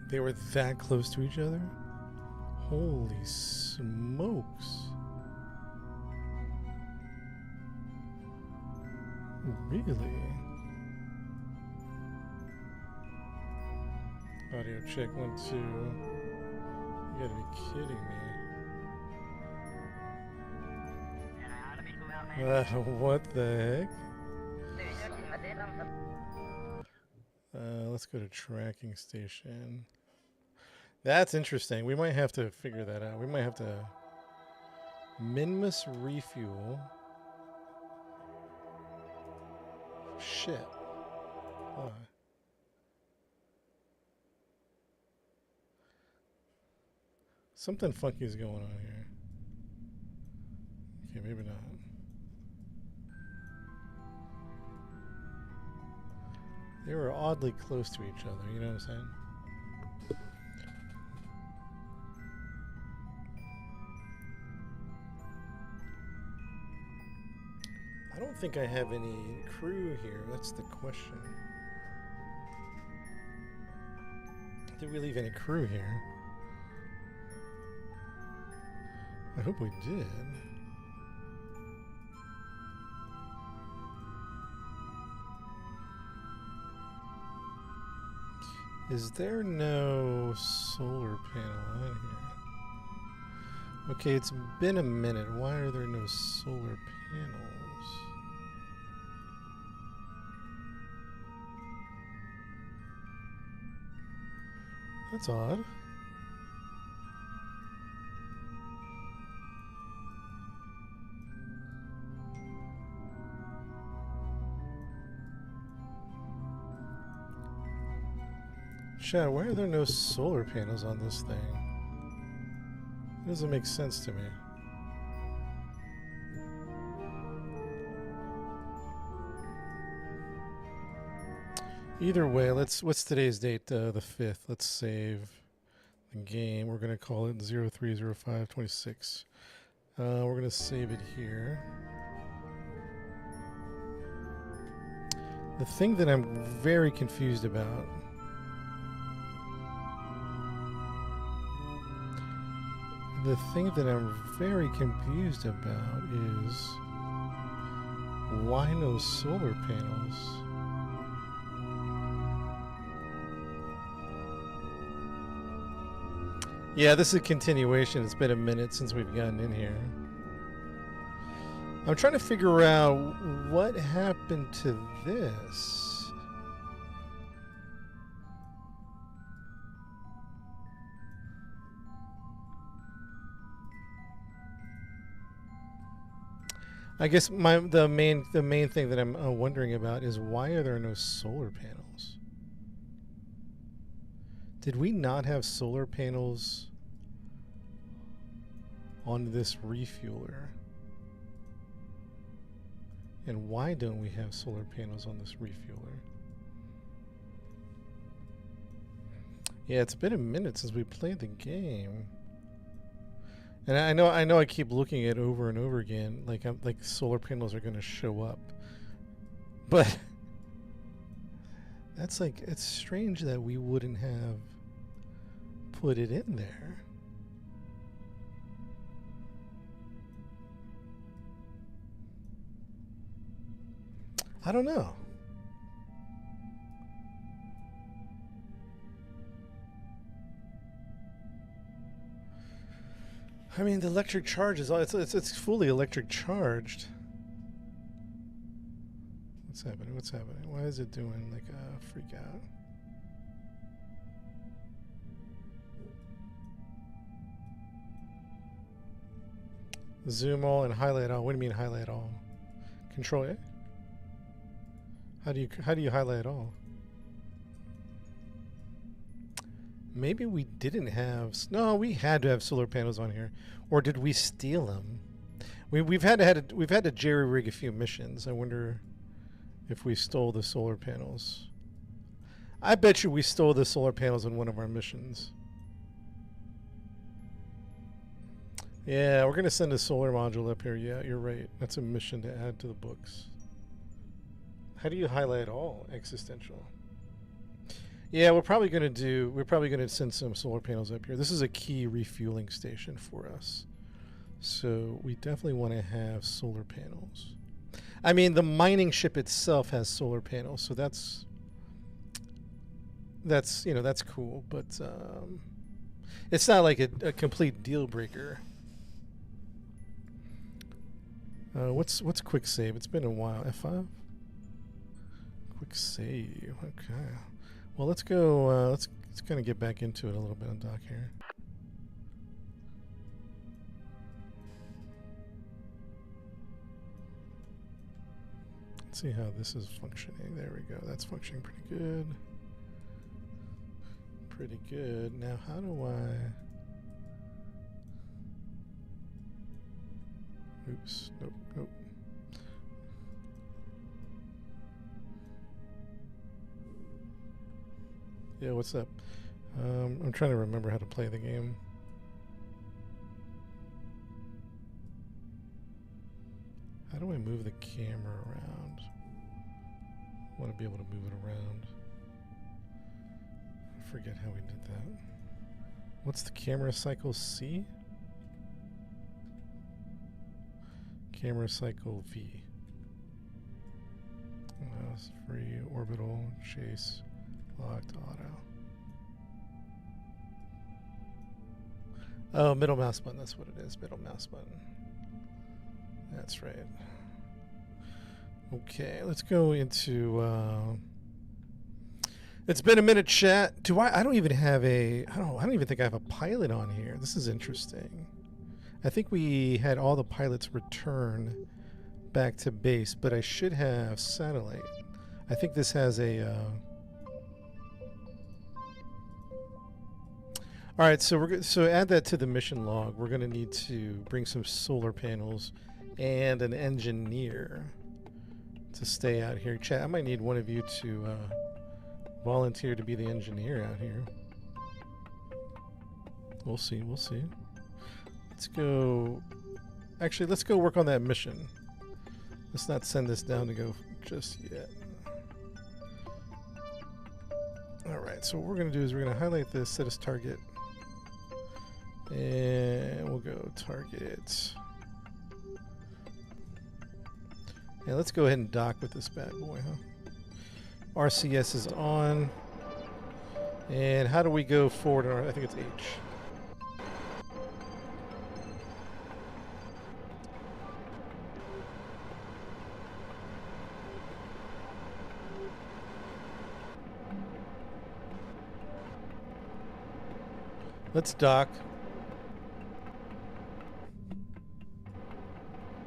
They were that close to each other? Holy smokes. Really? Audio check 1, 2. You gotta be kidding me. What the heck? Let's go to tracking station. That's interesting. We might have to figure that out. We might have to Minmus refuel. Shit. Why? Something funky is going on here. Okay, maybe not. They were oddly close to each other, you know what I'm saying? I don't think I have any crew here. That's the question. Did we leave any crew here? I hope we did. Is there no solar panel on here? Okay, it's been a minute. Why are there no solar panels? That's odd. Chad, why are there no solar panels on this thing? It doesn't make sense to me. Either way, what's today's date? The 5th. Let's save the game. We're going to call it 030526. We're going to save it here. The thing that I'm very confused about is why no solar panels? Yeah, this is a continuation. It's been a minute since we've gotten in here. I'm trying to figure out what happened to this. I guess the main thing that I'm wondering about is why are there no solar panels? Did we not have solar panels on this refueler? And why don't we have solar panels on this refueler? Yeah, it's been a minute since we played the game. And I know I keep looking at it over and over again, like solar panels are going to show up. But that's like, it's strange that we wouldn't have put it in there. I don't know. I mean, the electric charge is it's fully electric charged. What's happening? What's happening? Why is it doing like a freak out? Zoom all and highlight all. What do you mean highlight all? Control A? How do you highlight all? Maybe we didn't have. No, we had to have solar panels on here, or did we steal them? We've had to jerry rig a few missions. I wonder if we stole the solar panels. I bet you we stole the solar panels in one of our missions. Yeah, we're gonna send a solar module up here. Yeah, you're right. That's a mission to add to the books. How do you highlight all existential? Yeah, we're probably gonna send some solar panels up here. This is a key refueling station for us. So we definitely want to have solar panels. I mean, the mining ship itself has solar panels, so that's that's cool, but it's not like a complete deal breaker. What's quick save? It's been a while. F5. Quick save. Okay. Well, let's go. Let's kind of get back into it a little bit on dock here. Let's see how this is functioning. There we go. That's functioning pretty good. Pretty good. Now, how do I... Oops. Nope. Nope. Yeah, what's up? I'm trying to remember how to play the game. How do I move the camera around? I want to be able to move it around. I forget how we did that. What's the camera cycle C? Camera cycle V. Mouse free, orbital, chase, locked, auto. Oh, middle mouse button, that's what it is. Middle mouse button. That's right. Okay, let's go into it's been a minute, chat. I don't even have I don't even think I have a pilot on here. This is interesting. I think we had all the pilots return back to base, but I should have satellite. I think this has a all right, so add that to the mission log. We're going to need to bring some solar panels and an engineer to stay out here. Chat, I might need one of you to volunteer to be the engineer out here. We'll see, we'll see. Let's go... Actually, let's go work on that mission. Let's not send this down to go just yet. Alright, so what we're going to do is we're going to highlight this, set as target. And we'll go target. Yeah, let's go ahead and dock with this bad boy, huh? RCS is on. And how do we go forward? I think it's H. Let's dock.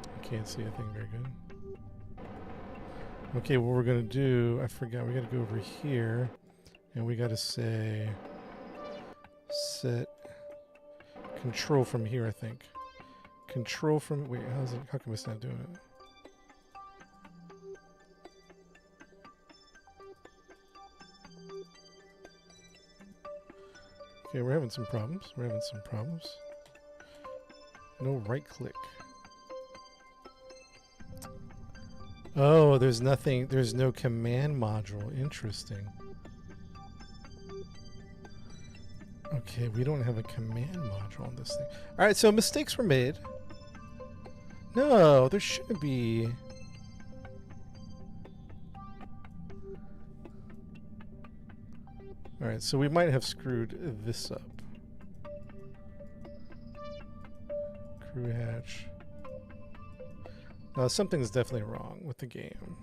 I can't see a thing very good. Okay, what we're going to do, I forgot, we got to go over here, and we got to say set control from here, I think. Control from, wait, how come it's not doing it? Okay, we're having some problems. No right click. Oh, there's nothing. There's no command module. Interesting. Okay, we don't have a command module on this thing. All right, so mistakes were made. No, there shouldn't be. All right, so we might have screwed this up. Crew hatch. Something's definitely wrong with the game.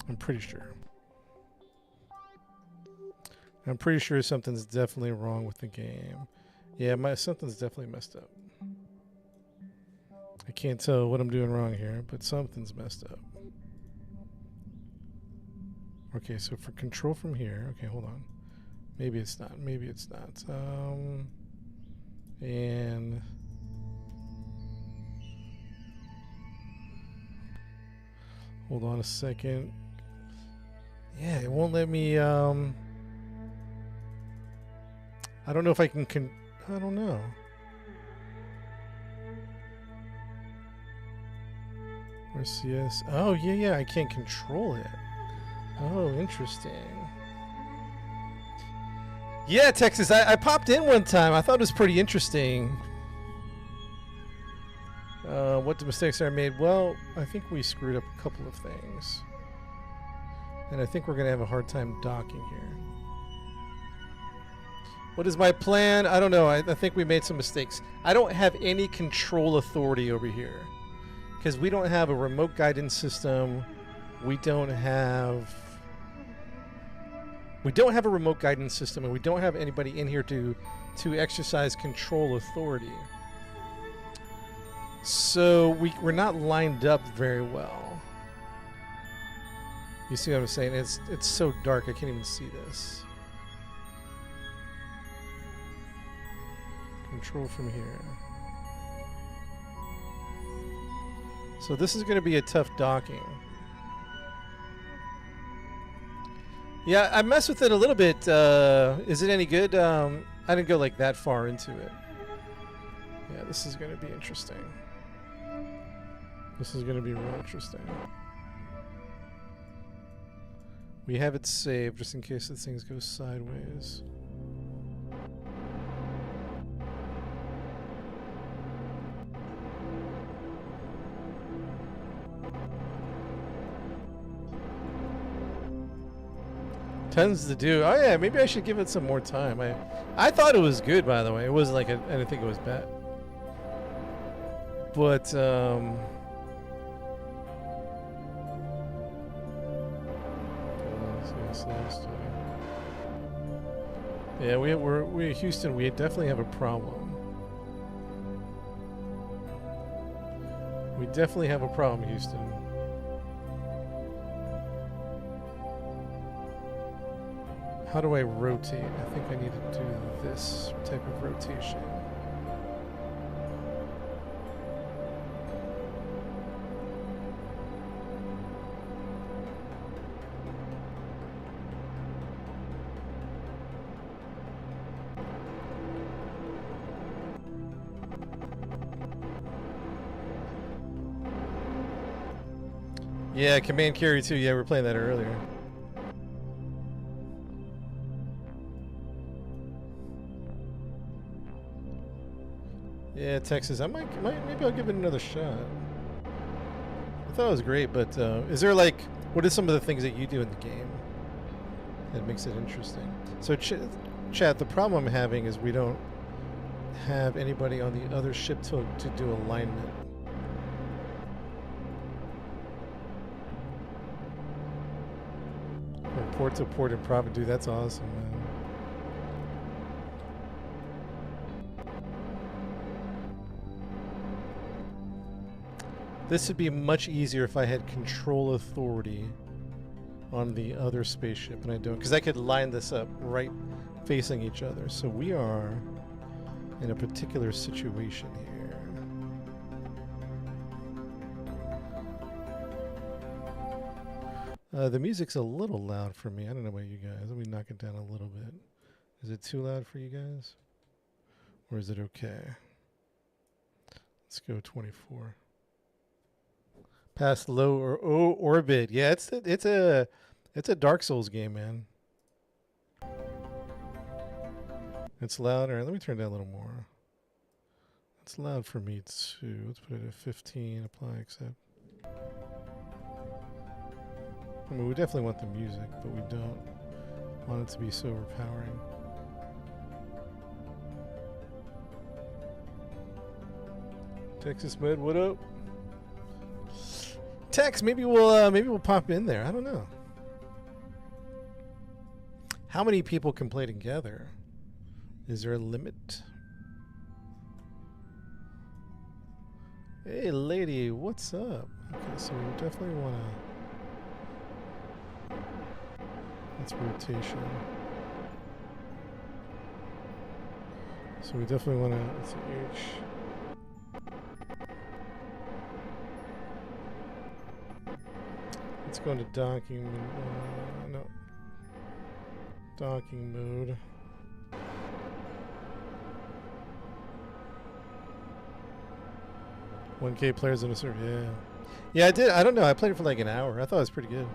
I'm pretty sure. I'm pretty sure something's definitely wrong with the game. Yeah, something's definitely messed up. I can't tell what I'm doing wrong here, but something's messed up. Okay, so for control from here, okay, hold on. Maybe it's not. Maybe it's not. And hold on a second. Yeah, it won't let me. I don't know if I can. I don't know. RCS. Oh yeah, I can't control it. Oh, interesting. Yeah, Texas. I popped in one time. I thought it was pretty interesting. What the mistakes I made? Well, I think we screwed up a couple of things. And I think we're going to have a hard time docking here. What is my plan? I don't know. I think we made some mistakes. I don't have any control authority over here. Because we don't have a remote guidance system. We don't have a remote guidance system, and we don't have anybody in here to exercise control authority. So we're not lined up very well. You see what I'm saying? It's so dark I can't even see this. Control from here. So this is going to be a tough docking. Yeah, I messed with it a little bit. Is it any good? I didn't go like that far into it. Yeah, this is going to be interesting. This is going to be real interesting. We have it saved just in case the things go sideways. Tons to do. Oh yeah, maybe I should give it some more time. I thought it was good, by the way. It wasn't like I didn't think it was bad. But yeah, we're Houston. We definitely have a problem. We definitely have a problem, Houston. How do I rotate? I think I need to do this type of rotation. Yeah, Command Carry 2. Yeah, we were playing that earlier. Yeah, Texas. Maybe I'll give it another shot. I thought it was great, but is there like, what are some of the things that you do in the game that makes it interesting? So, chat. The problem I'm having is we don't have anybody on the other ship to do alignment. From port to port and prop, dude. That's awesome, man. This would be much easier if I had control authority on the other spaceship, and I don't, because I could line this up right facing each other. So we are in a particular situation here. The music's a little loud for me. I don't know about you guys. Let me knock it down a little bit. Is it too loud for you guys? Or is it okay? Let's go 24. Past low or orbit. Yeah, it's a Dark Souls game, man. It's louder. Let me turn it down a little more. It's loud for me too. Let's put it at 15. Apply, accept. I mean, we definitely want the music, but we don't want it to be so overpowering. Texas Med, what up? Tex, maybe we'll pop in there. I don't know. How many people can play together? Is there a limit? Hey, lady, what's up? Okay, so we definitely want to. That's rotation. So we definitely want to. Let's see, H. Let's go into docking. No. Docking mode. $1K players in a server. Yeah. Yeah, I did. I don't know. I played it for like an hour. I thought it was pretty good.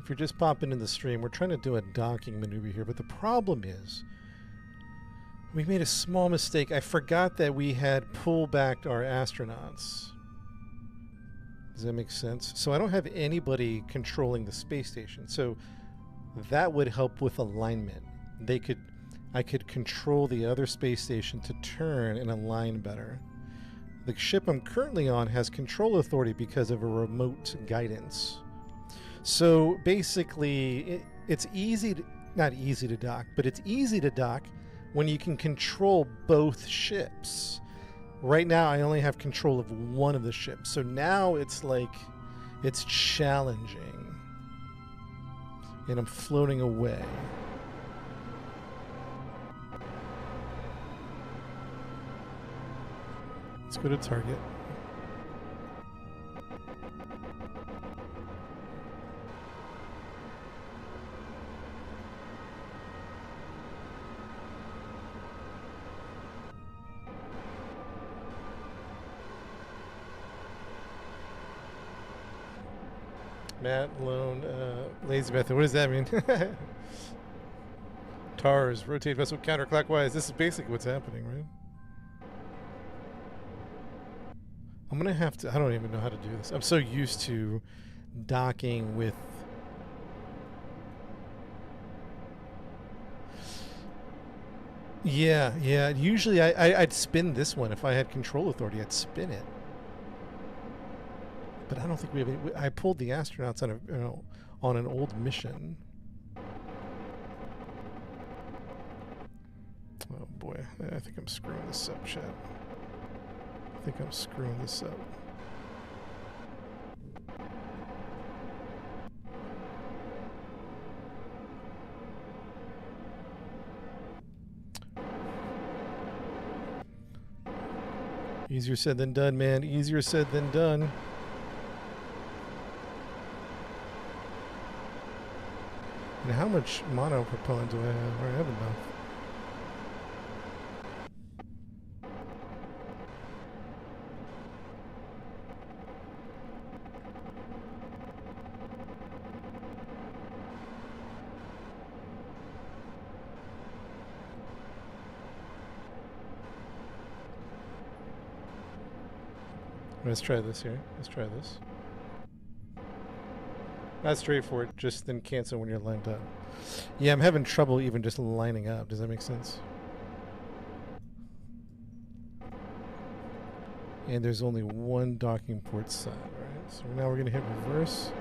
if you're just popping in the stream, we're trying to do a docking maneuver here, but the problem is we made a small mistake. I forgot that we had pulled back our astronauts. Does that make sense? So I don't have anybody controlling the space station. So that would help with alignment. I could control the other space station to turn and align better. The ship I'm currently on has control authority because of a remote guidance. So basically, it's easy to, not easy to dock, but it's easy to dock when you can control both ships. Right now, I only have control of one of the ships. So now it's like, it's challenging. And I'm floating away. Let's go to target. Matt, Lone, Lazy Method. What does that mean? TARS, rotate vessel counterclockwise. This is basically what's happening, right? I'm going to have to... I don't even know how to do this. I'm so used to docking with... Yeah. Usually I'd spin this one. If I had control authority, I'd spin it. But I don't think we have any... I pulled the astronauts on on an old mission. Oh boy, I think I'm screwing this up, chat. I think I'm screwing this up. Easier said than done, man. Easier said than done. And how much mono propellant do I have? I have enough. Let's try this here. Let's try this. Not straightforward, just then cancel when you're lined up. Yeah, I'm having trouble even just lining up. Does that make sense? And there's only one docking port side, right? So now we're going to hit reverse.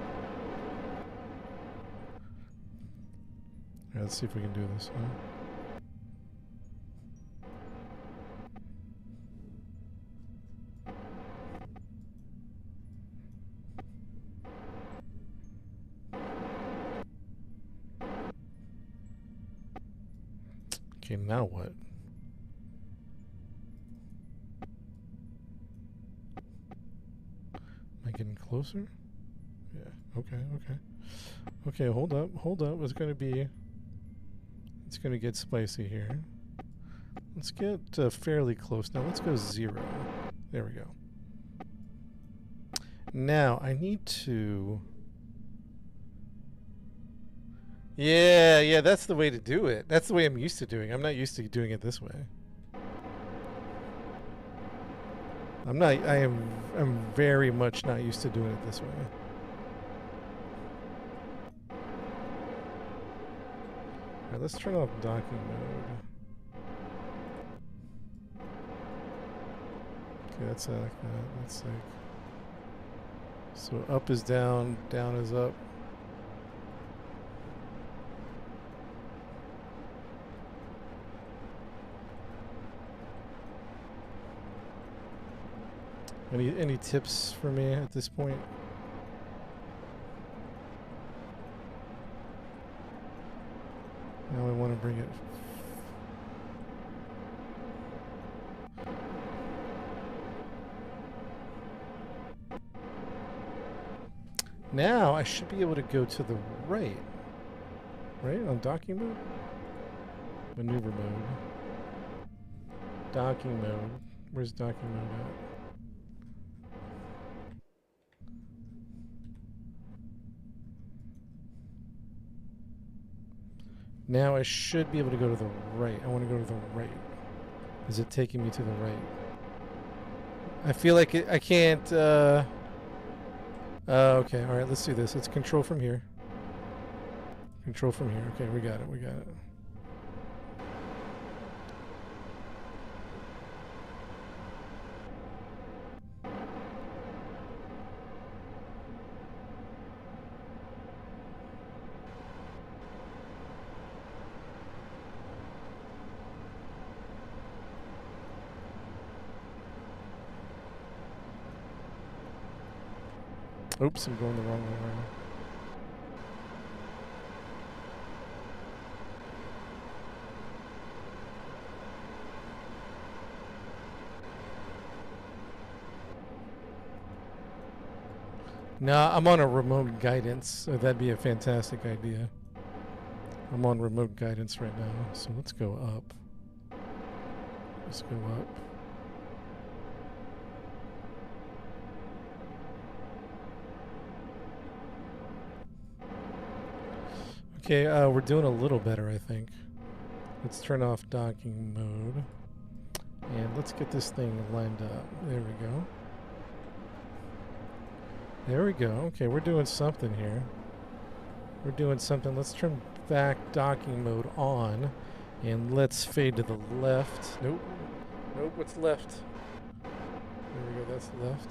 Alright, let's see if we can do this, huh? Okay, now what? Am I getting closer? Yeah, okay. Okay, hold up. It's gonna get spicy here. Let's get fairly close. Now let's go 0. There we go. Now I need to... Yeah, that's the way to do it. That's the way I'm used to doing it. I'm not used to doing it this way. I'm very much not used to doing it this way. Alright, let's turn off docking mode. Okay, that's like that. That's like... So up is down, down is up. Any tips for me at this point? Now I want to bring it. Now I should be able to go to the right. Right? On docking mode? Maneuver mode. Docking mode. Where's docking mode at? Now I should be able to go to the right. I want to go to the right. Is it taking me to the right? I feel like I can't... okay, alright, let's do this. Let's control from here. Control from here. Okay, we got it, we got it. Oops, I'm going the wrong way right now. Nah, I'm on a remote guidance, so that'd be a fantastic idea. I'm on remote guidance right now, so let's go up. Let's go up. Okay, we're doing a little better, I think. Let's turn off docking mode. And let's get this thing lined up. There we go. There we go. Okay, we're doing something here. We're doing something. Let's turn back docking mode on. And let's fade to the left. Nope. Nope, what's left? There we go, that's left.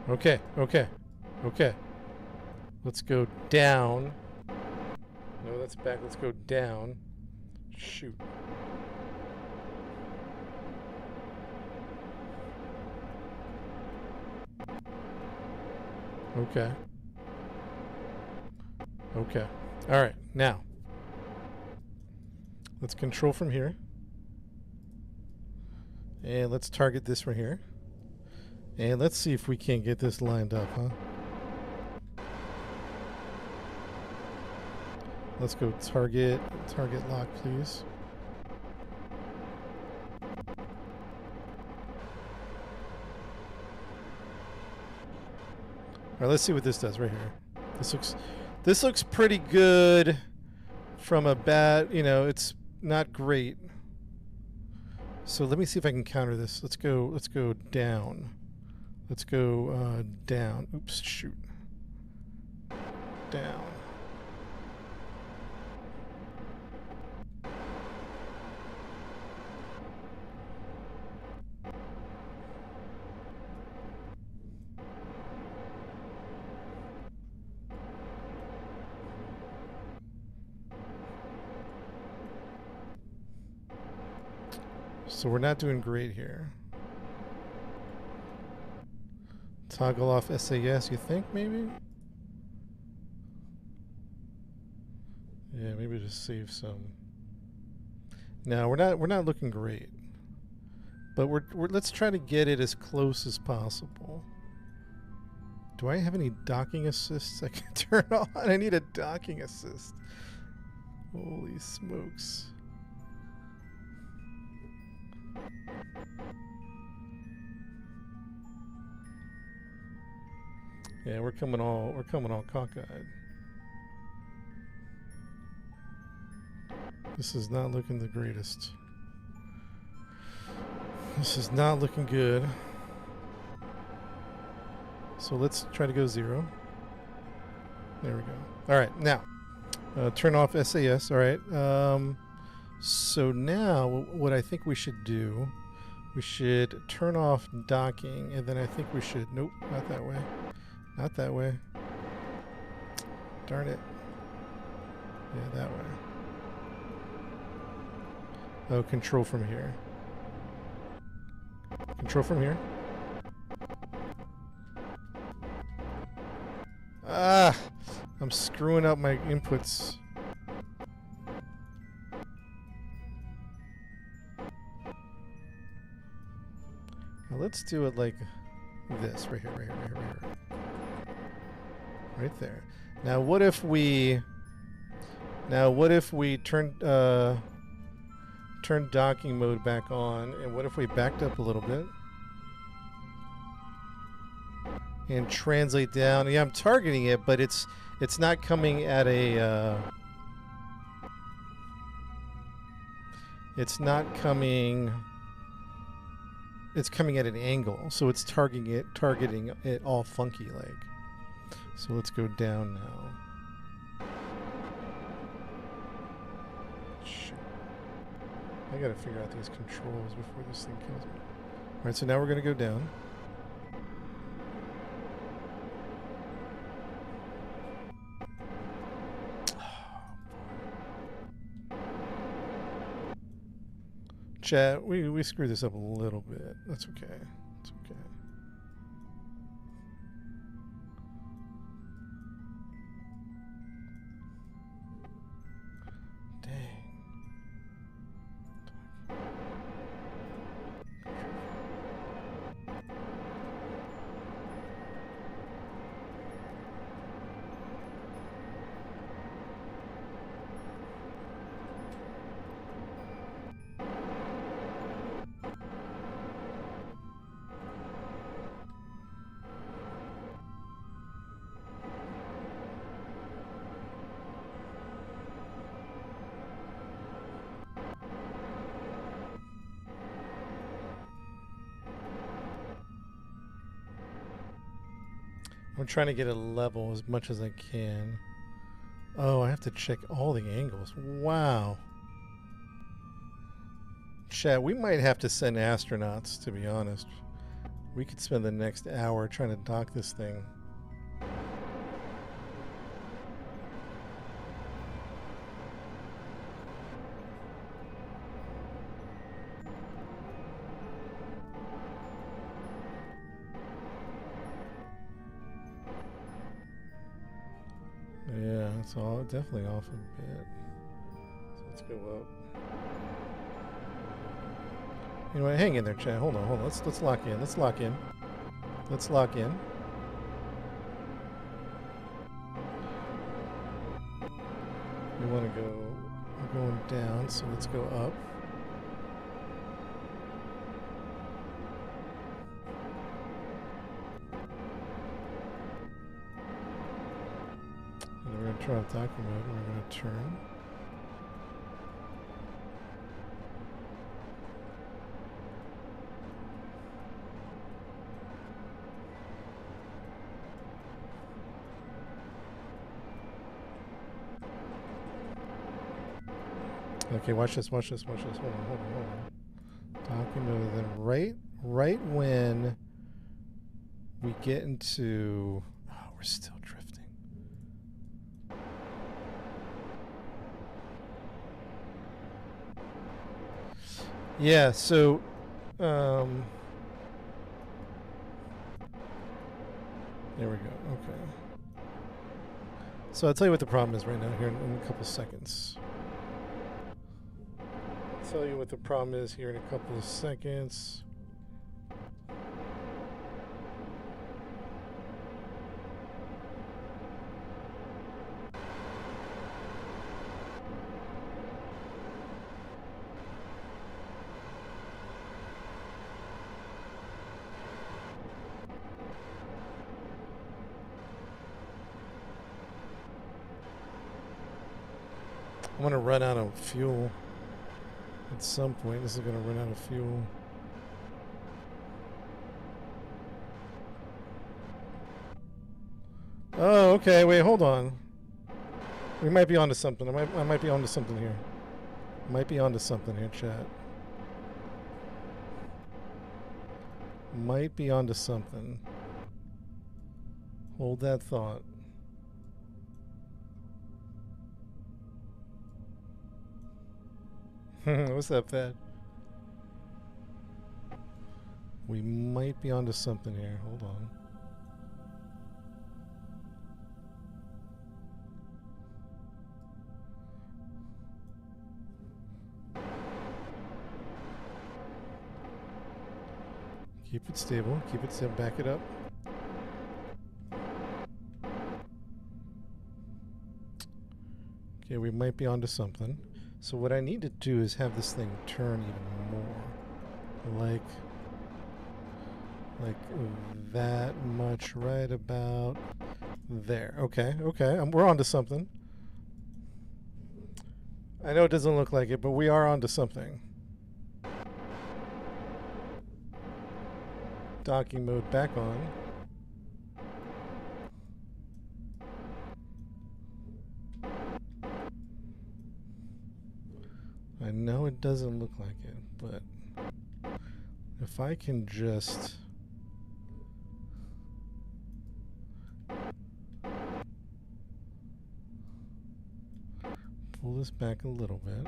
Okay, okay, okay. Let's go down. No, that's back. Let's go down. Shoot. Okay. Okay. All right, now. Let's control from here. And let's target this right here. And let's see if we can't get this lined up, huh? Let's go target lock, please. All right, let's see what this does right here. This looks pretty good from a bad, you know, it's not great. So let me see if I can counter this. Let's go down. Let's go down. Oops, shoot. Down. So we're not doing great here. Toggle off SAS, you think, maybe? Yeah, maybe just save some. No, we're not looking great. But let's try to get it as close as possible. Do I have any docking assists I can turn on? I need a docking assist. Holy smokes. Yeah, we're coming all cockeyed. This is not looking the greatest. This is not looking good. So let's try to go 0. There we go. All right, now turn off SAS. All right. So now what I think we should do, we should turn off docking, and then I think we should. Nope, not that way. Not that way. Darn it. Yeah, that way. Oh, control from here. Control from here. Ah! I'm screwing up my inputs. Now let's do it like this. Right here, right here, right here, right here. Right there. Now what if we turn docking mode back on, and what if we backed up a little bit? and translate down. Yeah, I'm targeting it, but it's not coming at a. It's not coming. It's coming at an angle, so it's targeting it all funky like. So let's go down now. Shoot. I gotta figure out these controls before this thing kills me. Alright, so now we're gonna go down. Chat, we screwed this up a little bit. That's okay. It's okay. Dang. I'm trying to get a level as much as I can. Oh, I have to check all the angles. Wow. Chat, we might have to send astronauts, to be honest. We could spend the next hour trying to dock this thing. Yeah, it's all definitely off a bit. So let's go up. Anyway, hang in there, chat. Hold on. Let's lock in. Let's lock in. Let's lock in. We want to go. We're going down, so let's go up. And we're going to try to dock mode. We're going to turn. Okay, watch this, watch this, watch this. Hold on. Talking to them right when we get into. Oh, we're still drifting. Yeah, so there we go. Okay. So I'll tell you what the problem is right now here in a couple seconds. Tell you what the problem is here in a couple of seconds. I'm gonna run out of fuel. At some point, this is going to run out of fuel. Oh, okay. Wait, hold on. We might be onto something. I might be onto something here. Might be onto something here, chat. Might be onto something. Hold that thought. What's that, Fed? We might be onto something here. Hold on. Keep it stable. Keep it stable. Back it up. Okay, we might be onto something. So what I need to do is have this thing turn even more. Like that much right about there. Okay, okay. We're on to something. I know it doesn't look like it, but we are on to something. Docking mode back on. I know it doesn't look like it, but if I can just pull this back a little bit.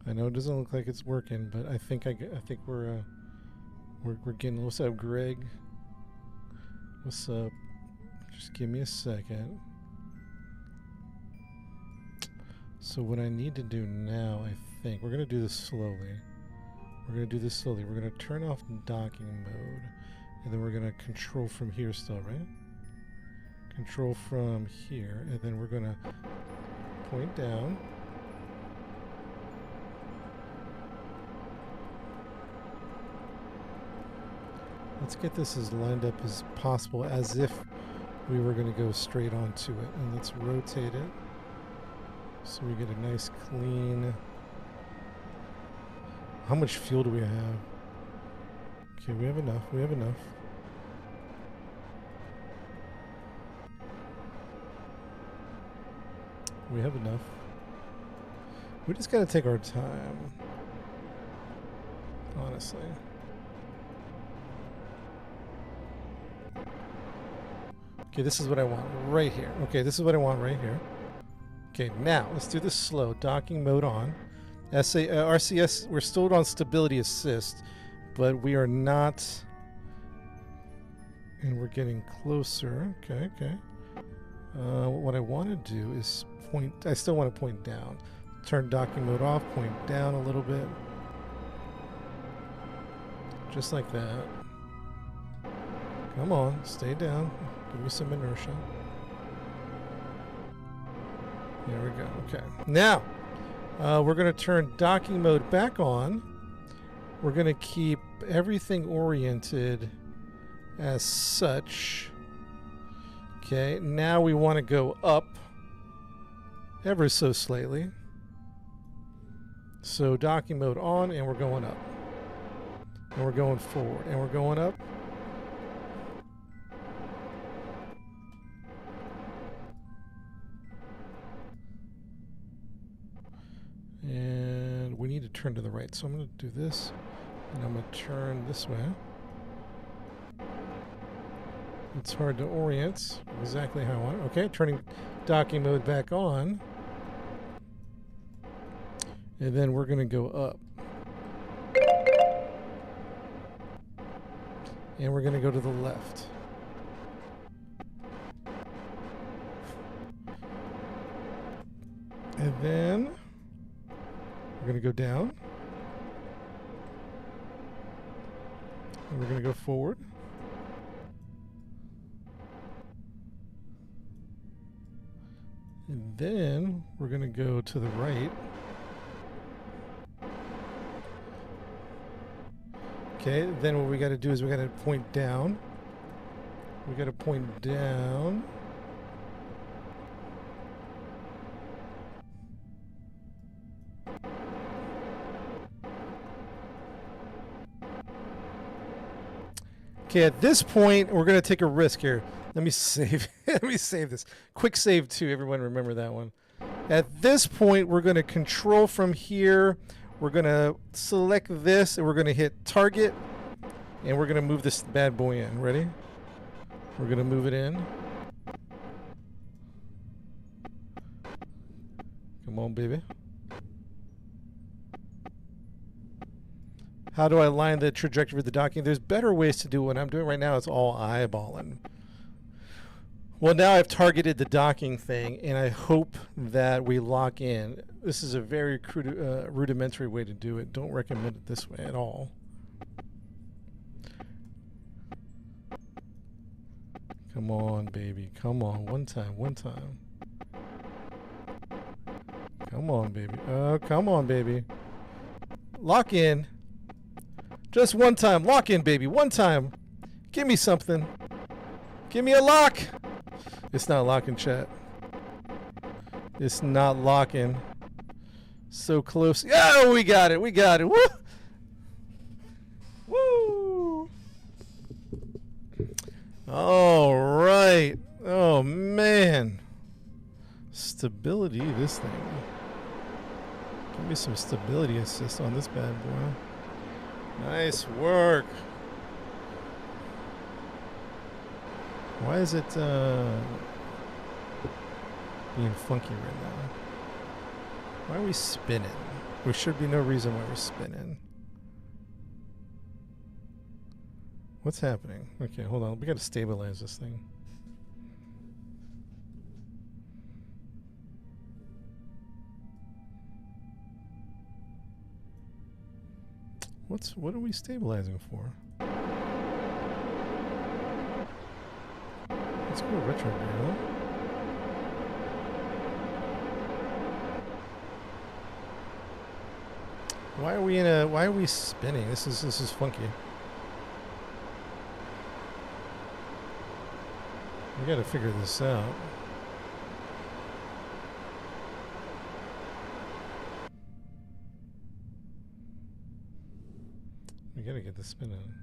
I know it doesn't look like it's working, but I think we're getting. What's up, Greg? What's up? Just give me a second. So what I need to do now, I think we're gonna do this slowly. We're gonna turn off docking mode, and then we're gonna control from here still, right? Control from here, and then we're gonna point down. Let's get this as lined up as possible, as if we were going to go straight onto it. And let's rotate it so we get a nice clean... How much fuel do we have? Okay, we have enough. We have enough. We have enough. We just got to take our time. Honestly. Okay, this is what I want right here. Okay, this is what I want right here. Okay, now let's do this slow. Docking mode on. RCS, we're still on stability assist, but we are not. And we're getting closer. Okay, okay. What I want to do is point. I still want to point down. Turn docking mode off, point down a little bit. Just like that. Come on, stay down. Give me some inertia. There we go. Okay. Now, we're going to turn docking mode back on. We're going to keep everything oriented as such. Okay. Now we want to go up ever so slightly. So docking mode on, and we're going up. And we're going forward. And we're going up. And we need to turn to the right. So I'm going to do this, and I'm going to turn this way. It's hard to orient exactly how I want it. Okay, turning docking mode back on. And then we're going to go up. And we're going to go to the left. And then we're going to go down. And we're going to go forward. And then we're going to go to the right. Okay, then what we got to do is we got to point down. We got to point down. Okay, at this point, we're going to take a risk here. Let me save. Let me save this. Quick save too. Everyone remember that one. At this point, we're going to control from here. We're going to select this, and we're going to hit target, and we're going to move this bad boy in. Ready? We're going to move it in. Come on, baby. How do I line the trajectory of the docking? There's better ways to do what I'm doing right now. It's all eyeballing. Well, now I've targeted the docking thing, and I hope that we lock in. This is a very rudimentary way to do it. Don't recommend it this way at all. Come on, baby. Come on. One time. One time. Come on, baby. Oh, come on, baby. Lock in. Just one time. Lock in, baby. One time. Give me something. Give me a lock. It's not locking, chat. It's not locking. So close. Oh, we got it. We got it. Woo! Woo! All right. Oh, man. Stability, this thing. Give me some stability assist on this bad boy. Nice work. Why is it being funky right now? Why are we spinning? There should be no reason why we're spinning. What's happening? Okay, hold on. We got to stabilize this thing. What are we stabilizing for? Let's go retrograde. Why are we spinning? This is funky. We got to figure this out. We got to get this spinning.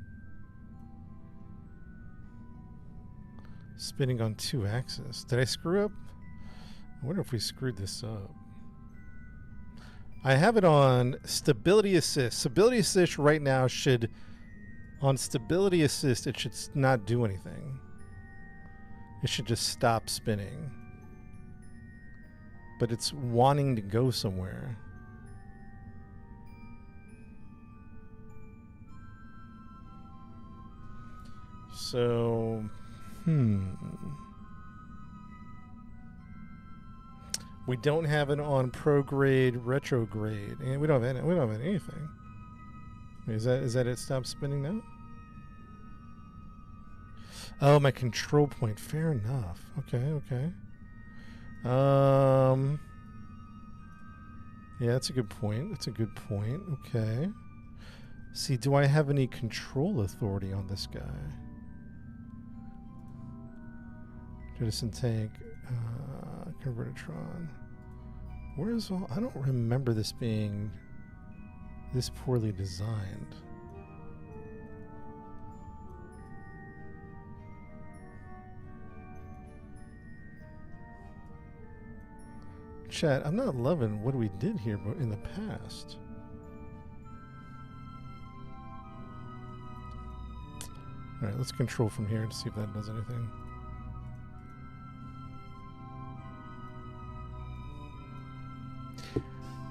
Spinning on 2 axes. Did I screw up? I wonder if we screwed this up. I have it on stability assist. Stability assist right now should, on stability assist, it should not do anything. It should just stop spinning. But it's wanting to go somewhere. So, we don't have it on prograde, retrograde, and we don't have anything. Is that it? Stop spinning now. Oh, my control point. Fair enough. Okay. Yeah, that's a good point. Okay. See, do I have any control authority on this guy? Jettison tank, Convertitron. Where's all? I don't remember this being this poorly designed. Chat, I'm not loving what we did here in the past. All right, let's control from here to see if that does anything.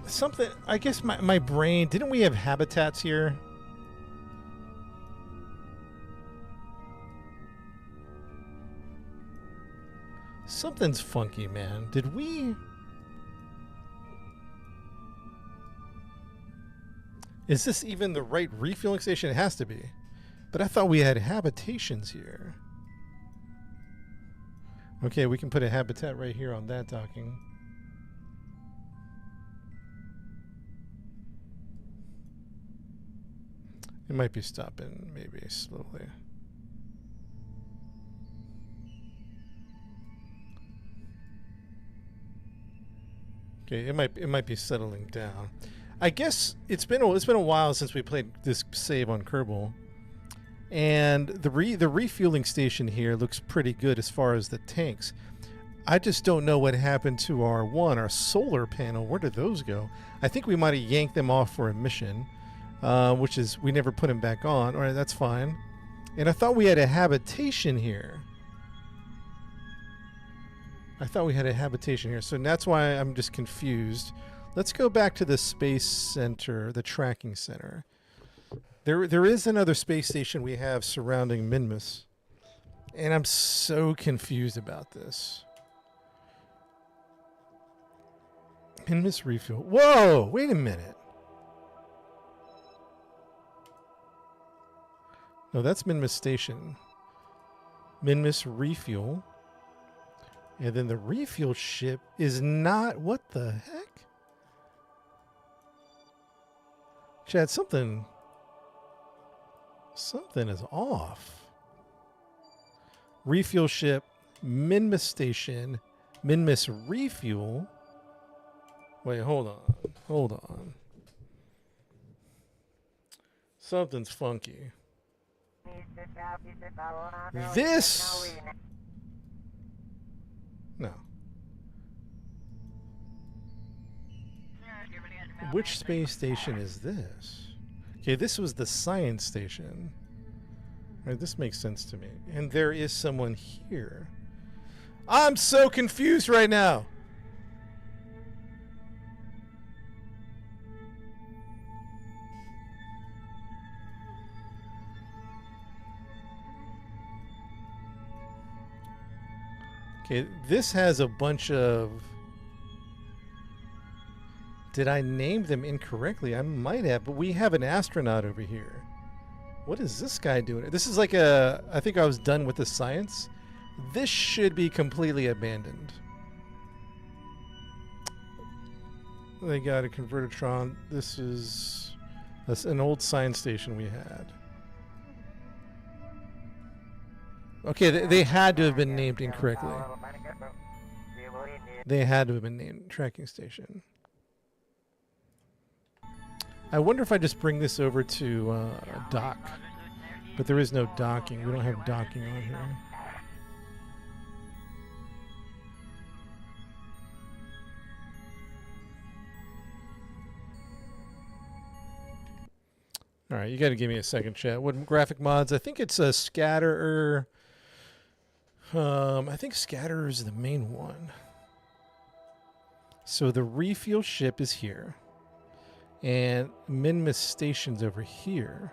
Something, I guess my brain, didn't we have habitats here? Something's funky, man. Did we? Is this even the right refueling station? It has to be. But I thought we had habitations here. Okay, we can put a habitat right here on that docking. It might be stopping maybe slowly. Okay, it might be settling down. I guess it's been a while since we played this save on Kerbal, and the refueling station here looks pretty good as far as the tanks. I just don't know what happened to our solar panel. Where did those go? I think we might have yanked them off for a mission, which is we never put them back on. All right, that's fine. And I thought we had a habitation here. So that's why I'm just confused. Let's go back to the space center, the tracking center. There is another space station we have surrounding Minmus, and I'm so confused about this. Minmus refuel. Whoa! Wait a minute. No, that's Minmus station. Minmus refuel. And then the refuel ship is not... What the heck? Chad, something is off. Refuel ship, Minmus station, Minmus refuel. Wait, hold on. Something's funky. This... No. Which space station is this? Okay, this was the science station. All right, this makes sense to me. And there is someone here. I'm so confused right now. Okay, this has a bunch of... Did I name them incorrectly? I might have, but we have an astronaut over here. What is this guy doing? This is like a... I think I was done with the science. This should be completely abandoned. They got a convertitron. This is an old science station we had. Okay, they had to have been named incorrectly. They had to have been named tracking station. I wonder if I just bring this over to dock. But there is no docking. We don't have docking on here. All right, you got to give me a second, chat. What graphic mods? I think it's a scatterer. I think scatterer is the main one. So the refuel ship is here. And Minmus station's over here.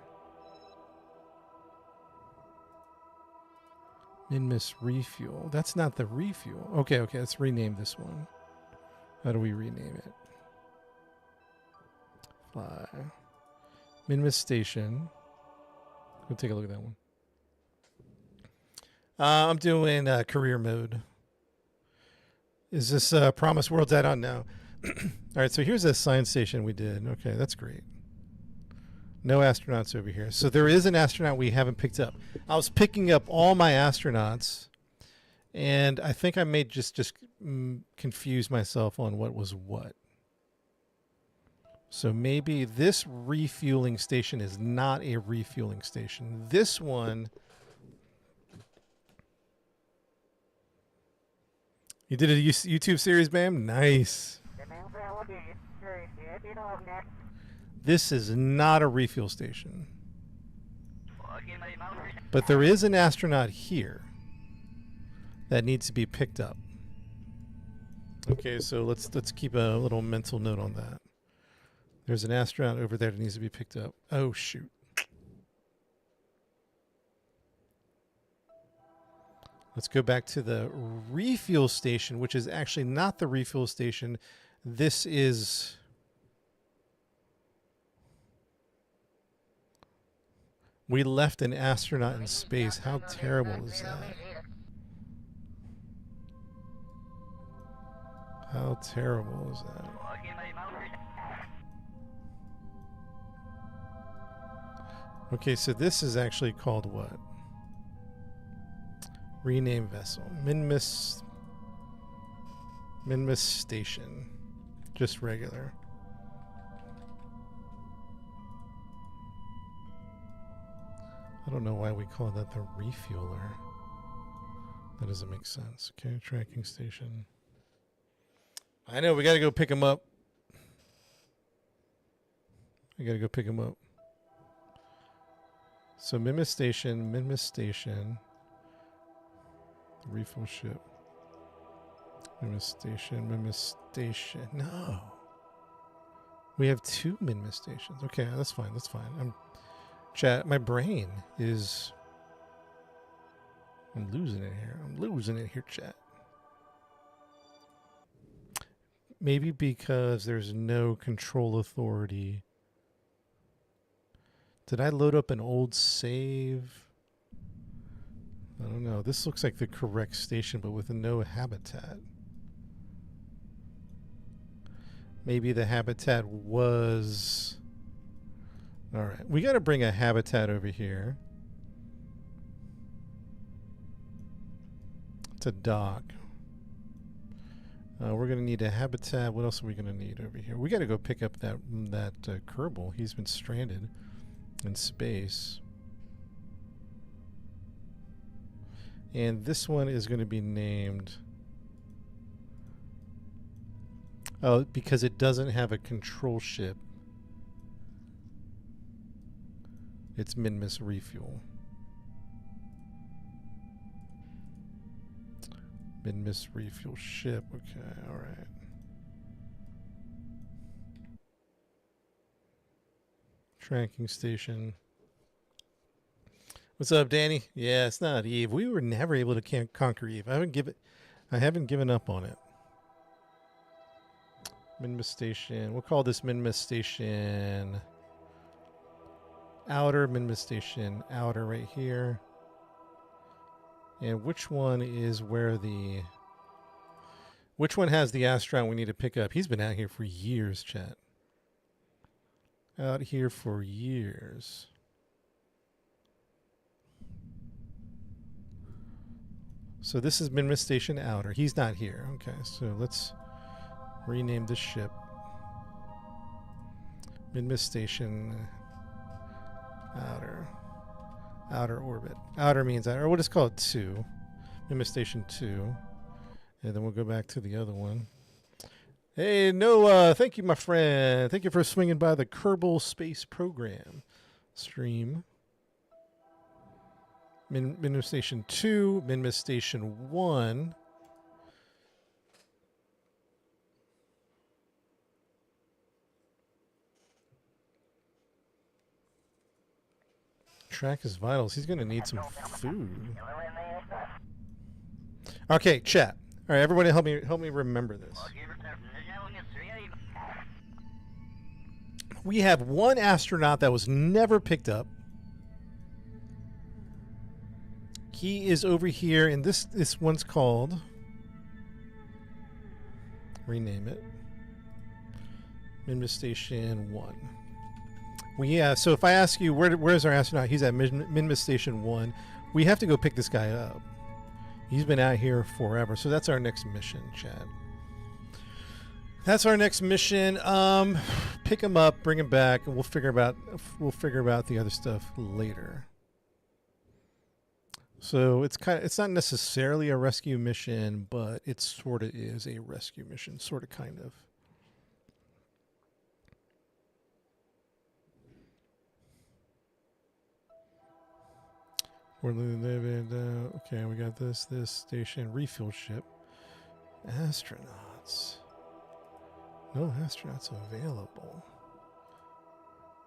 Minmus refuel. That's not the refuel. Okay, let's rename this one. How do we rename it? Fly. Minmus station. Go take a look at that one. I'm doing career mode. Is this Promise Worlds add-on? No. All right, so here's a science station we did. Okay, that's great. No astronauts over here. So there is an astronaut we haven't picked up. I was picking up all my astronauts, and I think I may just confuse myself on what was what. So maybe this refueling station is not a refueling station. This one... You did a YouTube series, Bam? Nice. This is not a refuel station. But there is an astronaut here that needs to be picked up. Okay, so let's keep a little mental note on that. There's an astronaut over there that needs to be picked up. Oh, shoot. Let's go back to the refuel station, which is actually not the refuel station. This is... We left an astronaut in space. How terrible is that? How terrible is that? Okay, so this is actually called what? Rename vessel. Minmus station. Just regular. I don't know why we call that the refueler. That doesn't make sense. Okay, tracking station. I know, we gotta go pick him up. We gotta go pick him up. So Minmus Station, refill ship. Minmus Station. No. We have 2 Minmus stations. Okay, that's fine. That's fine. Chat, my brain is... I'm losing it here. I'm losing it here, chat. Maybe because there's no control authority. Did I load up an old save? I don't know. This looks like the correct station, but with no habitat. Maybe the habitat was... Alright, we got to bring a habitat over here. To dock. We're going to need a habitat. What else are we going to need over here? We got to go pick up that Kerbal. He's been stranded in space. And this one is going to be named... Oh, because it doesn't have a control ship. It's Minmus Refuel. Minmus Refuel ship. Okay, alright. Tracking station. What's up, Danny? Yeah, it's not Eve. We were never able to conquer Eve. I haven't given up on it. Minmus Station. We'll call this Minmus Station Outer. Minmus Station Outer right here. And which one is where the... Which one has the astronaut we need to pick up? He's been out here for years, chat. Out here for years. So this is Minmus Station Outer. He's not here. Okay, so let's rename this ship. Minmus Station Outer. Outer orbit. Outer means outer. Or we'll just call it 2. Minmus Station 2. And then we'll go back to the other one. Hey, Noah. Thank you, my friend. Thank you for swinging by the Kerbal Space Program stream. Minmus Station 2. Minmus Station 1. Track his vitals. He's going to need some food. Okay, chat. All right, everybody help me remember this. We have one astronaut that was never picked up. He is over here, and this one's called... Rename it. Minmus Station 1. So if I ask you, where's our astronaut? He's at Minmus Station 1. We have to go pick this guy up. He's been out here forever. So that's our next mission, Chad. That's our next mission. Pick him up, bring him back, and we'll figure about the other stuff later. So it's not necessarily a rescue mission, but it sort of is a rescue mission, sort of, kind of. We're living. Okay, we got this station refuel ship. Astronauts. No astronauts available.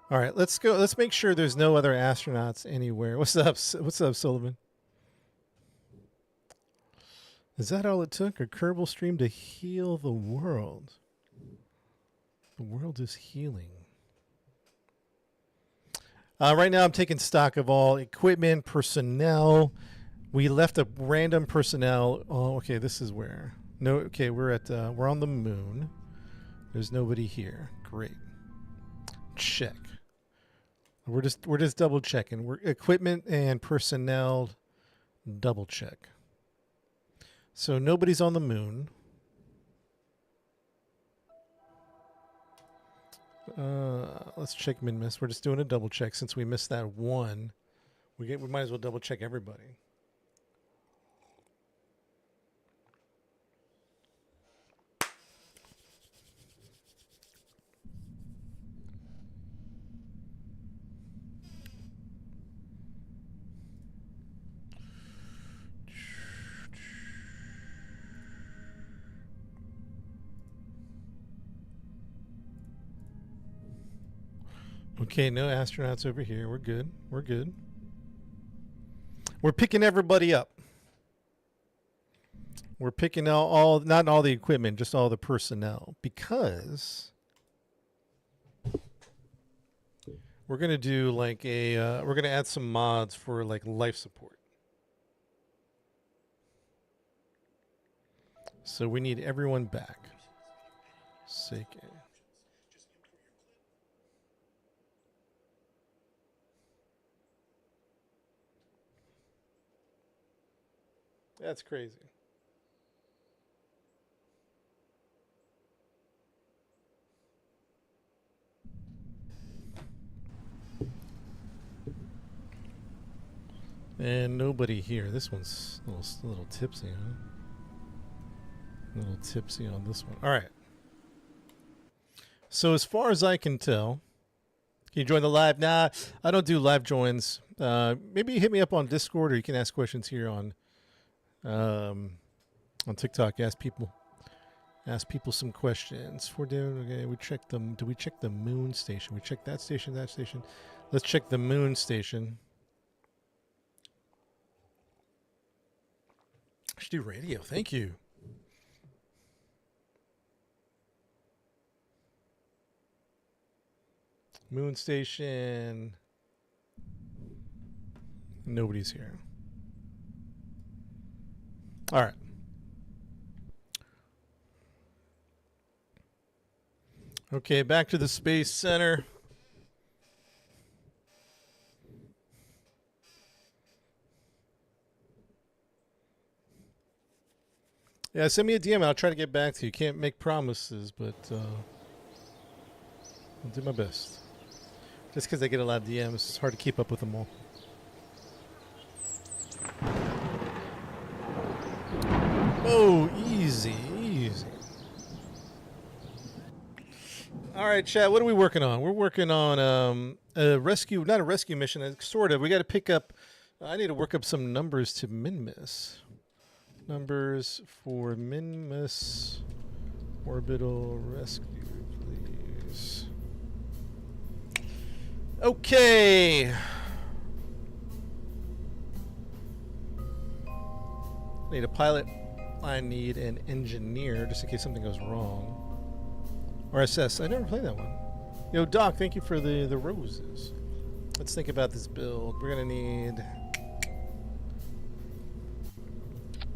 All right, let's go. Let's make sure there's no other astronauts anywhere. What's up? What's up, Sullivan? Is that all it took? A Kerbal stream to heal the world? The world is healing. Right now I'm taking stock of all equipment, personnel. We left a random personnel. Oh, okay, this is where. No, okay, we're on the moon. There's nobody here. Great. Check. We're just double checking. We're equipment and personnel double check. So nobody's on the moon. Let's check Minmus. We're just doing a double check since we missed that one. We might as well double check everybody. Okay, no astronauts over here. We're good. We're good. We're picking everybody up. We're picking out all, not all the equipment, just all the personnel, because we're gonna do like a, we're gonna add some mods for like life support. So we need everyone back. Sake. That's crazy. And nobody here. This one's a little tipsy, huh? A little tipsy on this one. All right. So as far as I can tell, can you join the live? Nah, I don't do live joins. Maybe hit me up on Discord, or you can ask questions here on TikTok. Ask people some questions. We're doing okay. We checked them. Do we check the moon station? We checked that station, that station. Let's check the moon station. I should do radio. Thank you. Moon station. Nobody's here. All right. Okay, back to the Space Center. Yeah, send me a DM. I'll try to get back to you. Can't make promises, but I'll do my best. Just because I get a lot of DMs, it's hard to keep up with them all. Oh, easy, easy. All right, chat. What are we working on? We're working on a rescue, not a rescue mission, sort of. We got to pick up. I need to work up some numbers to Minmus. Numbers for Minmus orbital rescue, please. Okay. I need a pilot. I need an engineer, just in case something goes wrong. Or SS. I never played that one. Yo, Doc, thank you for the roses. Let's think about this build. We're gonna need.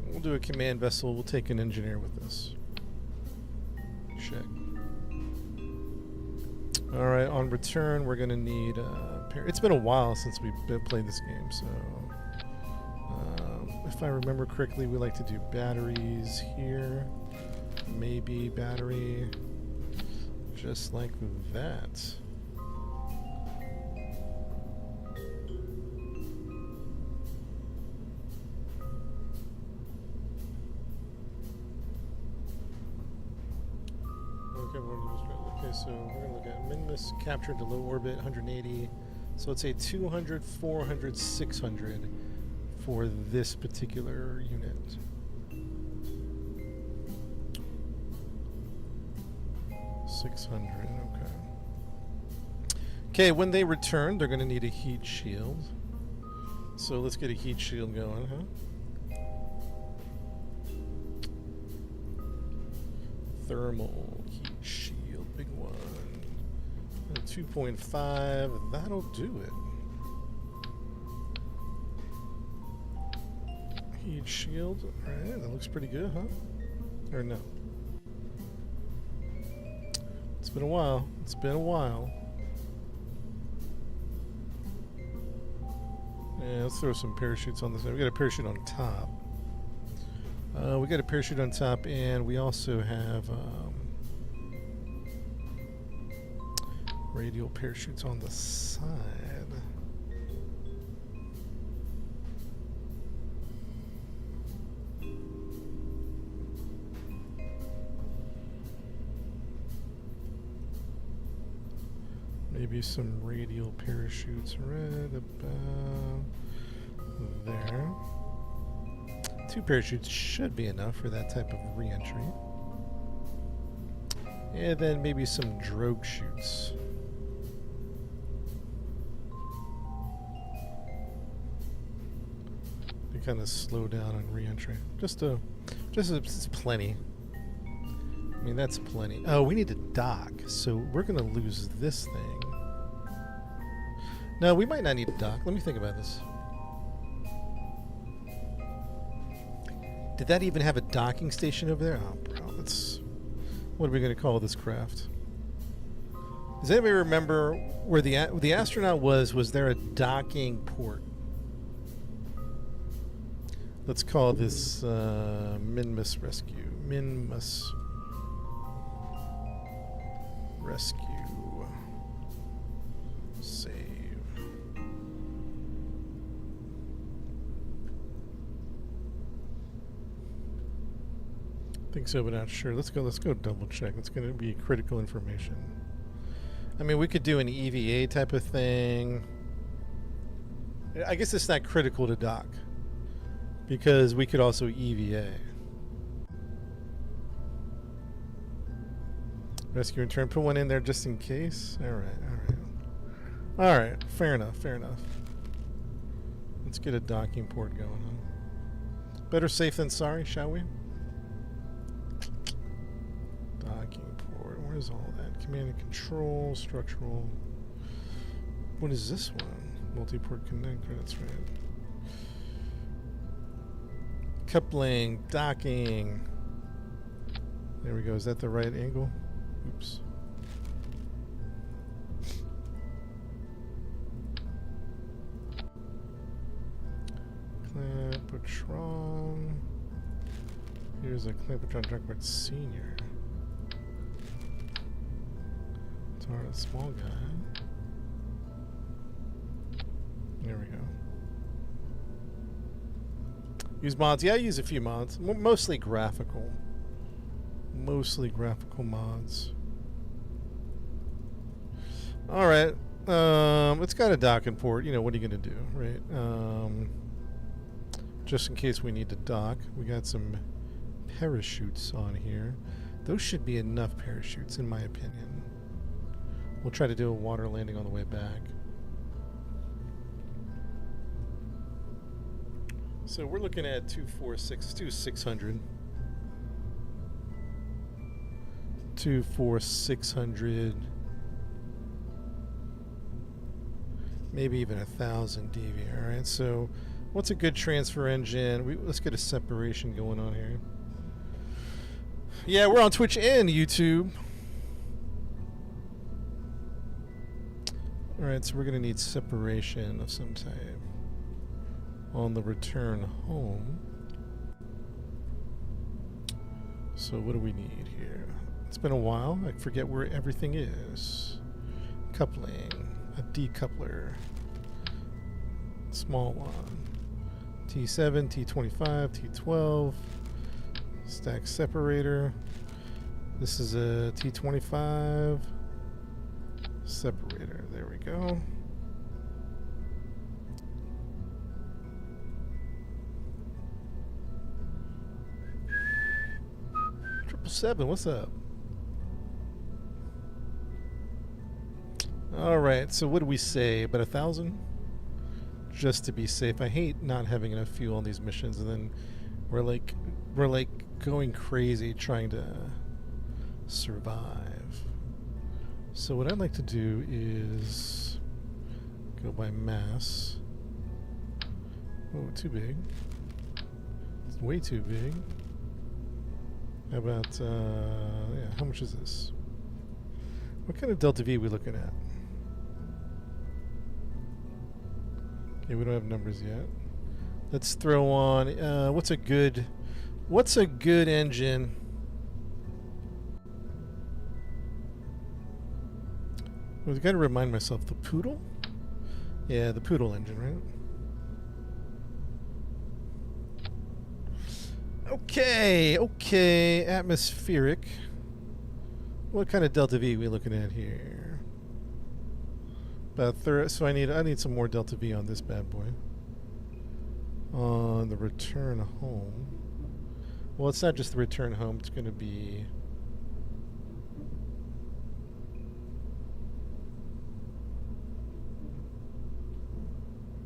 We'll do a command vessel. We'll take an engineer with us. Check. All right. On return, we're gonna need. It's been a while since we've played this game, so. If I remember correctly, we like to do batteries here. Maybe battery. Just like that. Okay, so we're going to look at Minmus captured to low orbit, 180. So it's a 200, 400, 600 for this particular unit. Okay. Okay, when they return, they're going to need a heat shield. So let's get a heat shield going, huh? Thermal heat shield, big one. 2.5, that'll do it. Heat shield, alright, that looks pretty good, huh? Or no? It's been a while. It's been a while. Yeah, let's throw some parachutes on this. We got a parachute on top. We got a parachute on top, and we also have radial parachutes on the side. Maybe some radial parachutes right about there. 2 parachutes should be enough for that type of re-entry. And then maybe some drogue chutes. kind of slow down on re-entry. Just it's plenty. I mean, that's plenty. Oh, we need to dock, so we're gonna lose this thing. No, we might not need to dock. Let me think about this. Did that even have a docking station over there? Oh, bro, that's... What are we gonna call this craft? Does anybody remember where the astronaut was? Was there a docking port? Let's call this Minmus Rescue. Minmus Rescue. Save. Think so, but not sure. Let's go double check. That's going to be critical information. I mean, we could do an EVA type of thing. I guess it's not critical to dock because we could also EVA. Rescue and turn. Put one in there just in case. All right. Fair enough. Let's get a docking port going on. Better safe than sorry, shall we? Docking port. Where's all that? Command and control, structural. What is this one? Multi-port connector. That's right. Coupling, docking. There we go. Is that the right angle? Oops. Clampatron. Here's a Clampatron Drunkbird Senior. Target small guy. There we go. Use mods. Yeah, I use a few mods. Mostly graphical. Mostly graphical mods. Alright. It's got a docking port. You know, what are you going to do, right? Just in case we need to dock. We got some parachutes on here. Those should be enough parachutes, in my opinion. We'll try to do a water landing on the way back. So we're looking at 24600. 24600. Maybe even 1,000 dV. All right. So, what's a good transfer engine? Let's get a separation going on here. Yeah, we're on Twitch and YouTube. All right. So we're gonna need separation of some type on the return home. So what do we need here? It's been a while. I forget where everything is. Coupling. A decoupler. Small one. T7, T25, T12. Stack separator. This is a T25 separator. There we go. 777, what's up? Alright, so what do we say? About 1,000? Just to be safe. I hate not having enough fuel on these missions, and then we're like going crazy trying to survive. So what I'd like to do is go by mass. Oh, too big. It's way too big. How about, yeah, how much is this? What kind of delta V are we looking at? Okay, we don't have numbers yet. Let's throw on, what's a good engine? Well, I've got to remind myself, the Poodle? Yeah, the Poodle engine, right? Okay, atmospheric. What kind of delta V are we looking at here? About so I need some more delta V on this bad boy. On the return home. Well, it's not just the return home, it's going to be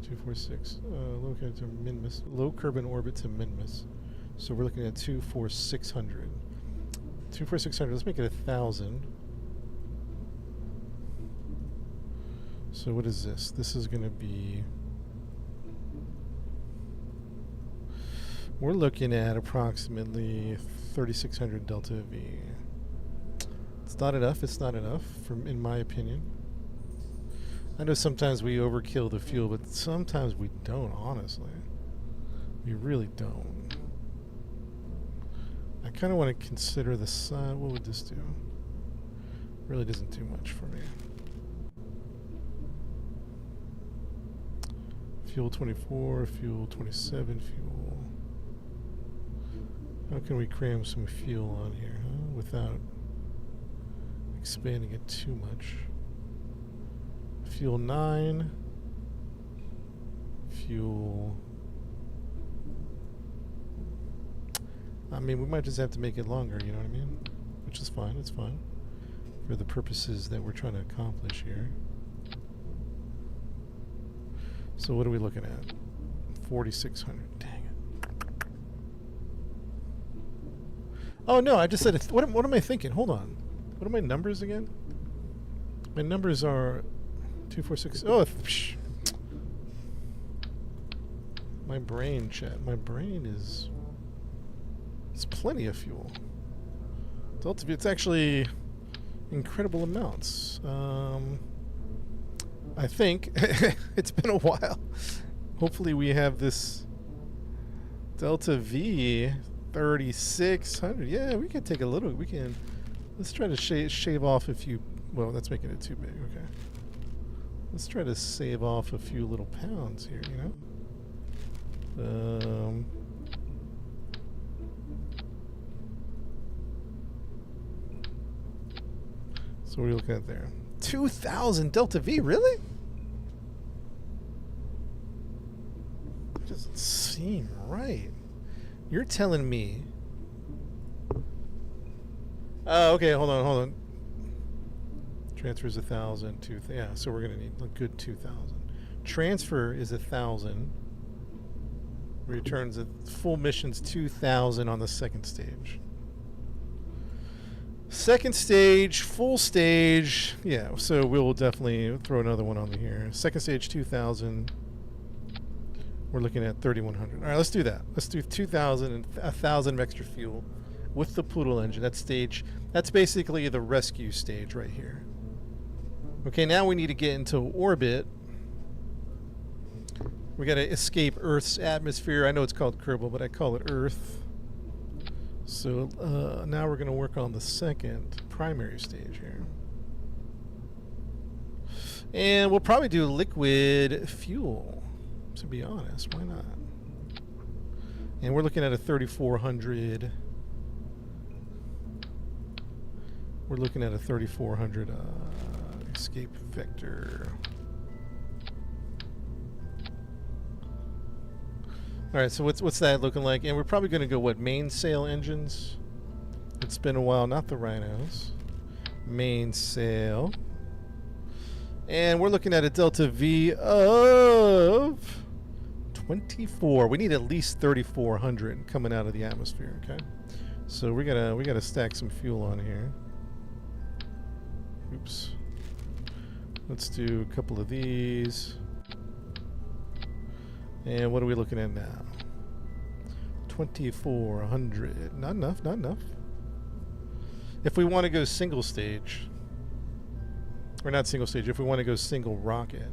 246. Located to Minmus. Low Kerbal orbit to Minmus. So we're looking at 24600. 24600. Let's make it 1,000. So what is this? This is going to be. We're looking at approximately 3,600 delta V. It's not enough. It's not enough, in my opinion. I know sometimes we overkill the fuel, but sometimes we don't, honestly. We really don't. I kind of want to consider the size. What would this do? Really doesn't do much for me. Fuel 24, fuel 27, fuel. How can we cram some fuel on here, huh? Without expanding it too much. Fuel 9. Fuel. I mean, we might just have to make it longer, you know what I mean? Which is fine, it's fine. For the purposes that we're trying to accomplish here. So what are we looking at? 4,600. Dang it. Oh no, I just said it. What am I thinking? Hold on. What are my numbers again? My numbers are 246. Oh, my brain, chat. My brain is. It's plenty of fuel. Delta V. It's actually incredible amounts. I think it's been a while. Hopefully, we have this Delta V 3,600. Yeah, we can take a little. We can. Let's try to shave off a few. Well, that's making it too big. Okay. Let's try to save off a few little pounds here, you know? So what are you looking at there? 2,000 Delta V, really? That doesn't seem right. You're telling me... Oh, okay, hold on. Transfer is 1,000, yeah, so we're going to need a good 2,000. Transfer is 1,000. Returns at full mission's 2,000 on the second stage. Second stage, full stage, yeah, so we'll definitely throw another one on here. Second stage, 2,000. We're looking at 3,100. All right, let's do that. Let's do 2,000 and 1,000 of extra fuel with the Poodle engine. That stage, that's basically the rescue stage right here. Okay, now we need to get into orbit. We got to escape Earth's atmosphere. I know it's called Kerbal, but I call it Earth. So now we're going to work on the second primary stage here. And we'll probably do liquid fuel, to be honest. Why not? And we're looking at a 3,400. We're looking at a 3,400 escape vector. All right, so what's that looking like? And we're probably going to go, what, mainsail engines? It's been a while, not the Rhinos. Mainsail. And we're looking at a Delta V of 24. We need at least 3,400 coming out of the atmosphere, okay? So we gotta stack some fuel on here. Oops. Let's do a couple of these. And what are we looking at now? 2,400. Not enough, not enough. If we want to go single stage, or not single stage, if we want to go single rocket.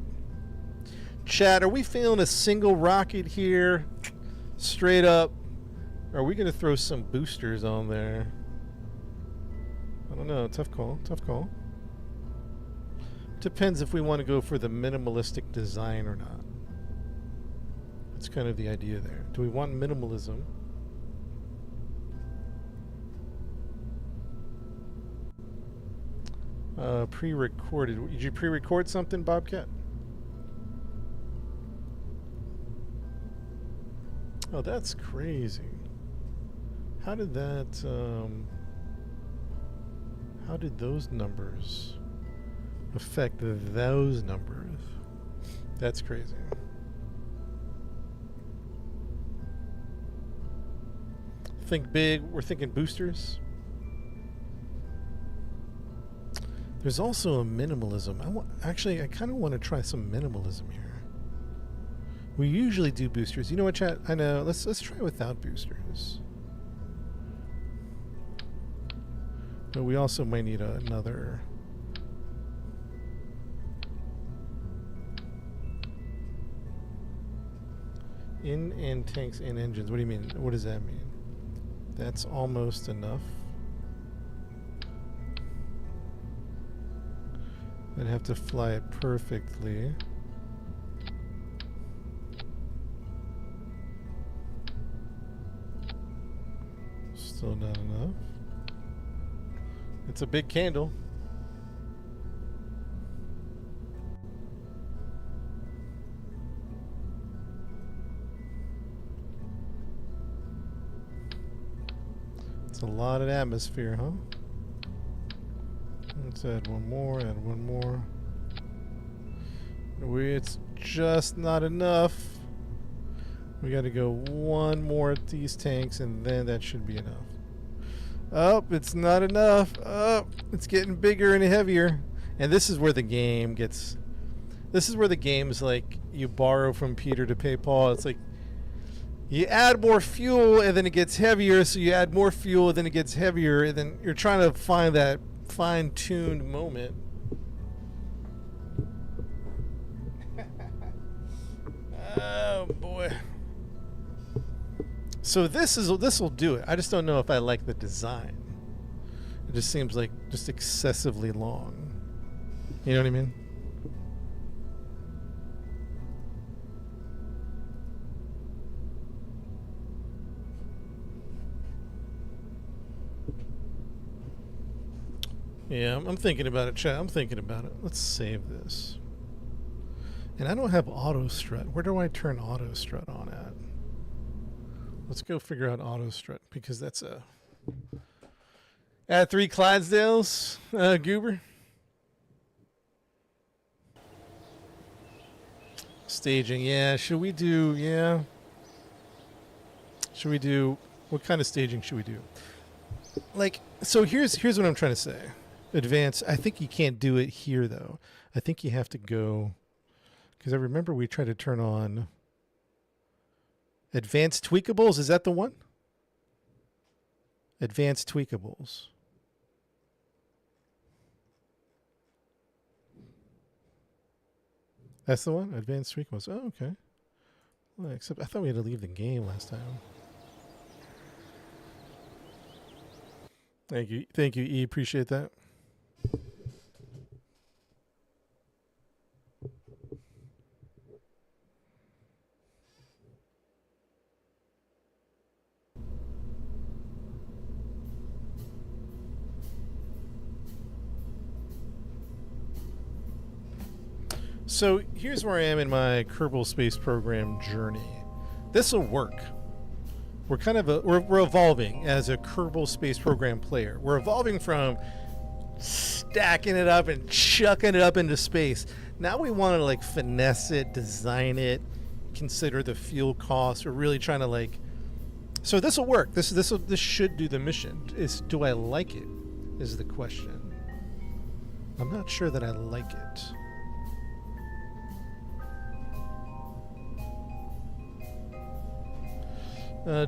Chat, are we feeling a single rocket here? Straight up. Are we going to throw some boosters on there? I don't know. Tough call. Tough call. Depends if we want to go for the minimalistic design or not. That's kind of the idea there. Do we want minimalism? Pre-recorded. Did you pre-record something, Bobcat? Oh, that's crazy. How did that, how did those numbers affect those numbers? That's crazy. Think big. We're thinking boosters. There's also a minimalism. Actually, I kind of want to try some minimalism here. We usually do boosters. You know what, chat? I know. Let's try without boosters. But we also might need another. In and tanks and engines. What do you mean? What does that mean? That's almost enough. I'd have to fly it perfectly. Still not enough. It's a big candle. It's a lot of atmosphere, huh? Let's add one more, add one more. It's just not enough. We gotta go one more at these tanks and then that should be enough. Oh, it's not enough. Oh, it's getting bigger and heavier. And this is where the game gets... This is where the game's like, you borrow from Peter to pay Paul. It's like, you add more fuel and then it gets heavier, so you add more fuel and then it gets heavier, and then you're trying to find that fine-tuned moment. Oh boy. So this will do it. I just don't know if I like the design. It just seems like just excessively long. You know what I mean? Yeah, I'm thinking about it, chat. I'm thinking about it. Let's save this. And I don't have auto strut. Where do I turn auto strut on at? Let's go figure out auto strut, because that's a... Add 3 Clydesdales, Goober. Staging, yeah. Should we do, yeah. Should we do, what kind of staging should we do? Like, so here's what I'm trying to say. Advance, I think you can't do it here though. I think you have to go, because I remember we tried to turn on advanced tweakables. Is that the one? Advanced tweakables. That's the one? Advanced tweakables. Oh, okay. Well, except I thought we had to leave the game last time. Thank you. Thank you, E. Appreciate that. So here's where I am in my Kerbal Space Program journey. This will work. We're kind of we're evolving as a Kerbal Space Program player. We're evolving from stacking it up and chucking it up into space. Now we want to like finesse it, design it, consider the fuel costs. We're really trying to like. So this will work. This should do the mission. Do I like it? Is the question. I'm not sure that I like it.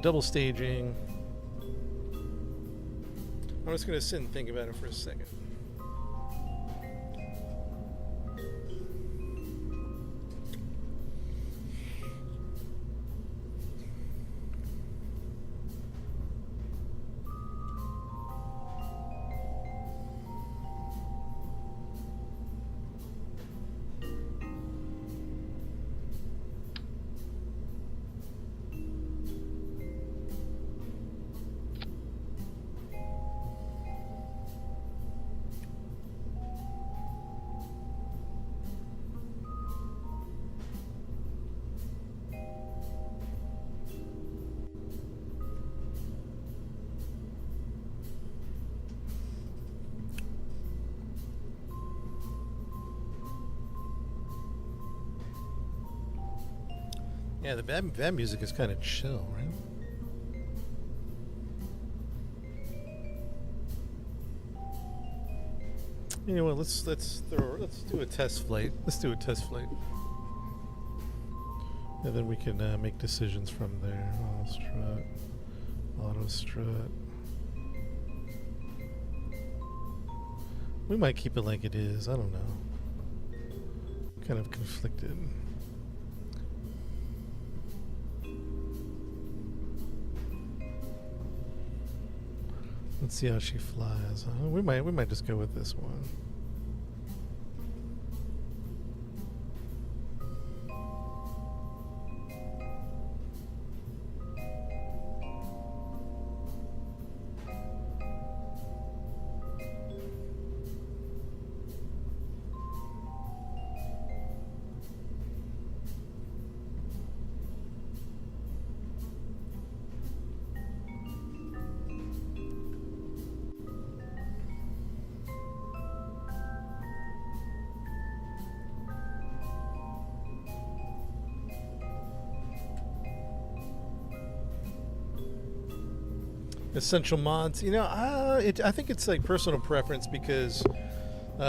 Double staging. I'm just going to sit and think about it for a second. Yeah, that music is kind of chill, right? You know what? Let's do a test flight. Let's do a test flight, and then we can make decisions from there. Auto strut, auto strut. We might keep it like it is. I don't know. Kind of conflicted. Let's see how she flies. We might just go with this one. Essential mods, you know, I think it's like personal preference because,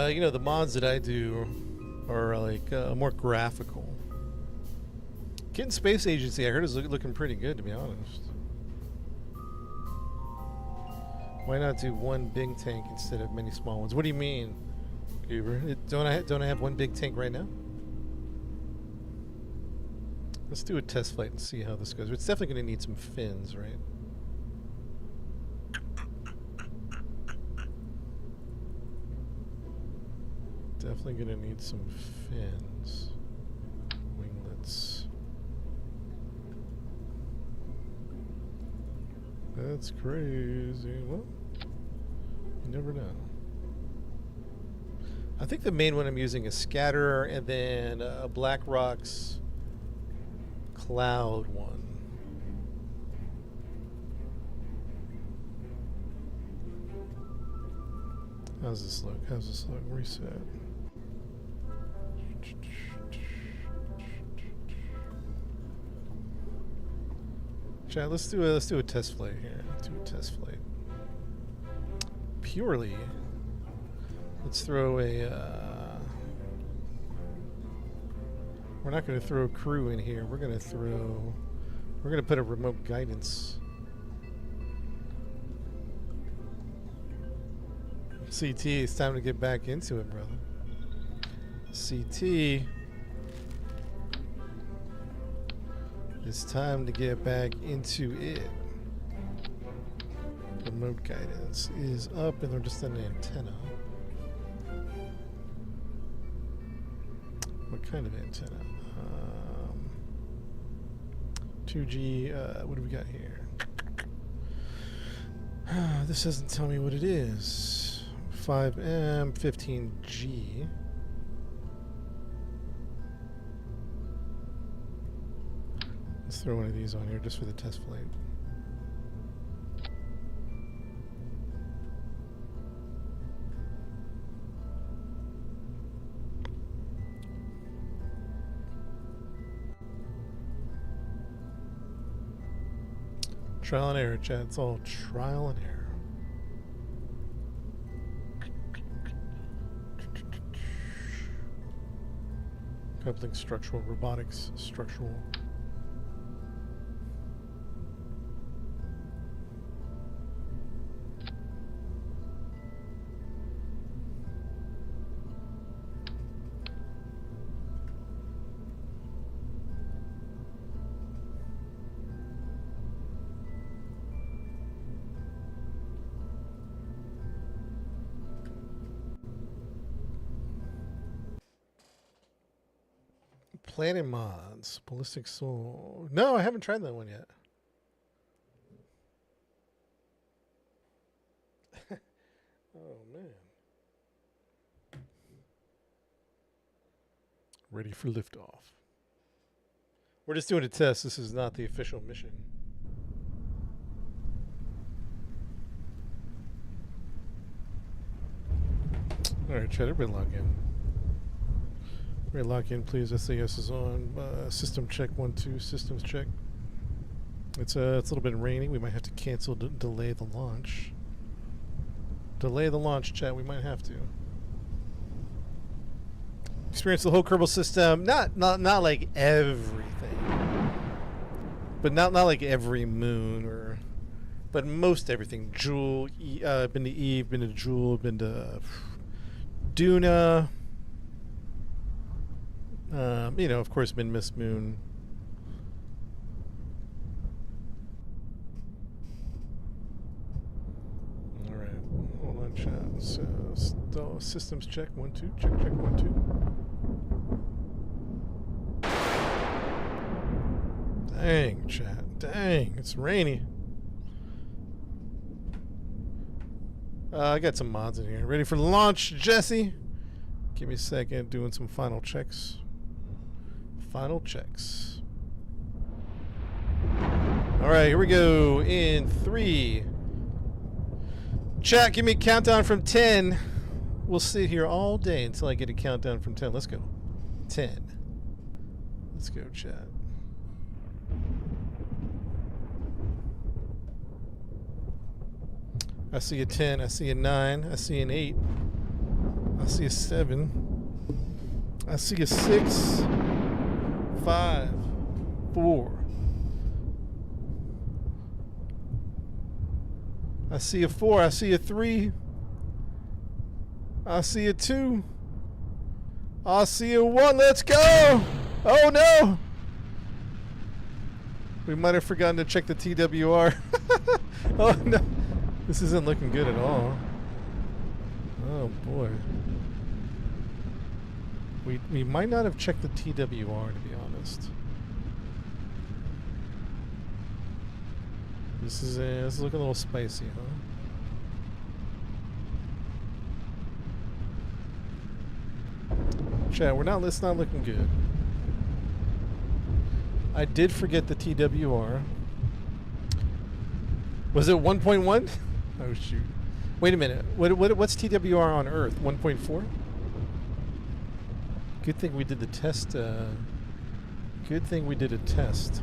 you know, the mods that I do are like more graphical. Getting Space Agency, I heard, is looking pretty good, to be honest. Why not do one big tank instead of many small ones? What do you mean, Goober? Don't I have one big tank right now? Let's do a test flight and see how this goes. It's definitely going to need some fins, right? Definitely gonna need some fins. Winglets. That's crazy. Well, you never know. I think the main one I'm using is Scatterer and then a Black Rocks Cloud one. How's this look? How's this look? Reset. Chat, let's do a test flight here. Let's do a test flight. Purely. Let's throw a we're not gonna throw a crew in here. We're gonna put a remote guidance. CT, it's time to get back into it, brother. CT. It's time to get back into it. Remote guidance is up and they're just an antenna. What kind of antenna? 2G, what do we got here? This doesn't tell me what it is. 5M, 15G. Let's throw one of these on here just for the test flight. Trial and error, chat. It's all trial and error. Coupling structural, robotics structural. Planet mods, ballistic soul. No, I haven't tried that one yet. Oh man. Ready for liftoff. We're just doing a test. This is not the official mission. Alright, chat, everybody log in. Everybody lock in, please. SAS is on. System check 1 2. Systems check. It's a little bit raining. We might have to cancel, delay the launch. Delay the launch, chat. We might have to. Experience the whole Kerbal system. Not like everything, but not like every moon or, but most everything. Jewel, been to Eve, been to Jewel, been to Duna. You know, of course, been Miss Moon. All right, hold on, chat. So, systems check 1 2. Check 1 2. Dang, chat. Dang, it's rainy. I got some mods in here. Ready for launch, Jesse? Give me a second. Doing some final checks. Final checks. All right, here we go. In 3. Chat, give me a countdown from 10. We'll sit here all day until I get a countdown from 10. Let's go. 10. Let's go, chat. I see a 10. I see a 9. I see an 8. I see a 7. I see a 6. 5. 4. I see a 4. I see a 3. I see a 2. I see a 1. Let's go! Oh no! We might have forgotten to check the TWR. Oh no. This isn't looking good at all. Oh boy. We might not have checked the TWR, to be honest. This is looking a little spicy, huh? Chat, it's not looking good. I did forget the TWR. Was it 1.1? Oh shoot. Wait a minute. What's TWR on Earth? 1.4? Good thing we did the test. Good thing we did a test.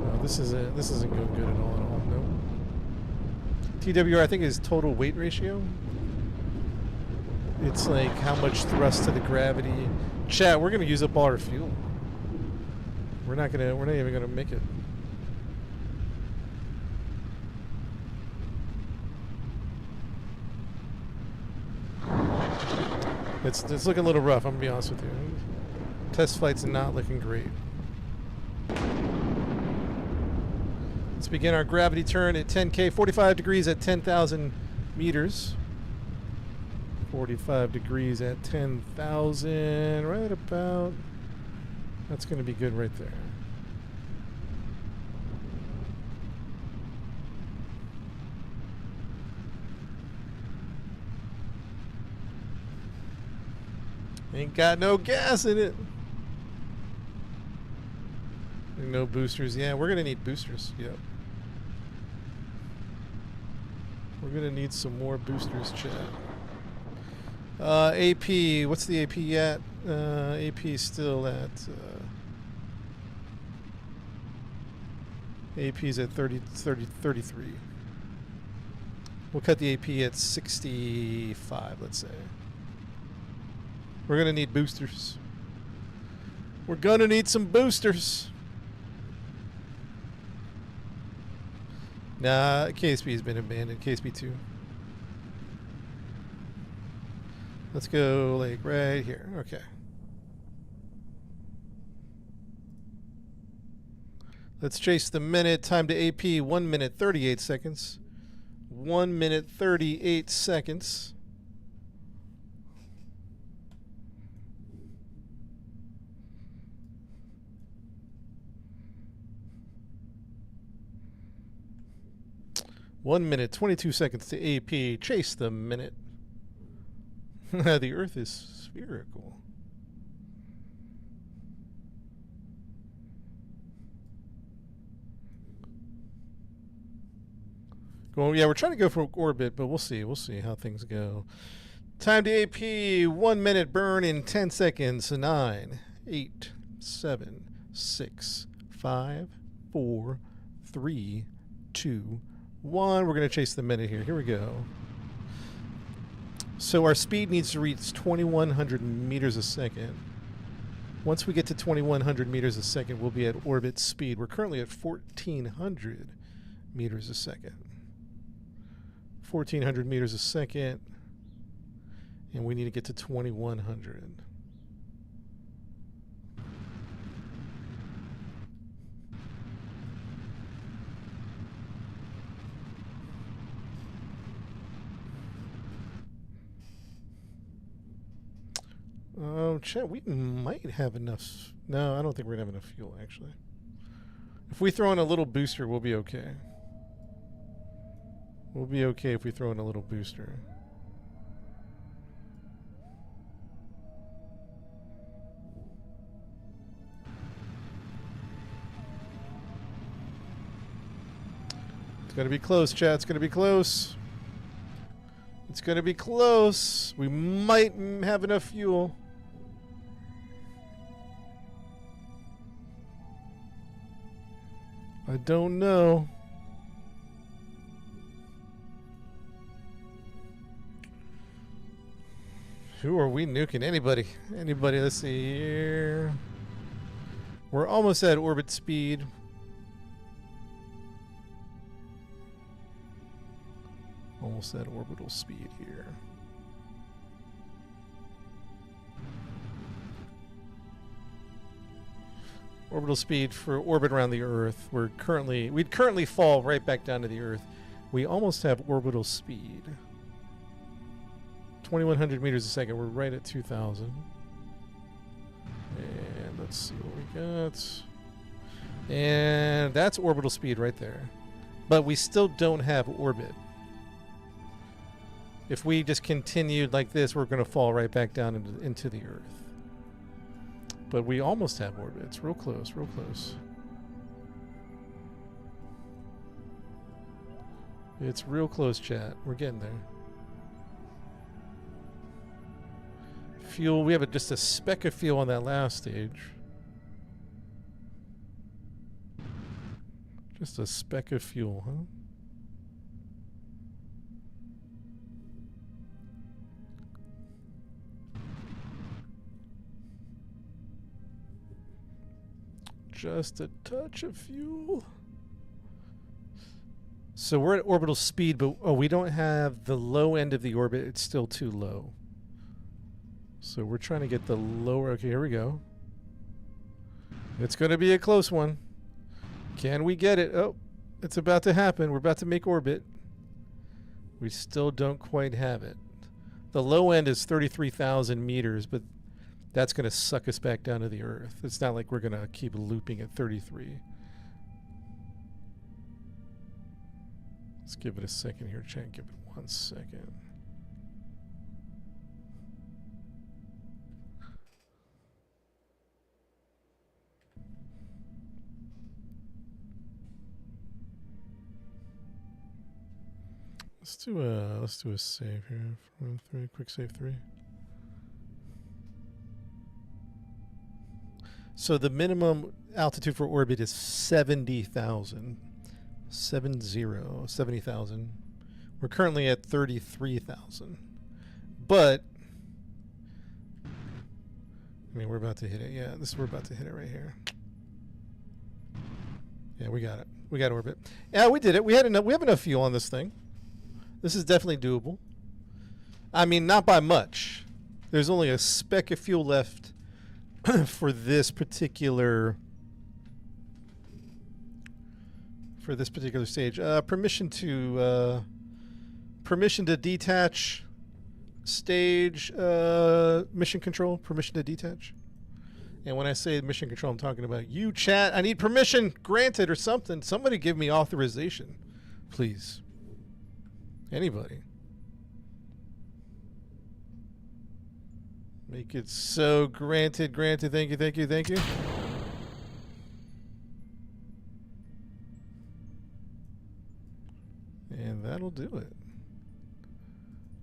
Oh, this isn't going good at all. No. TWR, I think, is total weight ratio. It's like how much thrust to the gravity. Chat, we're gonna use up all our fuel. We're not even gonna make it. It's looking a little rough, I'm gonna be honest with you. Test flight's not looking great. Let's begin our gravity turn at 10K, 45 degrees at 10,000 meters. 45 degrees at 10,000, right about. That's going to be good right there. Ain't got no gas in it. No boosters. Yeah, we're going to need boosters. Yep. We're going to need some more boosters, chat. AP, what's the AP at? AP still at AP's at 33. We'll cut the AP at 65, let's say. We're gonna need boosters. We're gonna need some boosters. Nah, KSB's been abandoned. KSB2. Let's go like right here. Okay. Let's chase the minute. Time to AP 1 minute 38 seconds. 1 minute 38 seconds. One minute 22 seconds to AP. Chase the minute. The Earth is spherical. Well, yeah, we're trying to go for orbit, but we'll see. We'll see how things go. Time to AP. 1 minute burn in 10 seconds. 9, 8, 7, 6, 5, 4, 3, 2, 1. We're going to chase the minute here. Here we go. So our speed needs to reach 2,100 meters a second. Once we get to 2,100 meters a second, we'll be at orbit speed. We're currently at 1,400 meters a second. 1,400 meters a second, and we need to get to 2,100. Chat, we might have enough. No, I don't think we're going to have enough fuel, actually. If we throw in a little booster, we'll be okay. We'll be okay if we throw in a little booster. It's going to be close, chat. It's going to be close. It's going to be close. We might have enough fuel. I don't know. Who are we nuking? Anybody? Anybody? Let's see here. We're almost at orbit speed. Almost at orbital speed here. Orbital speed for orbit around the Earth. We'd currently fall right back down to the Earth. We almost have orbital speed. 2,100 meters a second. We're right at 2,000. And let's see what we got. And that's orbital speed right there. But we still don't have orbit. If we just continued like this, we're going to fall right back down into the Earth. But we almost have orbit. It's real close, real close. It's real close, chat. We're getting there. Fuel, we have just a speck of fuel on that last stage. Just a speck of fuel, huh? Just a touch of fuel. So we're at orbital speed, but we don't have the low end of the orbit. It's still too low. So we're trying to get the lower. Okay, here we go. It's going to be a close one. Can we get it? Oh, it's about to happen. We're about to make orbit. We still don't quite have it. The low end is 33,000 meters, but that's going to suck us back down to the Earth. It's not like we're going to keep looping at 33. Let's give it a second here. Chat, give it 1 second. Let's do a save here. 3, quick save 3. So the minimum altitude for orbit is 70,000. 70,000. We're currently at 33,000. But I mean, we're about to hit it. Yeah, we're about to hit it right here. Yeah, we got it. We got orbit. Yeah, we did it. We have enough fuel on this thing. This is definitely doable. I mean, not by much. There's only a speck of fuel left for this particular stage. Permission to detach stage. Mission control. Permission to detach. And when I say mission control, I'm talking about you, chat. I need permission granted or something. Somebody give me authorization, please. Anybody. Make it so. Granted. Thank you. And that'll do it.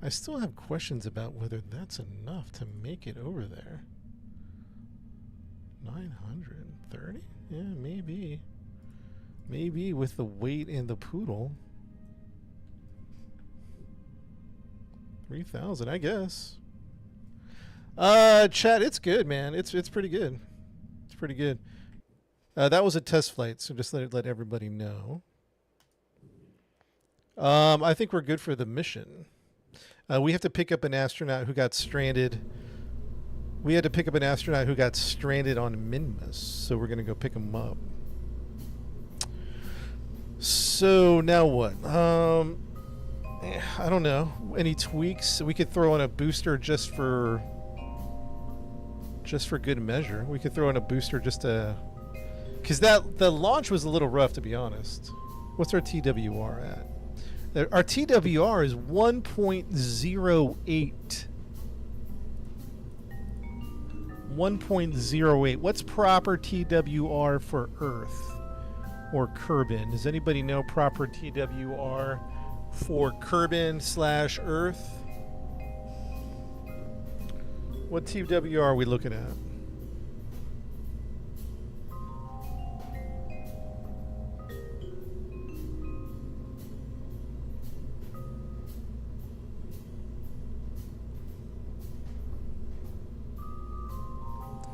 I still have questions about whether that's enough to make it over there. 930? Yeah, maybe. Maybe with the weight and the poodle. 3,000, I guess. Chat, it's good, man. It's pretty good. It's pretty good. That was a test flight, so just let everybody know. I think we're good for the mission. We have to pick up an astronaut who got stranded. We had to pick up an astronaut who got stranded on Minmus, so we're gonna go pick him up. So now what? I don't know. Any tweaks? We could throw in a booster just for good measure. We could throw in a booster just to, because the launch was a little rough, to be honest. What's our TWR at? Our TWR is 1.08. 1.08. What's proper TWR for Earth or Kerbin? Does anybody know proper TWR for Kerbin/Earth? What TWR are we looking at?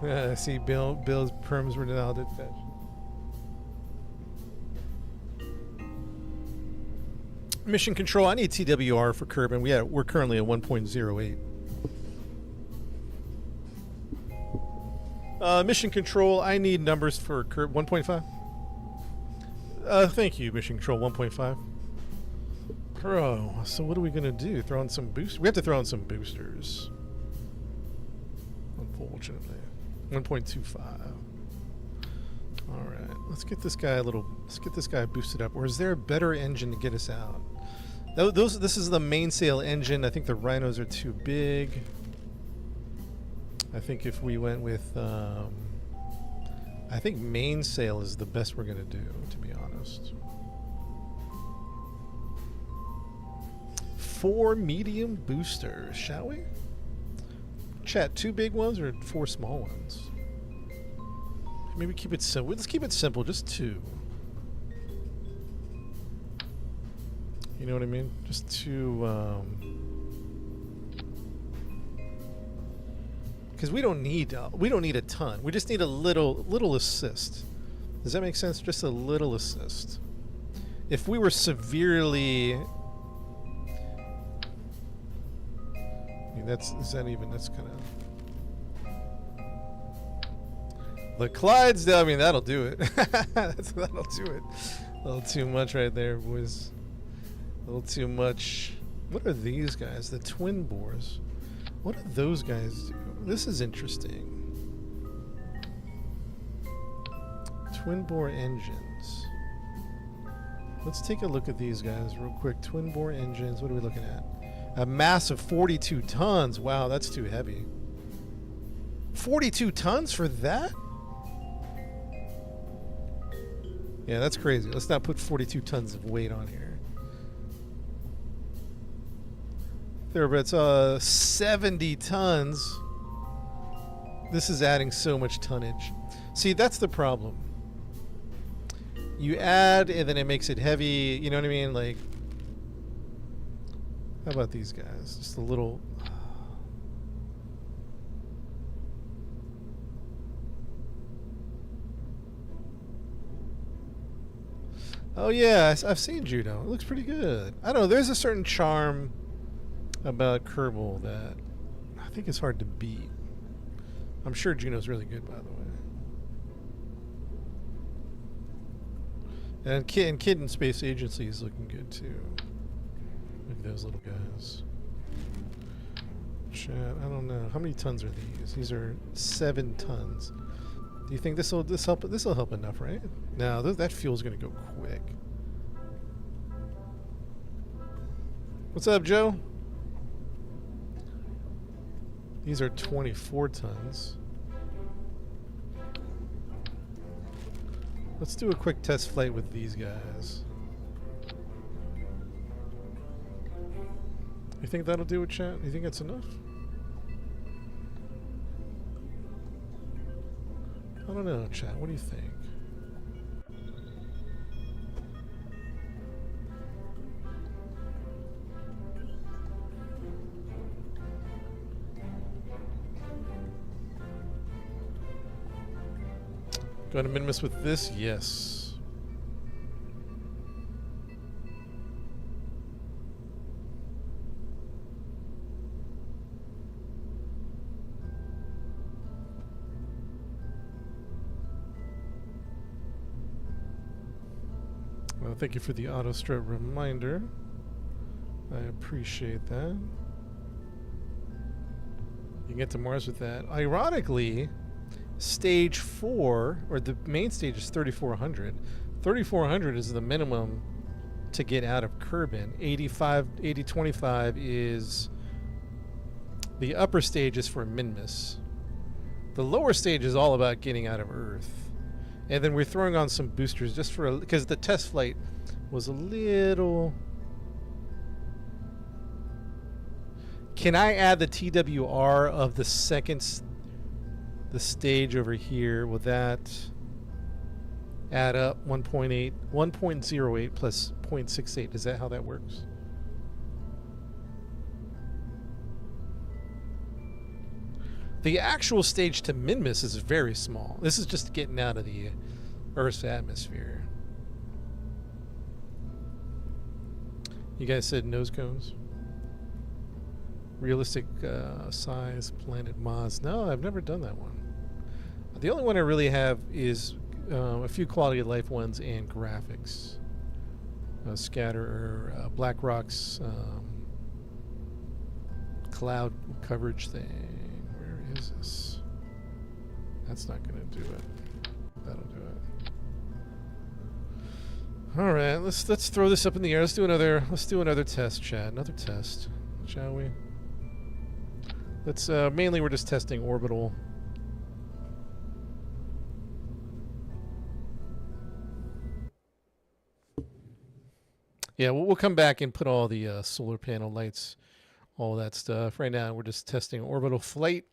I see Bill's perms were now did fetch. Mission control, I need TWR for Kerbin. We're currently at 1.08. Mission control, I need numbers for 1.5. Thank you, mission control 1.5. Bro, so what are we gonna do? Throw in some boosters? We have to throw in some boosters. Unfortunately. 1.25. Alright, let's get this guy boosted up. Or is there a better engine to get us out? This is the mainsail engine. I think the rhinos are too big. I think if we went with I think mainsail is the best we're gonna do, to be honest. 4 medium boosters, shall we? Chat, 2 big ones or 4 small ones? Maybe keep it simple. Let's keep it simple, just 2. You know what I mean? Just 2. Because we don't need a ton. We just need a little assist. Does that make sense? Just a little assist. If we were severely, I mean, that's kind of. The Clydesdale, I mean, that'll do it. That'll do it. A little too much right there, boys. A little too much. What are these guys? The twin bores. What do those guys do? This is interesting. Twin bore engines. Let's take a look at these guys real quick. Twin bore engines. What are we looking at? A mass of 42 tons. Wow, that's too heavy. 42 tons for that? Yeah, that's crazy. Let's not put 42 tons of weight on here. Thereabouts 70 tons. This is adding so much tonnage. See, that's the problem. You add and then it makes it heavy, you know what I mean? Like, how about these guys? Just a little. Oh yeah, I've seen Juno. It looks pretty good. I don't know, there's a certain charm about Kerbal that I think is hard to beat. I'm sure Juno's really good, by the way. And Kid in Space Agency is looking good too. Look at those little guys. Chat, I don't know. How many tons are these? These are 7 tons. Do you think this'll help enough, right? No, that fuel's gonna go quick. What's up, Joe? These are 24 tons. Let's do a quick test flight with these guys. You think that'll do it, chat? You think that's enough? I don't know, chat. What do you think? Going to minimus with this? Yes. Well, thank you for the auto strut reminder. I appreciate that. You can get to Mars with that. Ironically, stage 4, or the main stage, is 3400. 3400 is the minimum to get out of Kerbal. 8025 is the upper stage is for Minmus. The lower stage is all about getting out of Earth. And then we're throwing on some boosters just for because the test flight was a little. Can I add the TWR of the the stage over here? Will that add up 1.8, 1.08 plus 0.68? Is that how that works? The actual stage to Minmus is very small. This is just getting out of the Earth's atmosphere. You guys said nose cones? Realistic size planet Mars. No, I've never done that one. The only one I really have is a few quality of life ones and graphics. Scatter, Black Rock's cloud coverage thing. Is this? That's not gonna do it. That'll do it. All right, let's throw this up in the air. Let's do another test, chat. Another test, shall we? Let's mainly we're just testing orbital. Yeah, we'll come back and put all the solar panel lights, all that stuff. Right now, we're just testing orbital flight.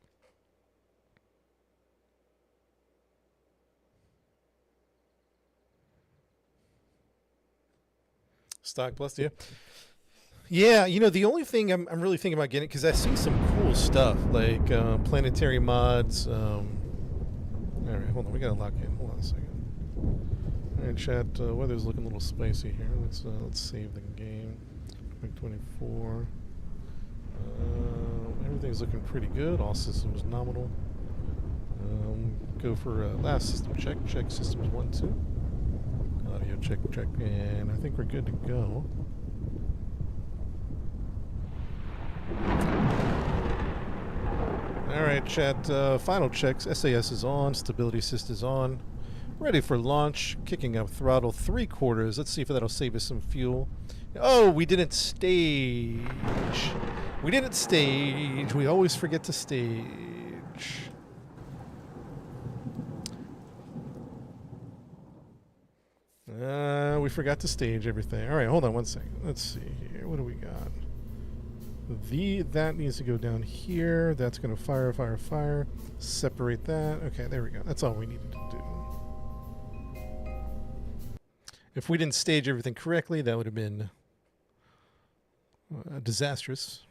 Stock plus, yeah. Yeah, you know, the only thing I'm really thinking about getting, because I see some cool stuff, like planetary mods. All right, hold on, we gotta lock in. Hold on a second. All right, chat, weather's looking a little spicy here. Let's save the game. Quick 24. Everything's looking pretty good. All systems nominal. Go for last system check. Check systems 1, 2. Audio check, and I think we're good to go. Alright, chat, final checks. SAS is on, stability assist is on. Ready for launch, kicking up throttle 3/4. Let's see if that'll save us some fuel. Oh, we didn't stage. We didn't stage. We always forget to stage. We forgot to stage everything. All right, hold on one second. Let's see here. What do we got? That needs to go down here. That's going to fire. Separate that. Okay, there we go. That's all we needed to do. If we didn't stage everything correctly, that would have been disastrous.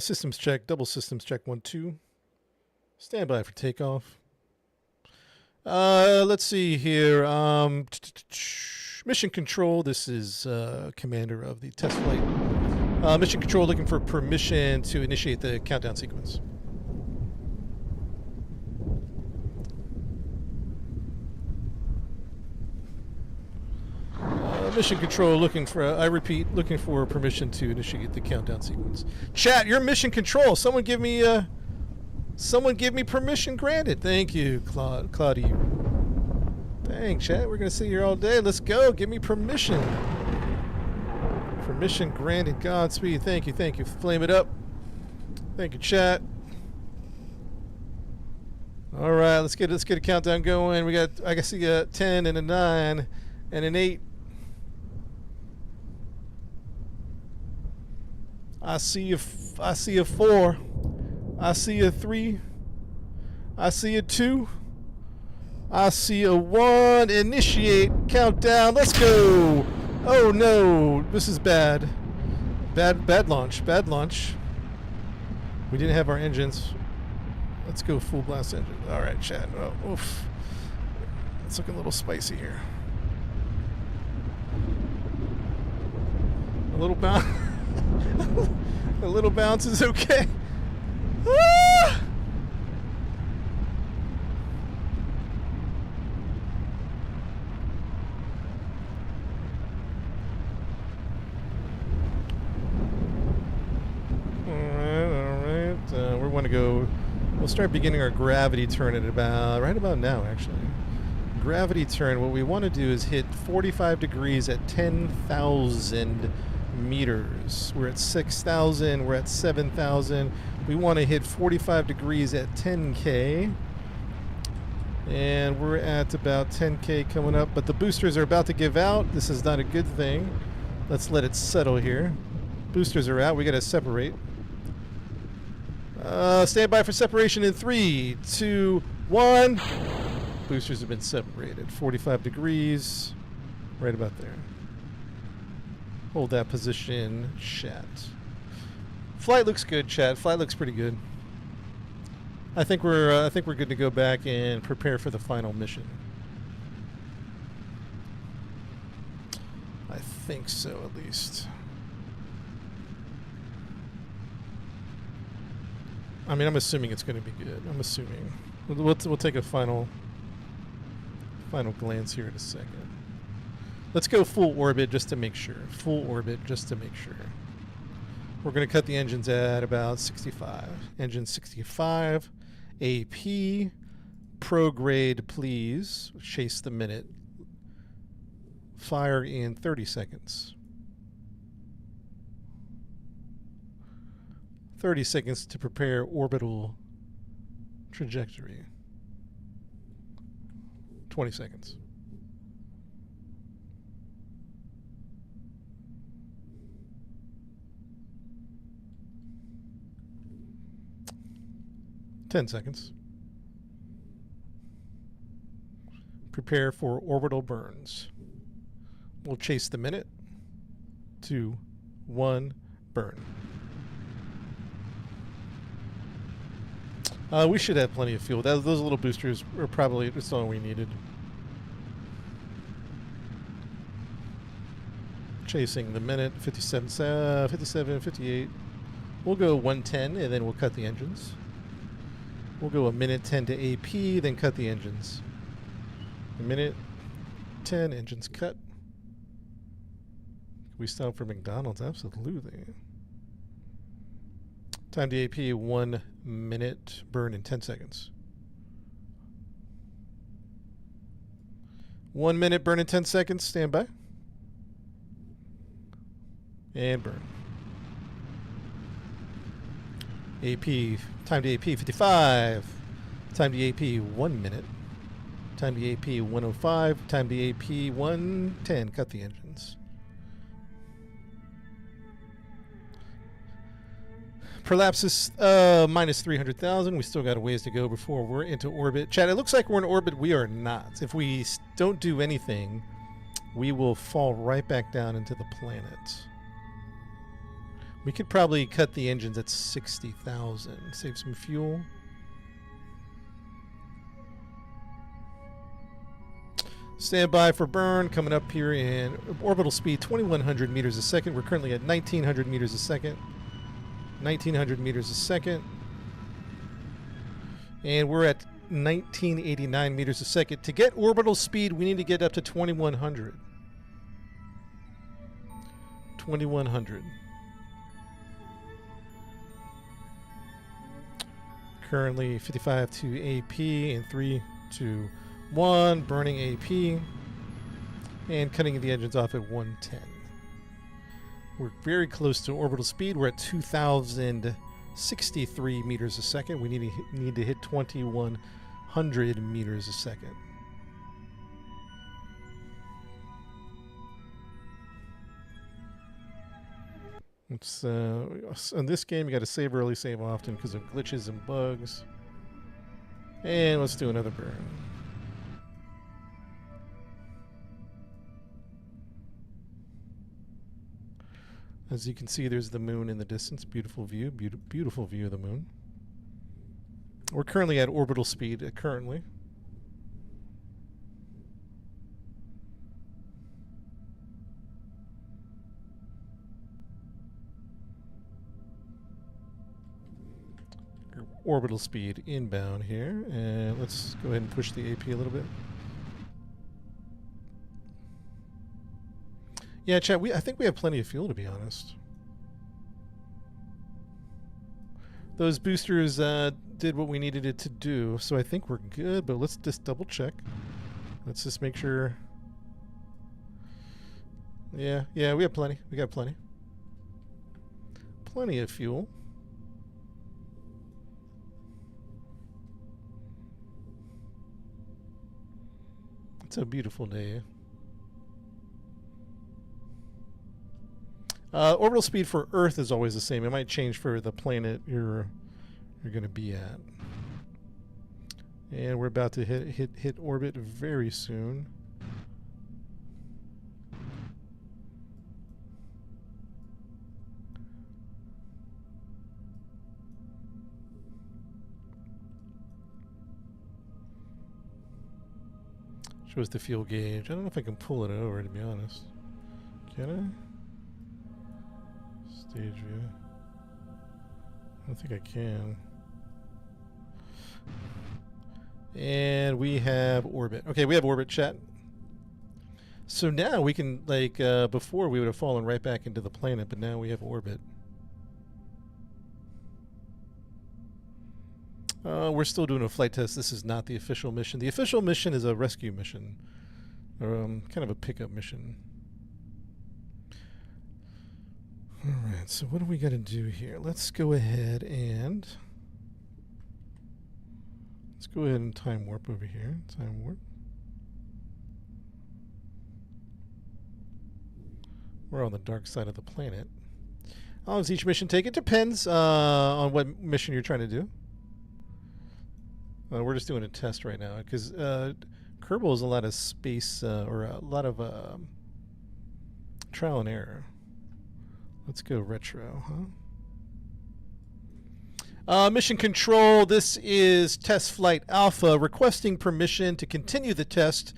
Systems check. Double systems check 1, 2. Stand by for takeoff. Let's see here. Mission control. This is commander of the test flight. Mission control looking for permission to initiate the countdown sequence. Mission control looking for, I repeat, looking for permission to initiate the countdown sequence. Chat, you're mission control. Someone give me permission granted. Thank you, Claudia. Dang, chat, we're going to sit here all day. Let's go. Give me permission. Permission granted. Godspeed. Thank you. Flame it up. Thank you, chat. All right, let's get a countdown going. I can see a 10 and a 9 and an 8. I see a 4. I see a 3. I see a 2. I see a 1. Initiate countdown. Let's go. Oh no, this is bad. Bad launch. We didn't have our engines. Let's go full blast engine. All right, chat. Oh, oof. It's looking a little spicy here. A little bounce. A little bounce is okay. Ah! We want to go. We'll start beginning our gravity turn at right about now, actually. Gravity turn. What we want to do is hit 45 degrees at 10,000 meters. We're at 6,000. We're at 7,000. We want to hit 45 degrees at 10K. And we're at about 10K coming up. But the boosters are about to give out. This is not a good thing. Let's let it settle here. Boosters are out. We got to separate. Stand by for separation in 3, 2, 1. Boosters have been separated. 45 degrees. Right about there. Hold that position, chat. Flight looks good, chat. Flight looks pretty good. I think we're good to go back and prepare for the final mission. I think so, at least. I mean, I'm assuming it's going to be good. I'm assuming. We'll take a final glance here in a second. Let's go full orbit just to make sure. Full orbit just to make sure. We're going to cut the engines at about 65. Engine 65. AP. Prograde, please. Chase the minute. Fire in 30 seconds. 30 seconds to prepare orbital trajectory. 20 seconds. Ten seconds. Prepare for orbital burns. We'll chase the minute. 2, 1, burn. We should have plenty of fuel. Those little boosters are probably just all we needed. Chasing the minute, 57, 58. We'll go 110 and then we'll cut the engines. We'll go a minute 10 to AP, then cut the engines. A minute 10, engines cut. Can we stop for McDonald's? Absolutely. Time to AP, 1 minute. Burn in 10 seconds. 1 minute, burn in 10 seconds. Stand by. And burn. AP, time to AP, 55. Time to AP, 1 minute. Time to AP, 105. Time to AP, 110. Cut the engines. Prolapsus, minus 300,000. We still got a ways to go before we're into orbit. Chat, it looks like we're in orbit. We are not. If we don't do anything, we will fall right back down into the planet. We could probably cut the engines at 60,000. Save some fuel. Stand by for burn. Coming up here in orbital speed, 2,100 meters a second. We're currently at 1,900 meters a second. 1,900 meters a second. And we're at 1,989 meters a second. To get orbital speed, we need to get up to 2,100. 2,100. Currently 55 to AP in 3, 2, 1. Burning AP. And cutting the engines off at 110. We're very close to orbital speed. We're at 2,063 meters a second. We need to hit 2,100 meters a second. It's in this game you got to save early, save often because of glitches and bugs. And let's do another burn. As you can see, there's the moon in the distance. Beautiful view. Beautiful view of the moon. We're currently at orbital speed, currently. Orbital speed inbound here, and let's go ahead and push the AP a little bit. Yeah, chat, I think we have plenty of fuel, to be honest. Those boosters did what we needed it to do, so I think we're good, but let's just double check. Let's just make sure. Yeah, we have plenty. We got plenty. Plenty of fuel. It's a beautiful day. Orbital speed for Earth is always the same. It might change for the planet you're going to be at. And we're about to hit orbit very soon. Shows the fuel gauge. I don't know if I can pull it over, to be honest. Can I? Stage view. I don't think I can. And we have orbit. Okay, we have orbit, chat. So now we can, like, before we would have fallen right back into the planet, but now we have orbit. We're still doing a flight test. This is not the official mission. The official mission is a rescue mission. Or kind of a pickup mission. Alright, so what do we got to do here? Let's go ahead and time warp over here. Time warp. We're on the dark side of the planet. How long does each mission take? It depends on what mission you're trying to do. We're just doing a test right now because Kerbal is a lot of space or a lot of trial and error. Let's go retro, huh? Mission control, this is test flight alpha requesting permission to continue the test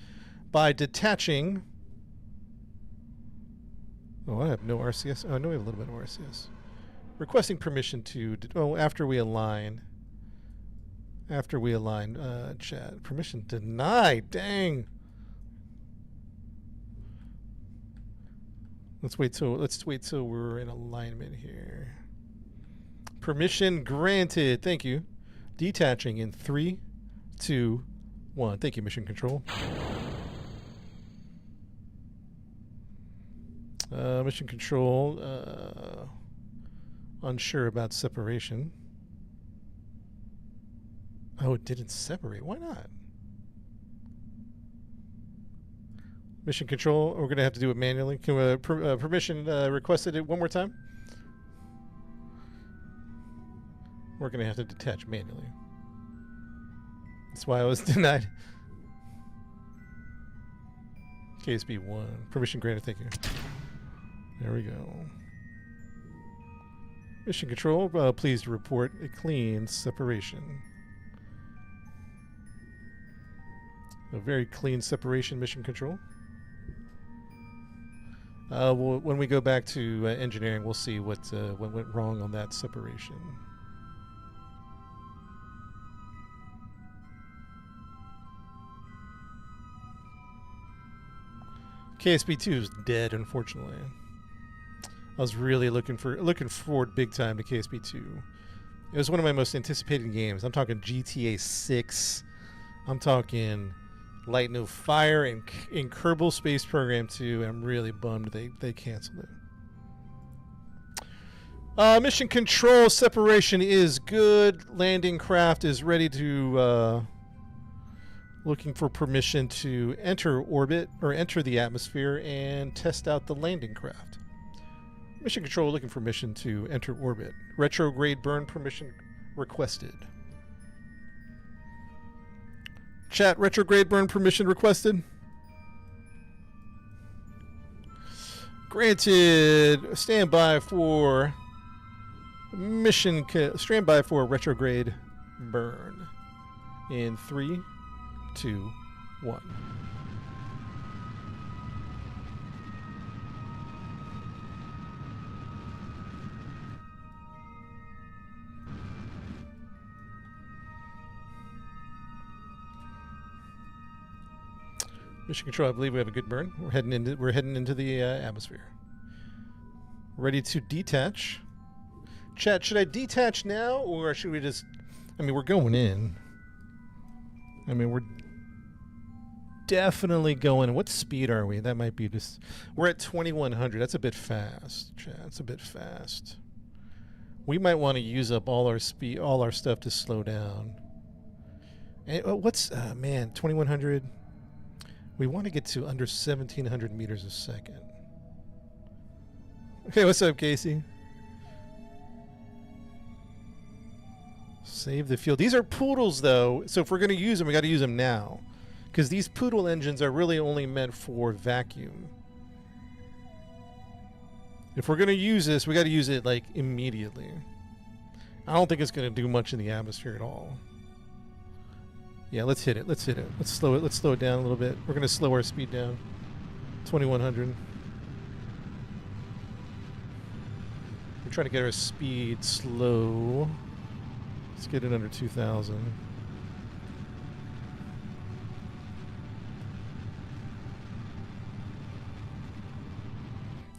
by detaching. Oh, I have no RCS. Oh, no, we have a little bit of RCS. Requesting permission to, after we align. After we align, chat. Permission denied, dang. Let's wait till we're in alignment here. Permission granted. Thank you. Detaching in 3, 2, 1. Thank you, mission control. Mission control. Unsure about separation. Oh, it didn't separate. Why not? Mission control, we're going to have to do it manually. Can we, permission requested it one more time? We're going to have to detach manually. That's why I was denied. KSB 1. Permission granted, thank you. There we go. Mission control, please report a clean separation. A very clean separation, mission control. When we go back to engineering, we'll see what went wrong on that separation. KSB2 is dead, unfortunately. I was really looking forward big time to KSB2. It was one of my most anticipated games. I'm talking GTA 6. I'm talking Light No Fire and in Kerbal Space Program 2. I'm really bummed they canceled it. Mission control separation is good. Landing craft is ready to looking for permission to enter orbit or enter the atmosphere and test out the landing craft. Mission control looking for permission to enter orbit. Retrograde burn permission requested. Chat, retrograde burn permission requested. Granted. Stand by for retrograde burn. In 3, 2, 1. Mission control, I believe we have a good burn. We're heading into the atmosphere. Ready to detach. Chat, should I detach now or should we just... I mean, we're going in. I mean, we're definitely going... What speed are we? That might be just... We're at 2100. That's a bit fast, chat. That's a bit fast. We might want to use up all our speed, all our stuff to slow down. And, what's... man, 2100... We want to get to under 1,700 meters a second. Okay, what's up, Casey? Save the fuel. These are poodles, though, so if we're going to use them, we got to use them now. Because these poodle engines are really only meant for vacuum. If we're going to use this, we got to use it, like, immediately. I don't think it's going to do much in the atmosphere at all. Yeah, let's hit it. Let's hit it. Let's slow it. Let's slow it down a little bit. We're going to slow our speed down. 2100. We're trying to get our speed slow. Let's get it under 2000. All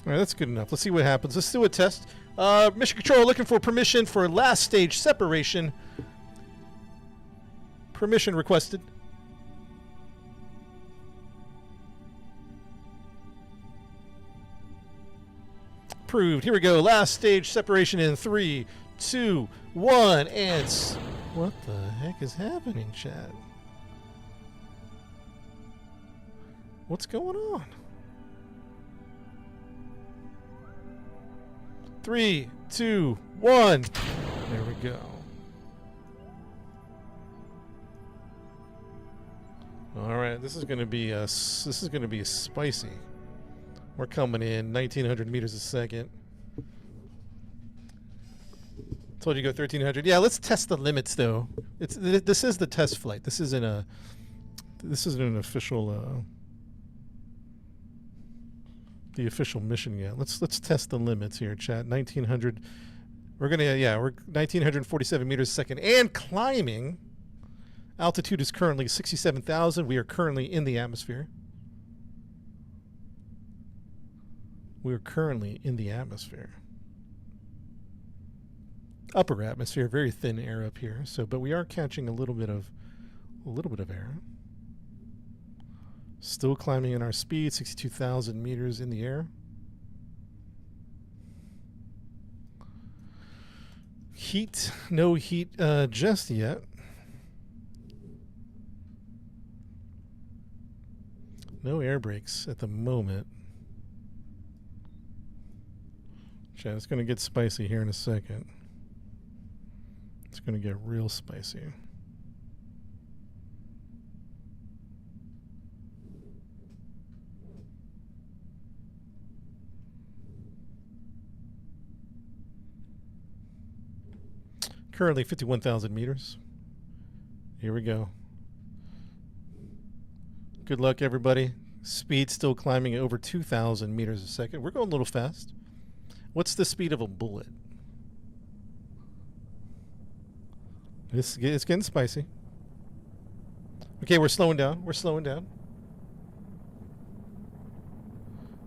right, that's good enough. Let's see what happens. Let's do a test. Mission control looking for permission for last stage separation. Permission requested. Approved. Here we go. Last stage separation in 3, 2, 1, and... What the heck is happening, chat? What's going on? 3, 2, 1. There we go. All right, this is going to be spicy. We're coming in 1,900 meters a second. Told you to go 1,300. Yeah, let's test the limits though. This is the test flight. This isn't an official the official mission yet. Let's test the limits here, chat. 1,900. We're 1,947 meters a second and climbing. Altitude is currently 67,000. We are currently in the atmosphere. We are currently in the atmosphere. Upper atmosphere, very thin air up here. So, but we are catching a little bit of air. Still climbing in our speed, 62,000 meters in the air. Heat, no heat just yet. No air brakes at the moment. Chat, it's going to get spicy here in a second. It's going to get real spicy. Currently 51,000 meters. Here we go. Good luck, everybody. Speed still climbing at over 2,000 meters a second. We're going a little fast. What's the speed of a bullet? It's getting spicy. Okay, we're slowing down. We're slowing down.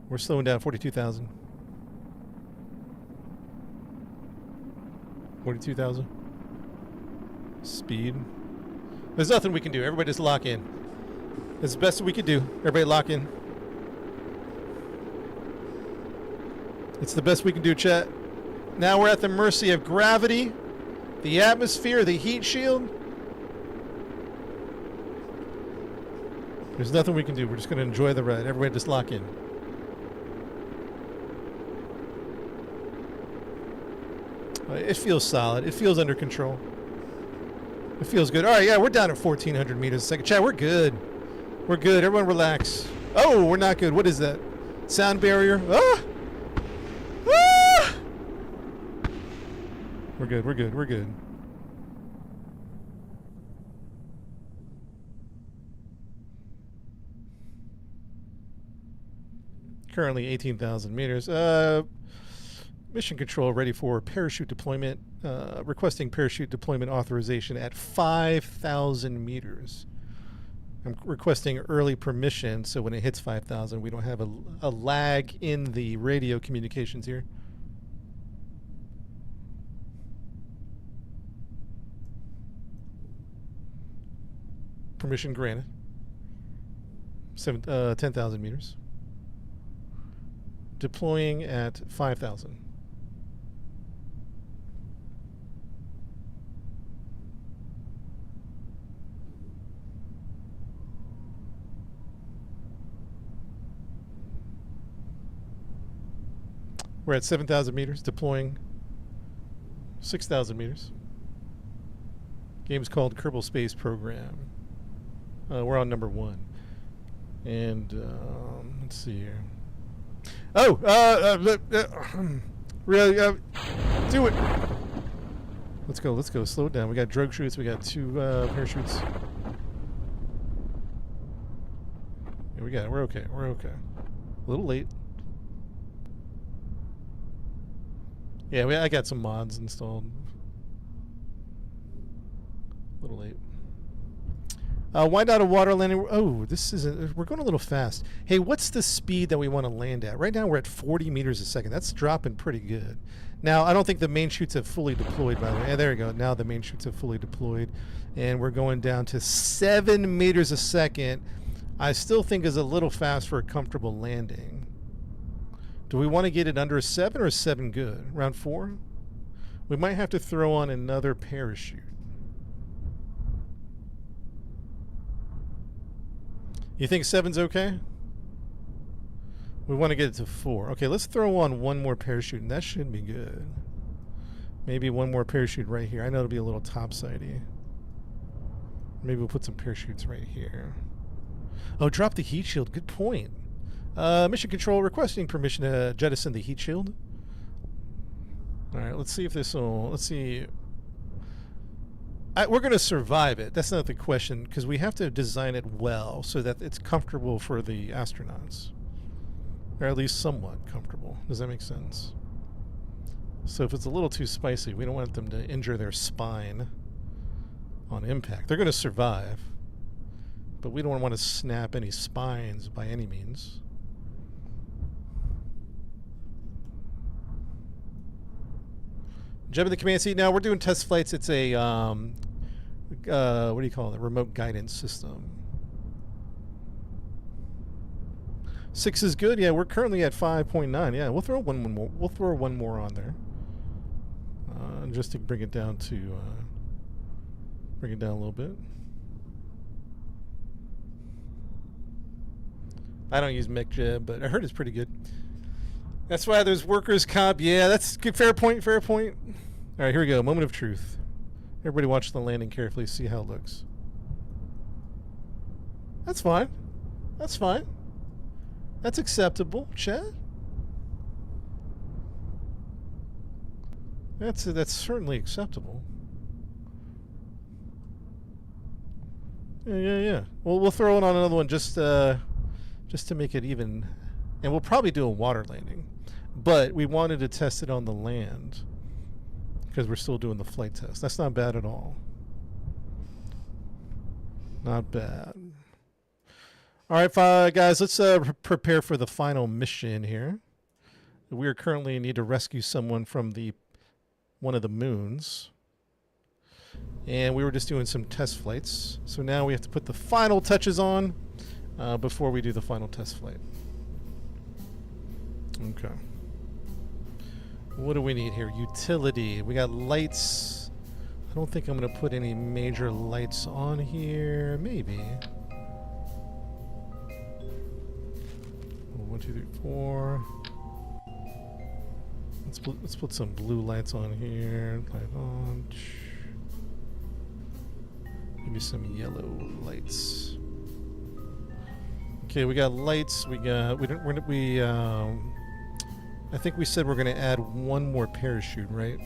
We're slowing down 42,000. 42,000. Speed. There's nothing we can do. Everybody just lock in. It's the best we could do. Everybody lock in. It's the best we can do, chat. Now we're at the mercy of gravity, the atmosphere, the heat shield. There's nothing we can do. We're just going to enjoy the ride. Everybody just lock in. It feels solid. It feels under control. It feels good. All right, yeah, we're down at 1,400 meters a second. Chat, we're good. We're good. Everyone relax. Oh, we're not good. What is that? Sound barrier. Ah! Ah! We're good. We're good. We're good. Currently 18,000 meters. Mission control ready for parachute deployment. Requesting parachute deployment authorization at 5,000 meters. I'm requesting early permission so when it hits 5,000 we don't have a lag in the radio communications here. Permission granted. 10,000 meters. Deploying at 5,000. We're at 7,000 meters, deploying 6,000 meters. Game's called Kerbal Space Program. We're on number 1. And let's see here. Oh, really? Do it. Let's go. Let's go. Slow it down. We got drogue chutes. We got 2 parachutes. Yeah, we got it. We're okay. We're okay. A little late. Yeah, I got some mods installed. A little late. Why not a water landing? Oh, this isn't. We're going a little fast. Hey, what's the speed that we want to land at? Right now we're at 40 meters a second. That's dropping pretty good. Now, I don't think the main chutes have fully deployed, by the way. Yeah, there we go. Now the main chutes have fully deployed. And we're going down to 7 meters a second. I still think is a little fast for a comfortable landing. Do we want to get it under a 7 or a 7 good? Around 4? We might have to throw on another parachute. You think 7's okay? We want to get it to 4. Okay, let's throw on one more parachute, and that should be good. Maybe one more parachute right here. I know it'll be a little topsidey. Maybe we'll put some parachutes right here. Oh, drop the heat shield. Good point. Mission control requesting permission to jettison the heat shield. All right, let's see if this will. Let's see. We're going to survive it. That's not the question, because we have to design it well so that it's comfortable for the astronauts. Or at least somewhat comfortable. Does that make sense? So if it's a little too spicy, we don't want them to injure their spine on impact. They're going to survive, but we don't want to snap any spines by any means. Jump in the command seat. Now we're doing test flights. It's a what do you call it? Remote guidance system. 6 is good. Yeah, we're currently at 5.9. Yeah, we'll throw one more. We'll throw one more on there, just to bring it down to bring it down a little bit. I don't use MechJeb, but I heard it's pretty good. That's why there's workers' comp. Yeah, that's good. Fair point. Fair point. All right, here we go. Moment of truth. Everybody watch the landing carefully. See how it looks. That's fine. That's fine. That's acceptable, Chad. That's certainly acceptable. Yeah. Well, we'll throw it on another one just to make it even, and we'll probably do a water landing. But we wanted to test it on the land because we're still doing the flight test. That's not bad at all. Not bad. All right, guys, let's prepare for the final mission here. We are currently need to rescue someone from one of the moons. And we were just doing some test flights. So now we have to put the final touches on before we do the final test flight. Okay. What do we need here? Utility. We got lights. I don't think I'm going to put any major lights on here. Maybe. 1, 2, 3, 4. Let's put some blue lights on here. Light on. Maybe some yellow lights. Okay, we got lights. I think we said we're going to add one more parachute, right?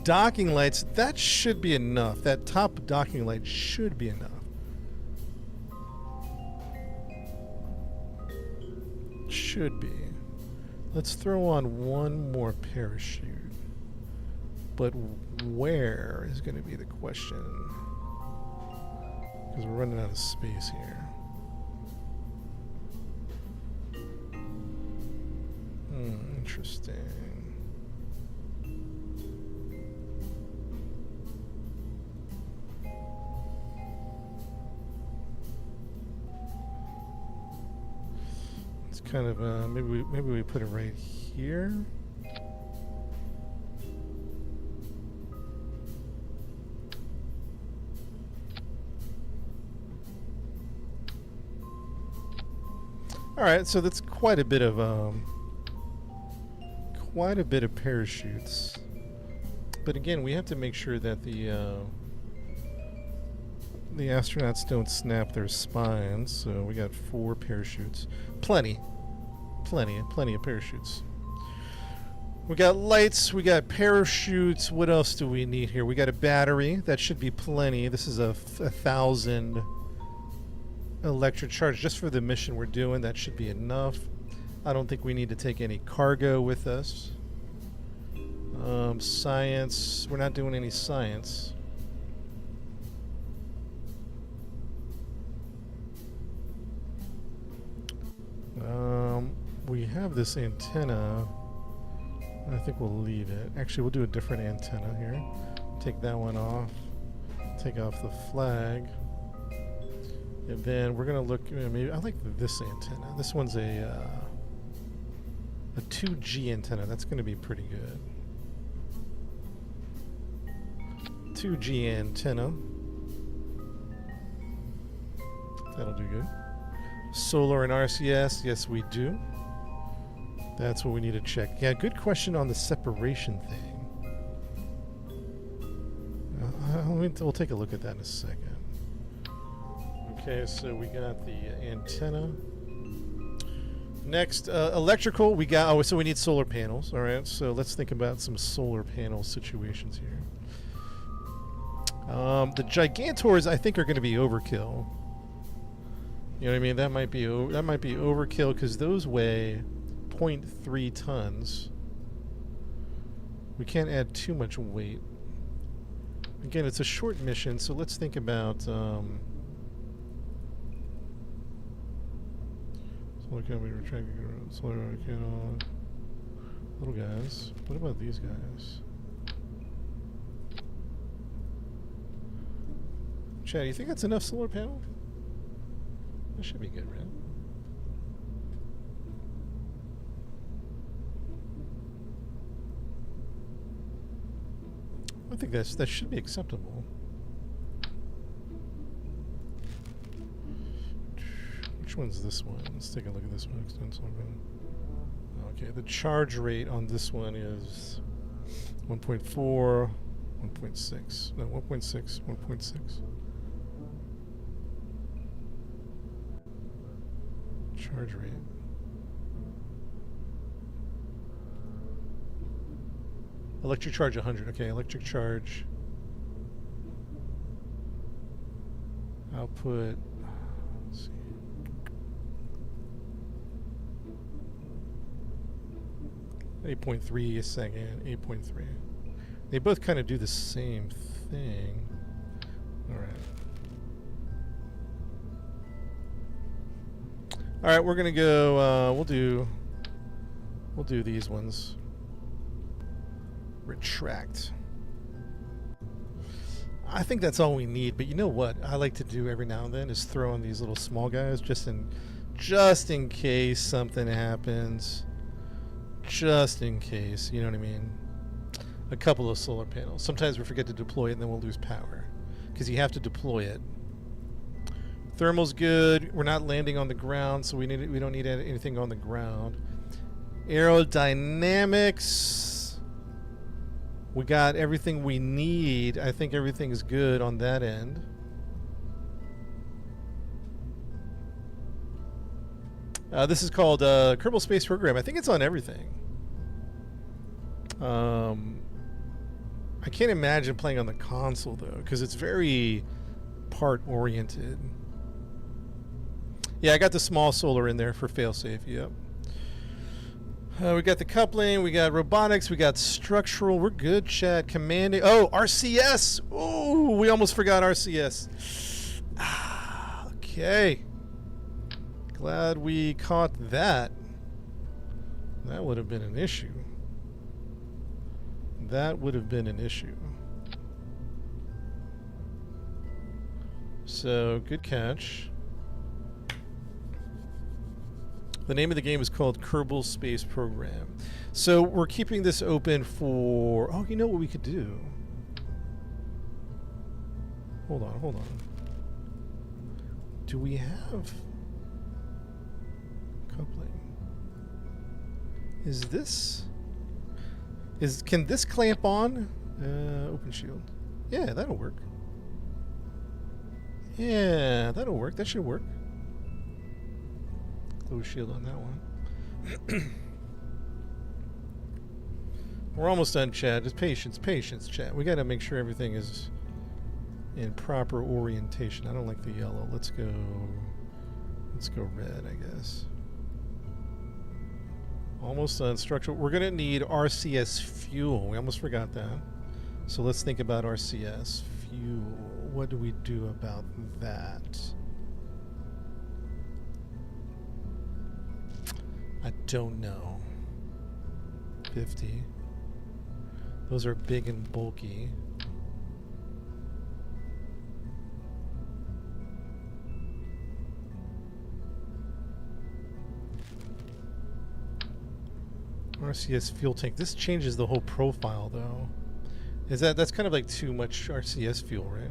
Docking lights, that should be enough. That top docking light should be enough. should be. Let's throw on one more parachute. But where is going to be the question? Because we're running out of space here. Interesting. It's kind of maybe we put it right here. All right, so that's quite a bit of parachutes. But again, we have to make sure that the astronauts don't snap their spines. So we got 4 parachutes. Plenty of parachutes. We got lights, we got parachutes. What else do we need here? We got a battery. That should be plenty. This is a 1,000 electric charge just for the mission we're doing. That should be enough. I don't think we need to take any cargo with us. Science, we're not doing any science. We have this antenna. I think we'll leave it. Actually, we'll do a different antenna here. Take that one off. Take off the flag. And then we're gonna look. Maybe I like this antenna. This one's a 2G antenna. That's gonna be pretty good. 2G antenna. That'll do good. Solar and RCS. Yes, we do. That's what we need to check. Yeah, good question on the separation thing. We'll take a look at that in a second. Okay, so we got the antenna. Next, electrical. We got. Oh, so we need solar panels. All right. So let's think about some solar panel situations here. The Gigantors, I think, are going to be overkill. You know what I mean? That might be overkill because those weigh 0.3 tons. We can't add too much weight. Again, it's a short mission, so let's think about solar company retracting solar panel. Little guys. What about these guys? Chad, you think that's enough solar panel? That should be good, right? I think that should be acceptable. Which one's this one? Let's take a look at this one. Okay, the charge rate on this one is 1.4, 1.6. No, 1.6, 1.6. Charge rate. Electric charge 100. Okay, electric charge. Output. Let's see. .3 a second. 8.3. They both kind of do the same thing. All right. All right, we're gonna go. We'll do these ones. Retract. I think that's all we need. But you know what I like to do every now and then is throw in these little small guys just in case something happens. Just in case, you know what I mean. A couple of solar panels. Sometimes we forget to deploy it and then we'll lose power because you have to deploy it. Thermal's good. We're not landing on the ground, so we don't need anything on the ground. Aerodynamics. We got everything we need. I think everything's good on that end. This is called Kerbal Space Program. I think it's on everything. I can't imagine playing on the console though, because it's very part oriented. Yeah, I got the small solar in there for failsafe. Yep. We got the coupling, we got robotics, we got structural. We're good, chat. Commanding. Oh, RCS. Oh, we almost forgot RCS. Okay. Glad we caught that. That would have been an issue. That would have been an issue. So, good catch. The name of the game is called Kerbal Space Program. So we're keeping this open for... Oh, you know what we could do? Hold on, hold on. Do we have... coupling? Is this... Can this clamp on? Open shield. Yeah, that'll work. Yeah, that'll work. That should work. Close shield on that one. We're almost done, chat. Just patience, patience, chat. We got to make sure everything is in proper orientation. I don't like the yellow. Let's go red, I guess. Almost done. Structural. We're going to need RCS fuel. We almost forgot that. So let's think about RCS fuel. What do we do about that? I don't know. 50. Those are big and bulky. RCS fuel tank. This changes the whole profile, though. That's kind of like too much RCS fuel, right?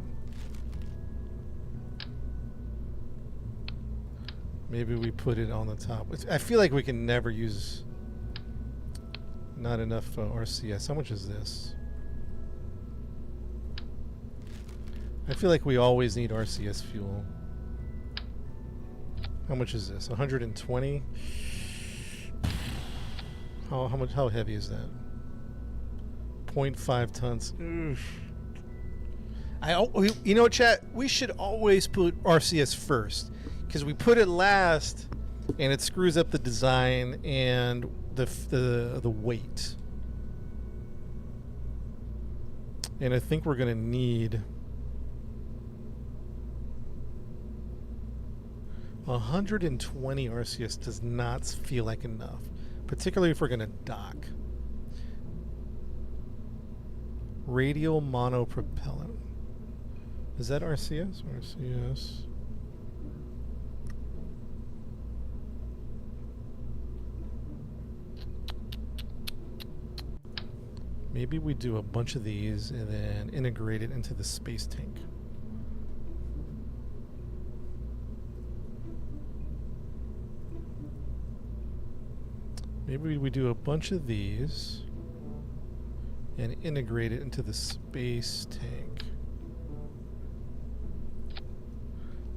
Maybe we put it on the top. I feel like we can never use not enough RCS. How much is this? I feel like we always need RCS fuel. How much is this? 120? How heavy is that? 0.5 tons. Oof. You know, chat, we should always put RCS first. Because we put it last, and it screws up the design and the weight. And I think we're going to need 120 RCS does not feel like enough, particularly if we're going to dock. Radial monopropellant. Is that RCS? RCS. Maybe we do a bunch of these and then integrate it into the space tank. Maybe we do a bunch of these and integrate it into the space tank.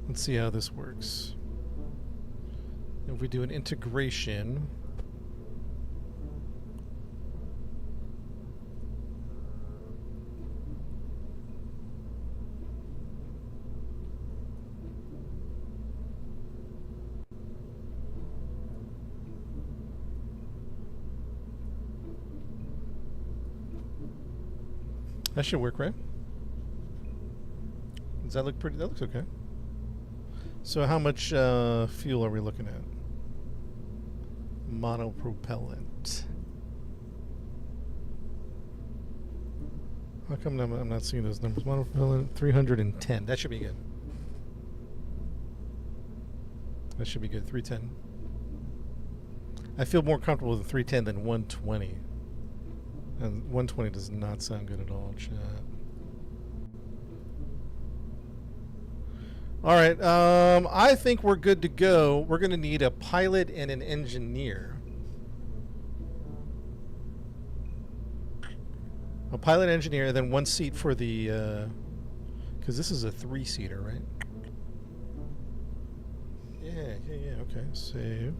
Let's see how this works. If we do an integration, that should work, right? Does that look pretty? That looks okay. So how much fuel are we looking at? Monopropellant. How come I'm not seeing those numbers? Monopropellant, 310. That should be good. That should be good. 310. I feel more comfortable with 310 than 120. And 120 does not sound good at all, chat. All right, I think we're good to go. We're going to need a pilot and an engineer. A pilot, engineer, then one seat for the... because this is a 3-seater, right? Yeah, okay. Save.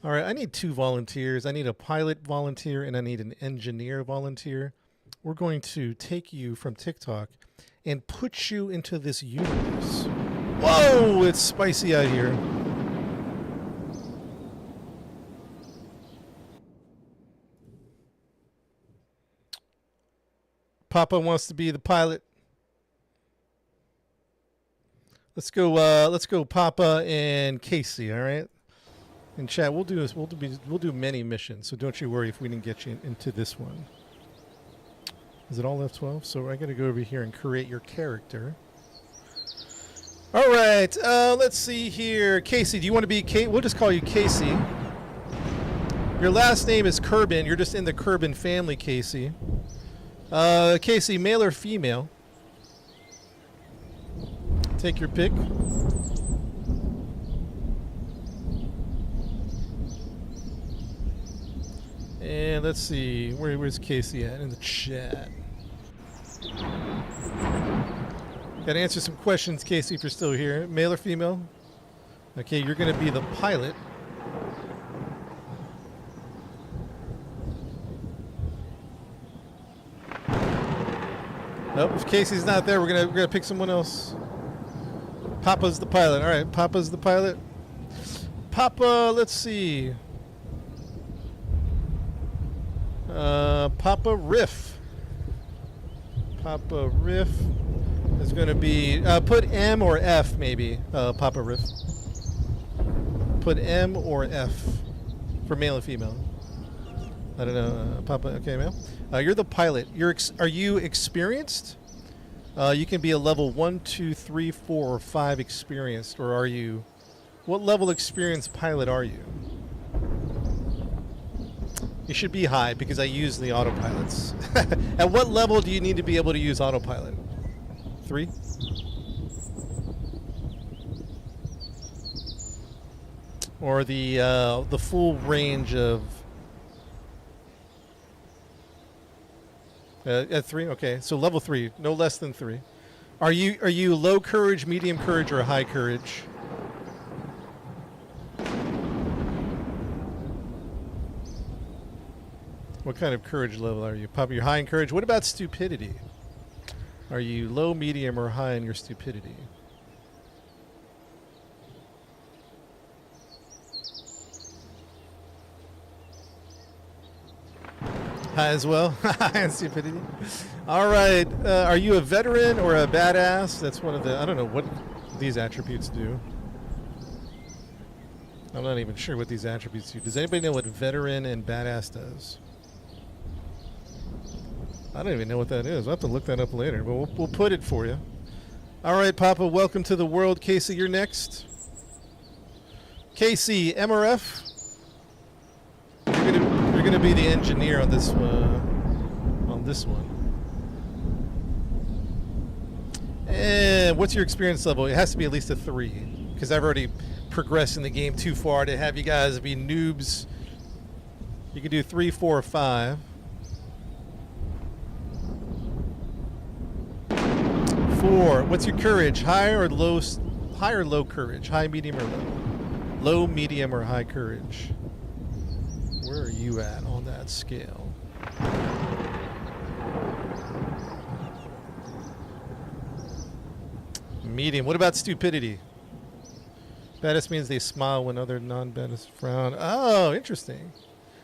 All right, I need 2 volunteers. I need a pilot volunteer and I need an engineer volunteer. We're going to take you from TikTok and put you into this universe. Whoa, it's spicy out here. Papa wants to be the pilot. Let's go Papa and Casey, all right? In chat, we'll do many missions, so don't you worry if we didn't get you into this one. Is it all F12? So I got to go over here and create your character. All right, let's see here. Casey, do you want to be Kate? We'll just call you Casey. Your last name is Kerbal. You're just in the Kerbal family, Casey. Casey, male or female? Take your pick. And let's see, where's Casey at in the chat? Gotta answer some questions, Casey, if you're still here. Male or female? Okay, you're gonna be the pilot. Nope, if Casey's not there, we're gonna pick someone else. Papa's the pilot. All right, Papa's the pilot. Papa, let's see. Papa Riff. Papa Riff is going to be... put M or F, maybe. Papa Riff. Put M or F for male and female. I don't know. Papa, okay, ma'am. You're the pilot. Are you experienced? You can be a level 1, 2, 3, 4, or 5 experienced, or are you... What level experienced pilot are you? You should be high because I use the autopilots. At what level do you need to be able to use autopilot? 3? Or the full range of... at 3? Okay, so level 3, no less than 3. Are you low courage, medium courage, or high courage? What kind of courage level are you? Papa, you're high in courage. What about stupidity? Are you low, medium, or high in your stupidity? High as well? High in stupidity. All right. Are you a veteran or a badass? That's one of the... I don't know what these attributes do. I'm not even sure what these attributes do. Does anybody know what veteran and badass does? I don't even know what that is. I'll have to look that up later, but we'll put it for you. All right, Papa, welcome to the world. Casey, you're next. Casey, M or F? You're gonna be the engineer on this one. And what's your experience level? It has to be at least a 3, because I've already progressed in the game too far to have you guys be noobs. You can do 3, 4, or 5. 4. What's your courage? High or low? High or low courage? High, medium, or low? Low, medium, or high courage? Where are you at on that scale? Medium. What about stupidity? Badass means they smile when other non-badass frown. Oh, interesting.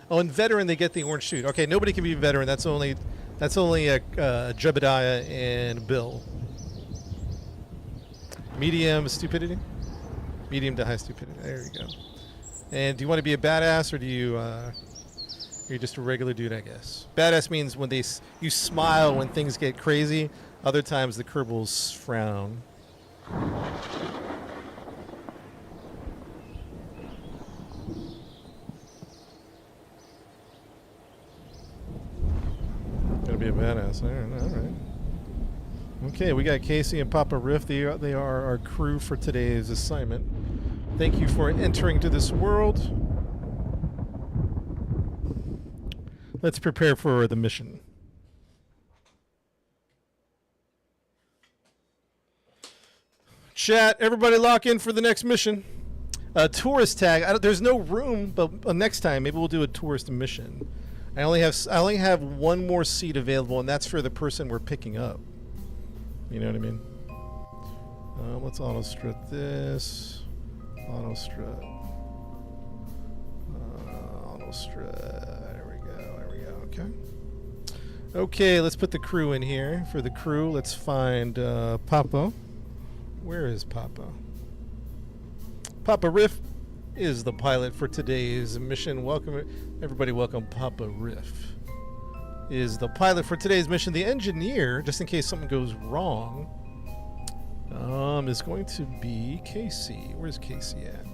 Oh, and veteran, they get the orange suit. Okay, nobody can be a veteran. That's only Jebediah and Bill. Medium stupidity? Medium to high stupidity. There you go. And do you want to be a badass, or do you... you're just a regular dude, I guess. Badass means when you smile when things get crazy. Other times the Kerbals frown. Gotta be a badass. All right. Okay, we got Casey and Papa Riff. They are our crew for today's assignment. Thank you for entering to this world. Let's prepare for the mission. Chat, everybody lock in for the next mission. Tourist tag. There's no room, but next time maybe we'll do a tourist mission. I only have one more seat available, and that's for the person we're picking up. You know what I mean? Let's auto strut this. Auto strut. Auto strut. There we go. Okay. Okay, let's put the crew in here. For the crew, let's find Papa. Where is Papa? Papa Riff is the pilot for today's mission. Welcome, everybody. Welcome, Papa Riff is the pilot for today's mission. The engineer, just in case something goes wrong, is going to be Casey. Where's Casey at?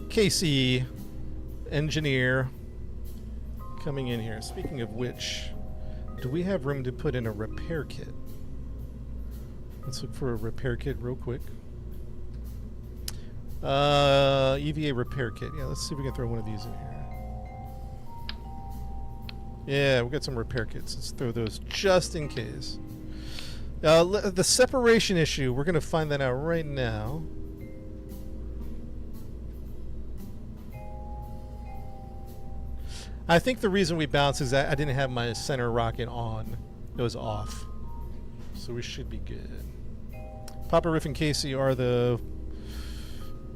Casey, engineer, coming in here. Speaking of which, do we have room to put in a repair kit? Let's look for a repair kit real quick. EVA repair kit. Yeah, let's see if we can throw one of these in here. Yeah, we got some repair kits. Let's throw those just in case. The separation issue, we're going to find that out right now. I think the reason we bounced is that I didn't have my center rocket on. It was off. So we should be good. Papa Riff and Casey are the...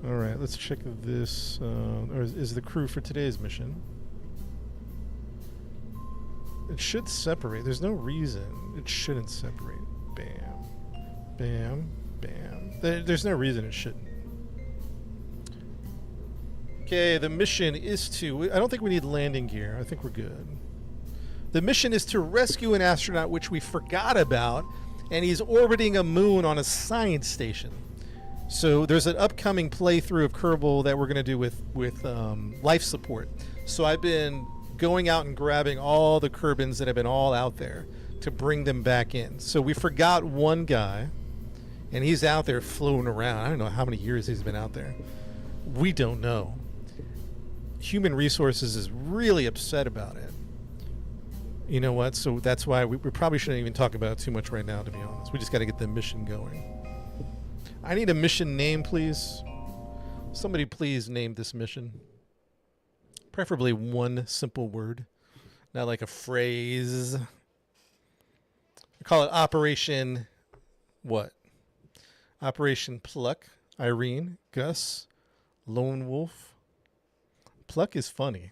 Alright, let's check this. Or is the crew for today's mission. It should separate. There's no reason it shouldn't separate. Bam. Bam. Bam. There's no reason it shouldn't. Okay, the mission is to... I don't think we need landing gear. I think we're good. The mission is to rescue an astronaut which we forgot about, and he's orbiting a moon on a science station. So there's an upcoming playthrough of Kerbal that we're going to do with life support. So I've been going out and grabbing all the Kerbins that have been all out there to bring them back in. So we forgot one guy, and he's out there floating around. I don't know how many years he's been out there. We don't know. Human Resources is really upset about it. You know what? So that's why we probably shouldn't even talk about it too much right now, to be honest. We just got to get the mission going. I need a mission name, please. Somebody please name this mission. Preferably one simple word, not like a phrase. I call it Operation what? Operation Pluck, Irene, Gus, Lone Wolf. Pluck is funny.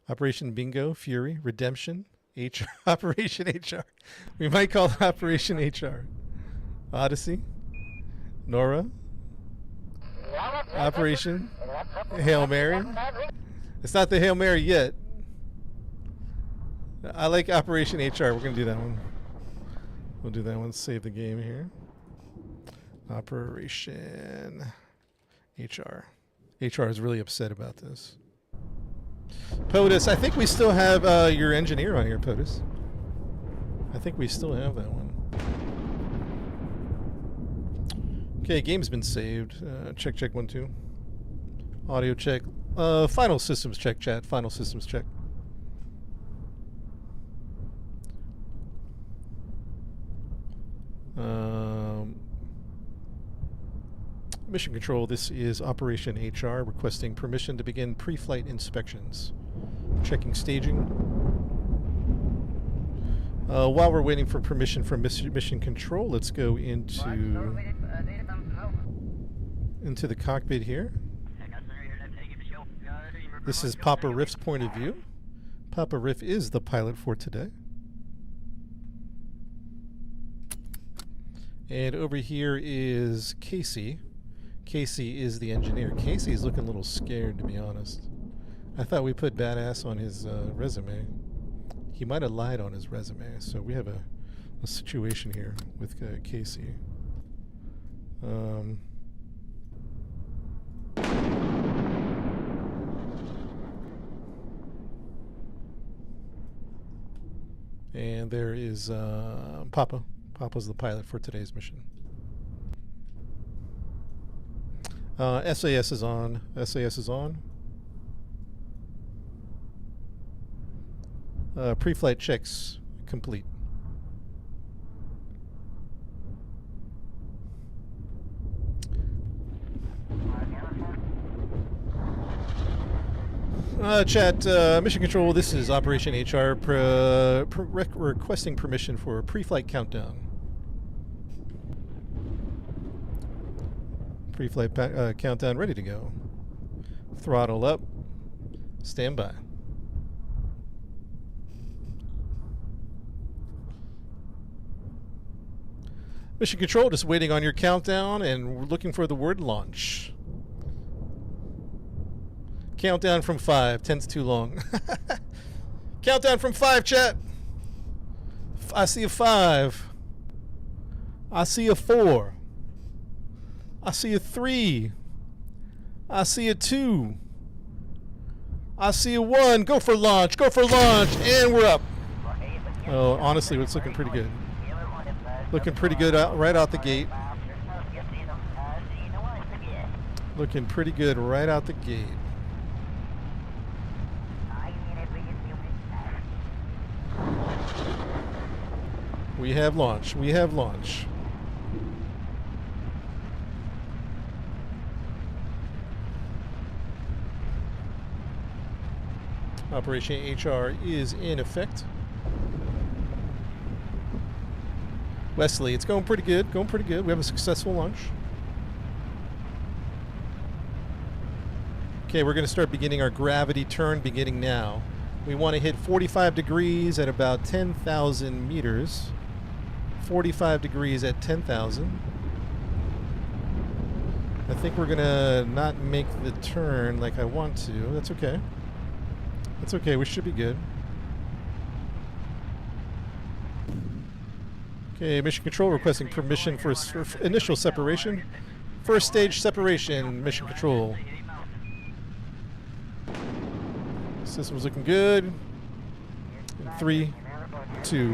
Operation Bingo, Fury, Redemption, HR, Operation HR. We might call it Operation HR. Odyssey, Nora, Operation Hail Mary. It's not the Hail Mary yet. I like Operation HR. We're going to do that one. We'll do that one. Save the game here. Operation HR. HR is really upset about this. POTUS, I think we still have your engineer on here, POTUS. I think we still have that one. Okay, game's been saved. Check, 1, 2. Audio check. Final systems check, chat. Final systems check. Mission control, this is Operation HR, requesting permission to begin pre-flight inspections. Checking staging. While we're waiting for permission from mission control, let's go into the cockpit here. This is Papa Riff's point of view. Papa Riff is the pilot for today. And over here is Casey. Casey is the engineer. Casey's looking a little scared, to be honest. I thought we put badass on his resume. He might have lied on his resume, so we have a situation here with Casey. And there is Papa. Papa's the pilot for today's mission. SAS is on. SAS is on. Pre-flight checks complete. Chat, mission control, this is Operation HR requesting permission for a pre-flight countdown. Pre-flight countdown ready to go. Throttle up. Stand by. Mission Control, just waiting on your countdown and we're looking for the word launch. Countdown from 5. 10's too long. Countdown from 5, chat. I see a 5. I see a 4. I see a 3. I see a 2. I see a 1. Go for launch. Go for launch. And we're up. Oh, honestly, it's looking pretty good. Looking pretty good right out the gate. Looking pretty good right out the gate. We have launch. We have launch. Operation HR is in effect. Wesley, it's going pretty good. Going pretty good. We have a successful launch. Okay, we're going to start beginning our gravity turn beginning now. We want to hit 45 degrees at about 10,000 meters. 45 degrees at 10,000. I think we're going to not make the turn like I want to. That's okay. That's okay. We should be good. Okay, Mission Control requesting permission for initial separation. First stage separation, Mission Control. System's looking good. 3, 2,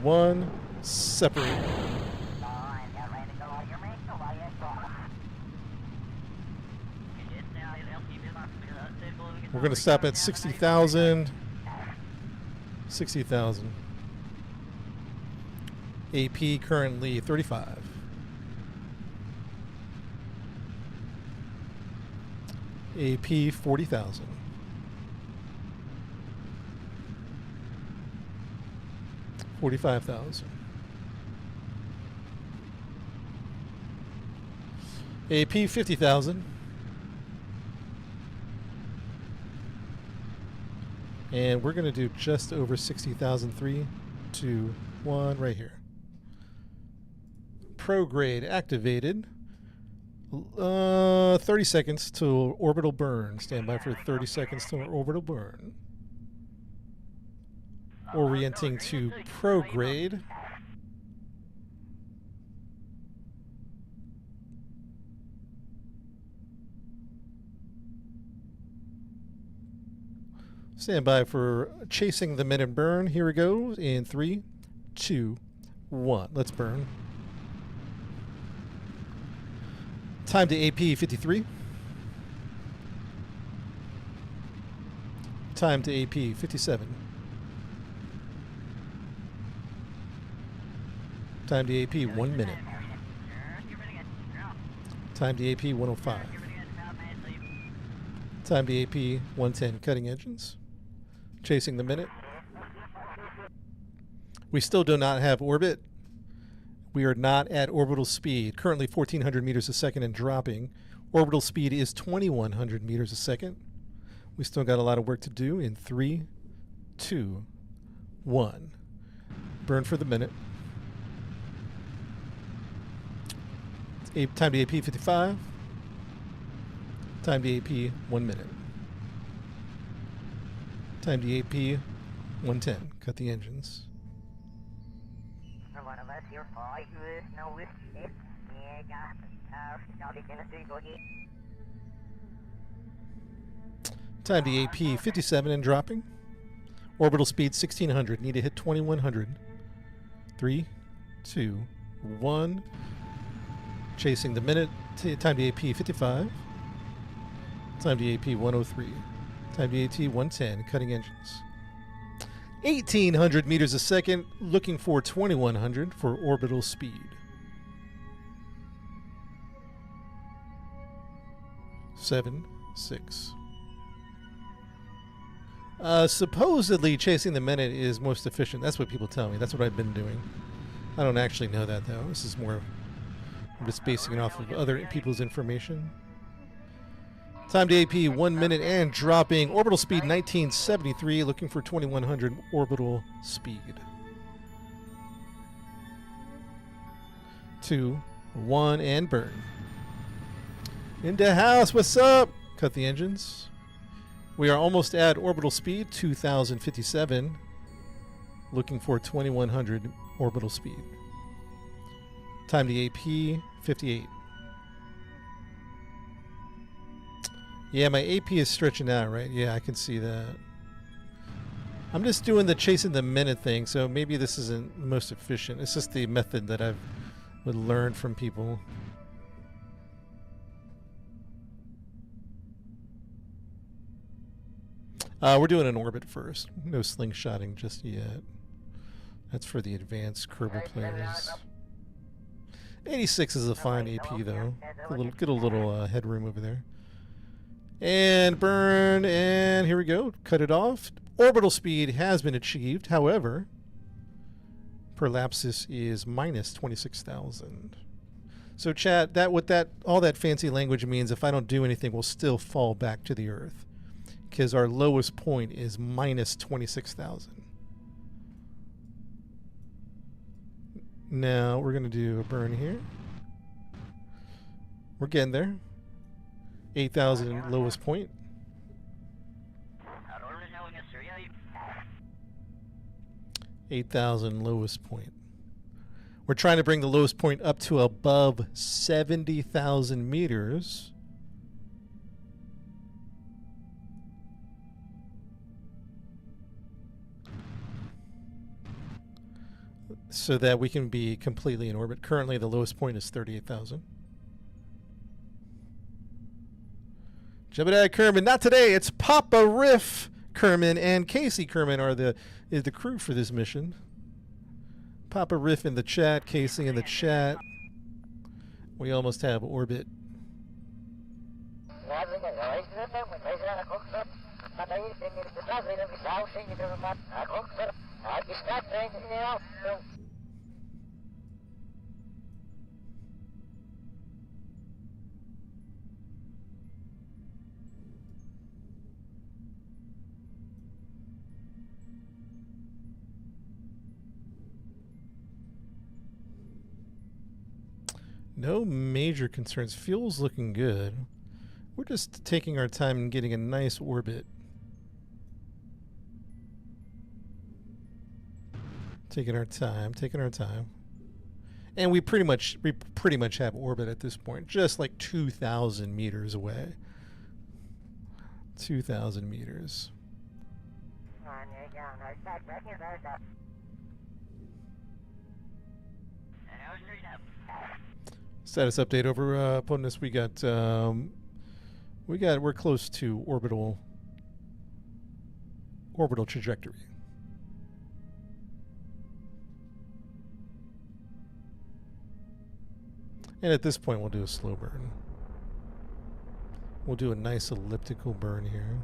1, separate. We're going to stop at 60,000. 60,000. AP currently 35. AP 40,000. $45,000. AP 50,000. And we're going to do just over 60,000. 3, 2, 1, right here. Prograde activated. 30 seconds to orbital burn. Stand by for 30 seconds to orbital burn. Orienting to prograde. Stand by for chasing the minute burn. Here we go. In 3, 2, 1. Let's burn. Time to AP 53. Time to AP 57. Time to AP 1 minute. Time to AP 105. Time to AP 110. Cutting engines. Chasing the minute. We still do not have orbit. We are not at orbital speed. Currently 1,400 meters a second and dropping. Orbital speed is 2,100 meters a second. We still got a lot of work to do in 3, 2, 1. Burn for the minute. Time to AP 55. Time to AP 1 minute. Time to AP 110. Cut the engines. Time to AP 57 and dropping. Orbital speed 1,600. Need to hit 2,100. 3, 2, 1. Chasing the minute. Time to AP 55. Time to AP 103. Time to AT 110. Cutting engines. 1,800 meters a second. Looking for 2,100 for orbital speed. 7, 6. Supposedly chasing the minute is most efficient. That's what people tell me. That's what I've been doing. I don't actually know that though. This is more, I'm just basing it off of other people's information. Time to AP 1 minute and dropping. Orbital speed 1973. Looking for 2,100 orbital speed. 2, 1, and burn. In the house, what's up? Cut the engines. We are almost at orbital speed, 2057. Looking for 2100 orbital speed. Time to AP, 58. Yeah, my AP is stretching out, right? Yeah, I can see that. I'm just doing the chasing the minute thing, so maybe this isn't the most efficient. It's just the method that I've would learn from people. We're doing an orbit first. No slingshotting just yet. That's for the advanced Kerbal players. 86 is a fine AP though. Get a little headroom over there. And burn, and here we go. Cut it off. Orbital speed has been achieved. However, prolapsus is minus 26,000. So chat, all that fancy language means if I don't do anything, we'll still fall back to the Earth. Because our lowest point is minus 26,000. Now we're going to do a burn here. We're getting there. 8,000 lowest point. 8,000 lowest point. We're trying to bring the lowest point up to above 70,000 meters. So that we can be completely in orbit. Currently, the lowest point is 38,000. Jebediah Kerman, not today. It's Papa Riff Kerman and Casey Kerman is the crew for this mission. Papa Riff in the chat, Casey in the chat. We almost have orbit. No major concerns. Fuel's looking good. We're just taking our time and getting a nice orbit. Taking our time. And we pretty much have orbit at this point. Just like 2,000 meters away. 2,000 meters. Status update over POTUS. We're close to orbital trajectory. And at this point we'll do a slow burn. We'll do a nice elliptical burn here.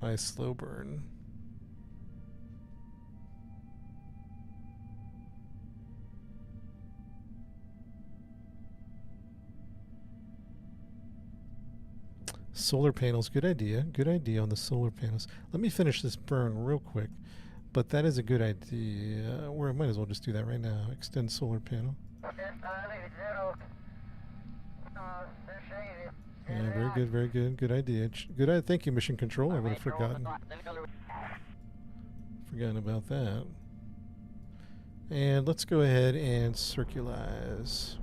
Nice slow burn. Solar panels, good idea. Good idea on the solar panels. Let me finish this burn real quick. But that is a good idea. Or I might as well just do that right now. Extend solar panel. Yeah, very good, very good. Good idea. Good idea. Thank you, Mission Control. I would have forgotten. Forgotten about that. And let's go ahead and circularize.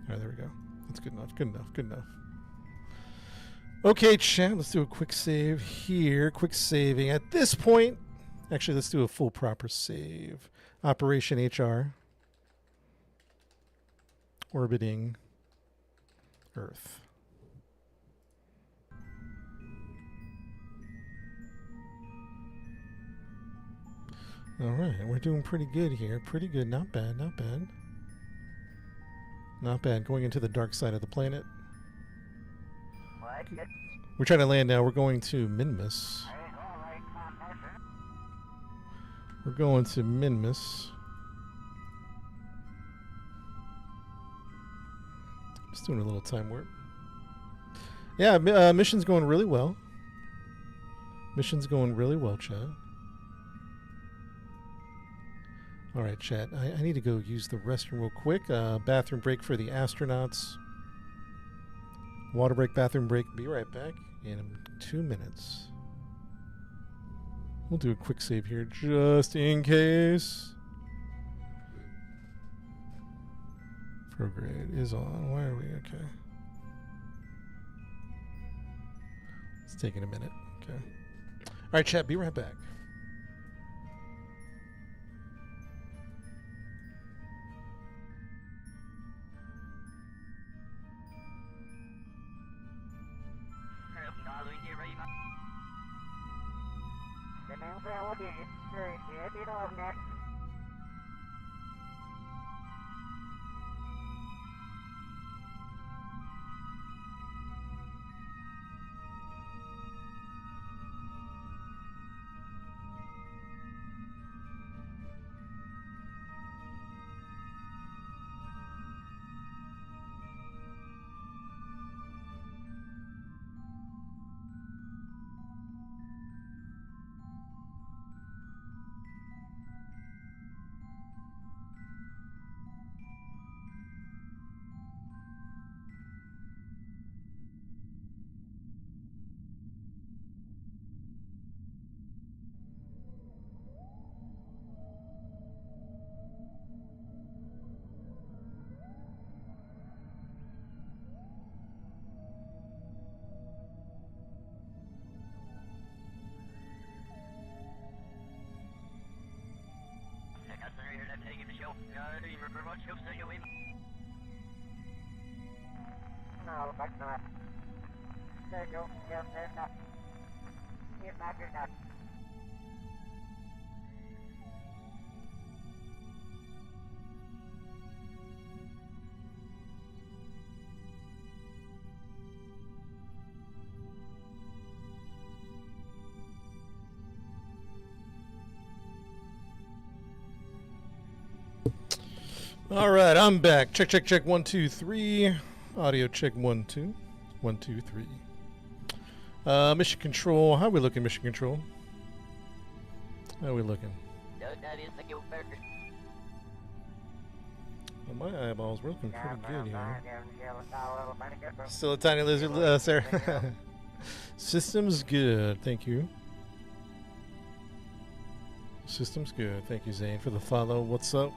All right, there we go. That's good enough. Good enough. Good enough. Okay, chat. Let's do a quick save here. Quick saving. At this point, actually, let's do a full proper save. Operation HR. Orbiting Earth. All right, we're doing pretty good here. Pretty good. Not bad. Not bad. Not bad. Going into the dark side of the planet. We're trying to land now. We're going to Minmus. We're going to Minmus. Just doing a little time warp. Yeah, mission's going really well. Mission's going really well, chat. All right, chat. I need to go use the restroom real quick. Bathroom break for the astronauts. Water break, bathroom break. Be right back in 2 minutes. We'll do a quick save here just in case. Prograde is on. Why are we? Okay. It's taking a minute. Okay. All right, chat. Be right back. All right, I'm back. Check, check, check. 1, 2, 3. Audio check. 1, 2. 1, 2, 3. Mission control. How are we looking, mission control? How are we looking? Well, my eyeballs were looking pretty good here. Still a tiny lizard, Sarah. System's good. Thank you. System's good. Thank you, Zane, for the follow. What's up?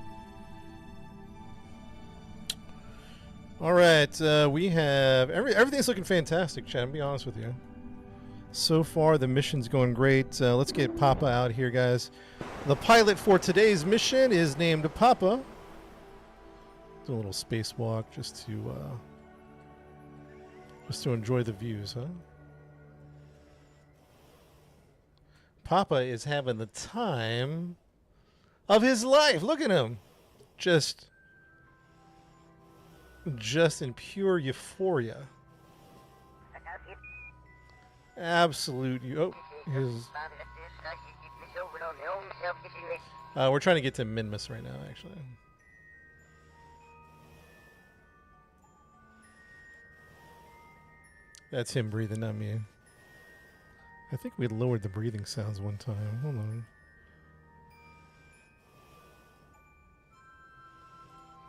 All right, we have everything's looking fantastic, chat. I'll be honest with you. So far, the mission's going great. Let's get Papa out here, guys. The pilot for today's mission is named Papa. Do a little spacewalk just to enjoy the views, huh? Papa is having the time of his life. Look at him, just in pure euphoria. Absolute. We're trying to get to Minmus right now, actually. That's him breathing, not me. I think we lowered the breathing sounds one time. Hold on.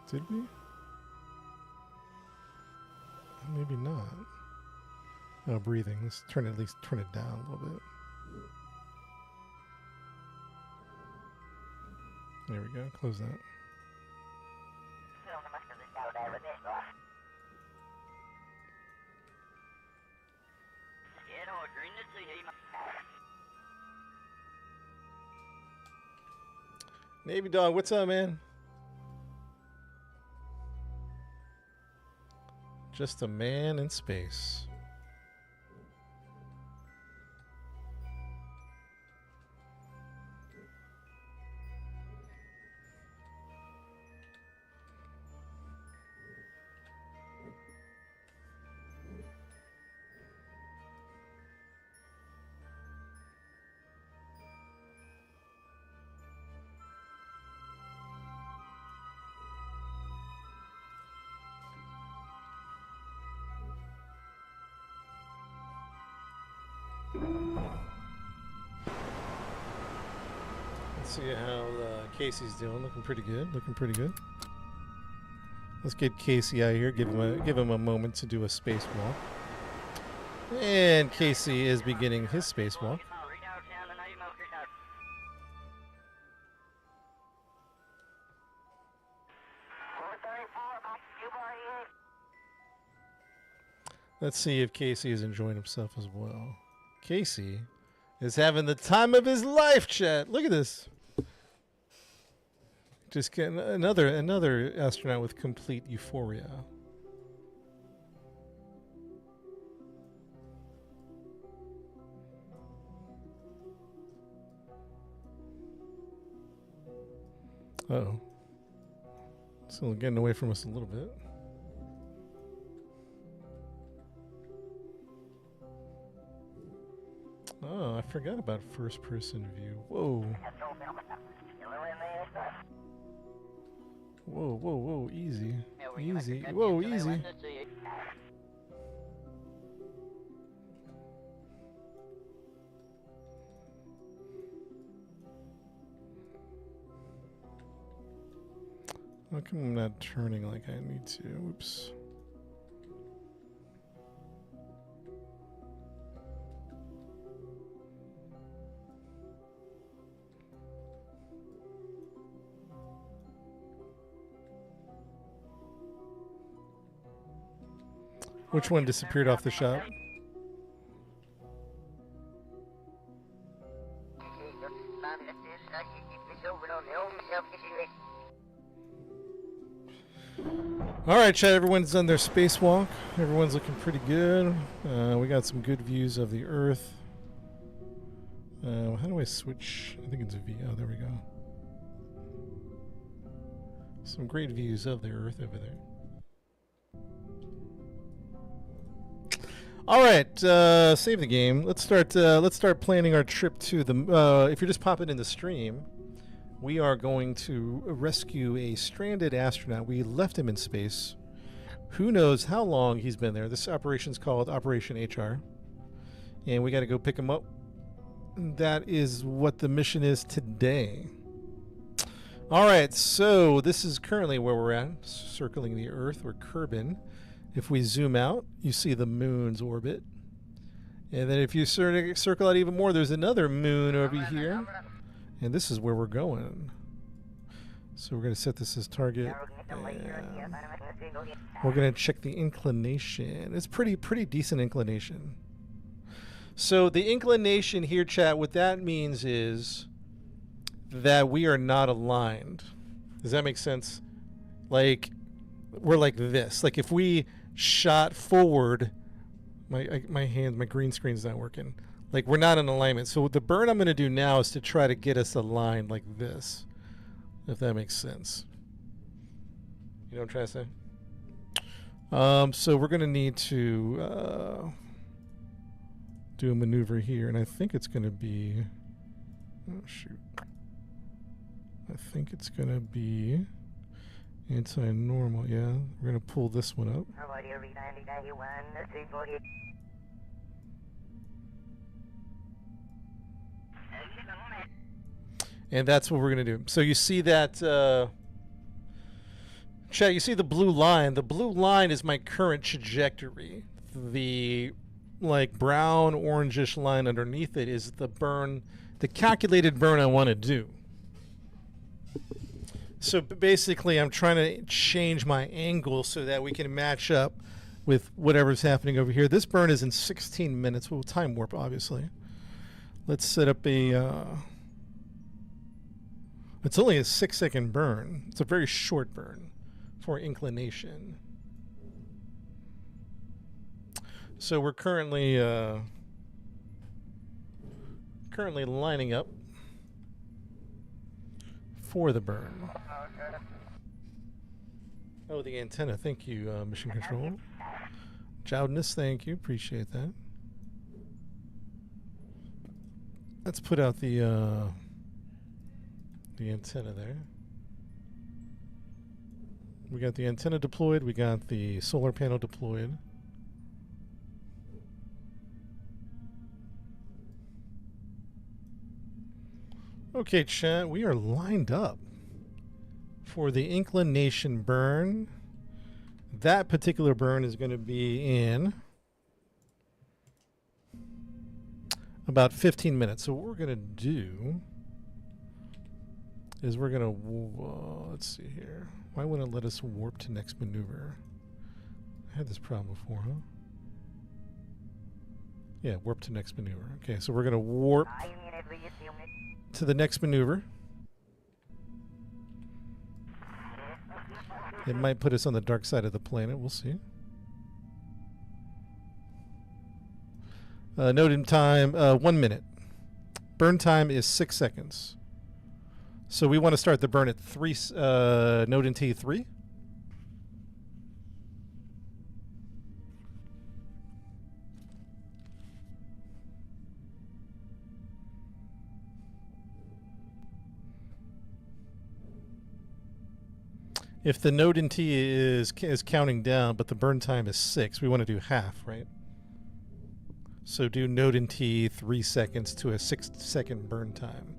Did we? Maybe not. Oh, breathing. Let's at least turn it down a little bit. There we go. Close that. Navy Dog, what's up, man? Just a man in space. Let's see how Casey's doing. Looking pretty good. Looking pretty good. Let's get Casey out here. Give him a moment to do a spacewalk. And Casey is beginning his spacewalk. Let's see if Casey is enjoying himself as well. Casey is having the time of his life, chat. Look at this. Just getting another astronaut with complete euphoria. Uh-oh. Still getting away from us a little bit. Oh, I forgot about first-person view. Whoa. Whoa, whoa, whoa, easy. Easy. Whoa, easy. How come I'm not turning like I need to? Oops. Which one disappeared off the shop? All right, chat. Everyone's done their spacewalk. Everyone's looking pretty good. We got some good views of the Earth. How do I switch? I think it's V. Oh, there we go. Some great views of the Earth over there. All right, save the game. Let's start planning our trip to the. If you're just popping in the stream, we are going to rescue a stranded astronaut. We left him in space. Who knows how long he's been there? This operation's called Operation HR, and we got to go pick him up. That is what the mission is today. All right, so this is currently where we're at, circling the Earth, or Kerbal. If we zoom out, you see the moon's orbit. And then if you circle out even more, there's another moon over here. And this is where we're going. So we're going to set this as target. We're going to check the inclination. It's pretty decent inclination. So the inclination here, chat, what that means is that we are not aligned. Does that make sense? Like, we're like this. Like if we shot forward, my green screen's not working. Like we're not in alignment. So the burn I'm going to do now is to try to get us aligned like this, if that makes sense. You know what I'm trying to say? So we're going to need to do a maneuver here, and I think it's going to be. Oh shoot! I think it's going to be anti-normal. Yeah, we're going to pull this one up. And that's what we're going to do. So you see that, chat, you see the blue line. The blue line is my current trajectory. The like brown orangish line underneath it is the burn, the calculated burn I want to do. So basically I'm trying to change my angle so that we can match up with whatever's happening over here. This burn is in 16 minutes. We'll time warp, obviously. Let's set up a... it's only a 6-second burn. It's a very short burn for inclination. So we're currently lining up for the burn. Oh, the antenna. Thank you, Mission Control. Jowdness, thank you. Appreciate that. Let's put out the antenna there. We got the antenna deployed. We got the solar panel deployed. Okay, chat, we are lined up for the inclination burn. That particular burn is going to be in about 15 minutes. So what we're going to do is we're going to, let's see here. Why wouldn't it let us warp to next maneuver? I had this problem before, huh? Yeah, warp to next maneuver. Okay, so we're going to warp to the next maneuver. It might put us on the dark side of the planet. We'll see. Node in time, 1 minute. Burn time is 6 seconds. So we want to start the burn at 3, node in T3. If the node in T is counting down, but the burn time is 6, we want to do half, right? So do node in T 3 seconds to a 6-second burn time.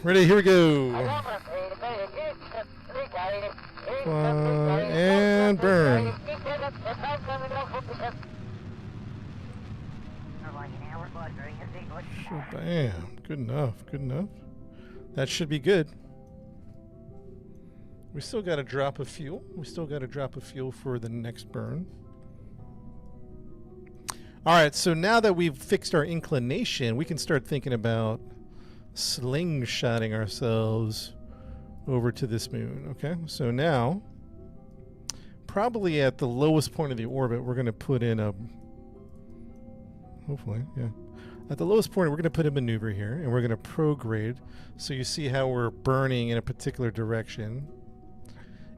Ready, here we go. And burn. Bam. Good enough. Good enough. That should be good. We still got a drop of fuel. We still got a drop of fuel for the next burn. All right, so now that we've fixed our inclination, we can start thinking about slingshotting ourselves over to this moon. Okay, so now probably at the lowest point of the orbit we're going to put in a, hopefully, yeah, at the lowest point we're going to put a maneuver here, and we're going to prograde, so you see how we're burning in a particular direction.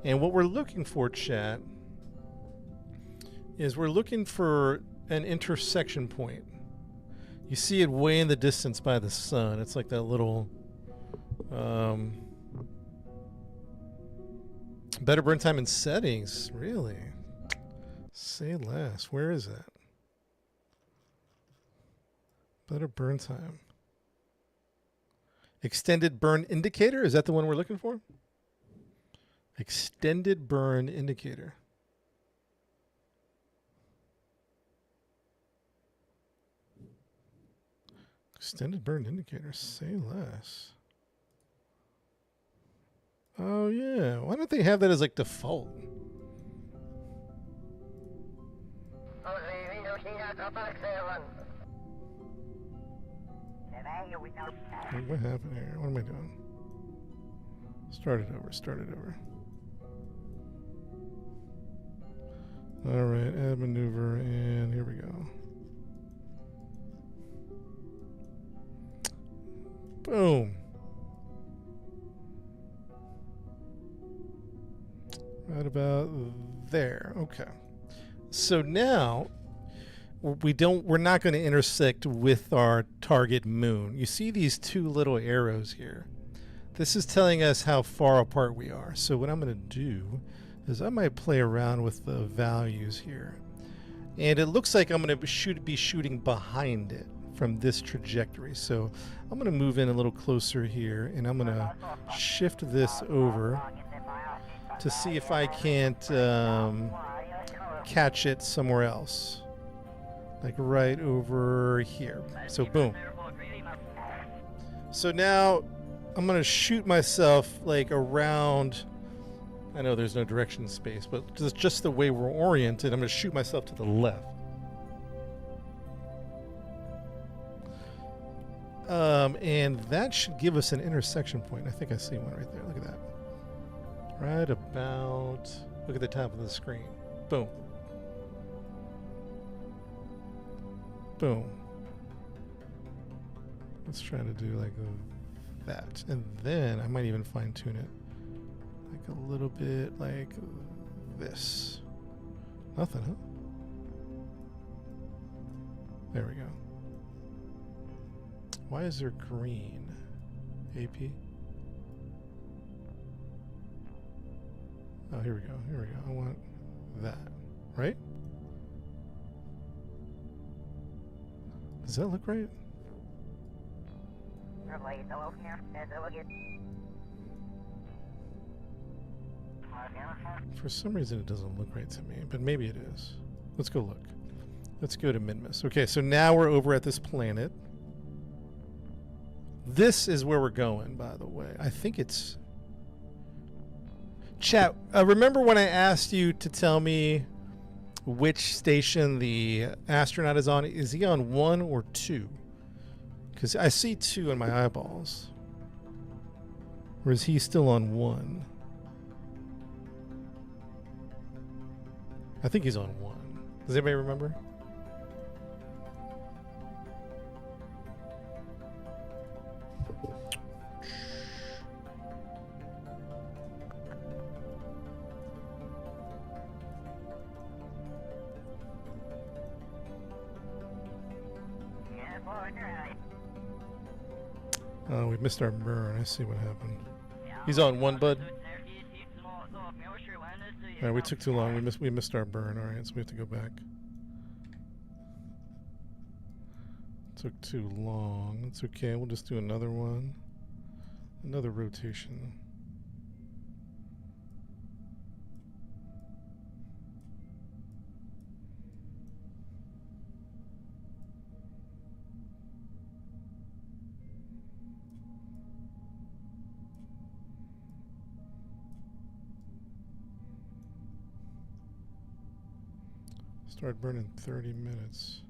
And what we're looking for, chat, is we're looking for an intersection point. You see it way in the distance by the sun. It's like that little better burn time and settings. Really? Say less. Where is that? Better burn time. Extended burn indicator? Is that the one we're looking for? Extended burn indicator. Extended burn indicator, say less. Oh yeah, why don't they have that as like default? What happened here? What am I doing? Start it over, start it over. Alright, add maneuver, and here we go. Boom. Right about there. Okay. So now we're not going to intersect with our target moon. You see these two little arrows here. This is telling us how far apart we are. So what I'm going to do is I might play around with the values here. And it looks like I'm going to be shooting behind it from this trajectory. So I'm going to move in a little closer here, and I'm going to shift this over to see if I can't catch it somewhere else. Like right over here. So boom. So now I'm going to shoot myself like around, I know there's no direction in space, but just the way we're oriented, I'm going to shoot myself to the left. And that should give us an intersection point. I think I see one right there. Look at that. Right about, look at the top of the screen. Boom. Boom. Let's try to do like that. And then I might even fine tune it. Like a little bit like this. Nothing, huh? There we go. Why is there green? AP? Oh, here we go. Here we go. I want that. Right? Does that look right? For some reason it doesn't look right to me, but maybe it is. Let's go look. Let's go to Minmus. Okay, so now we're over at this planet. This is where we're going, by the way. I think it's... Chat, remember when I asked you to tell me which station the astronaut is on? Is he on 1 or 2? Because I see 2 in my eyeballs. Or is he still on 1? I think he's on 1. Does anybody remember? Oh, we missed our burn. I see what happened. He's on 1, bud. Alright, we took too long. We missed our burn. Alright, so we have to go back. Took too long. It's okay. We'll just do another one. Another rotation. Start burning 30 minutes.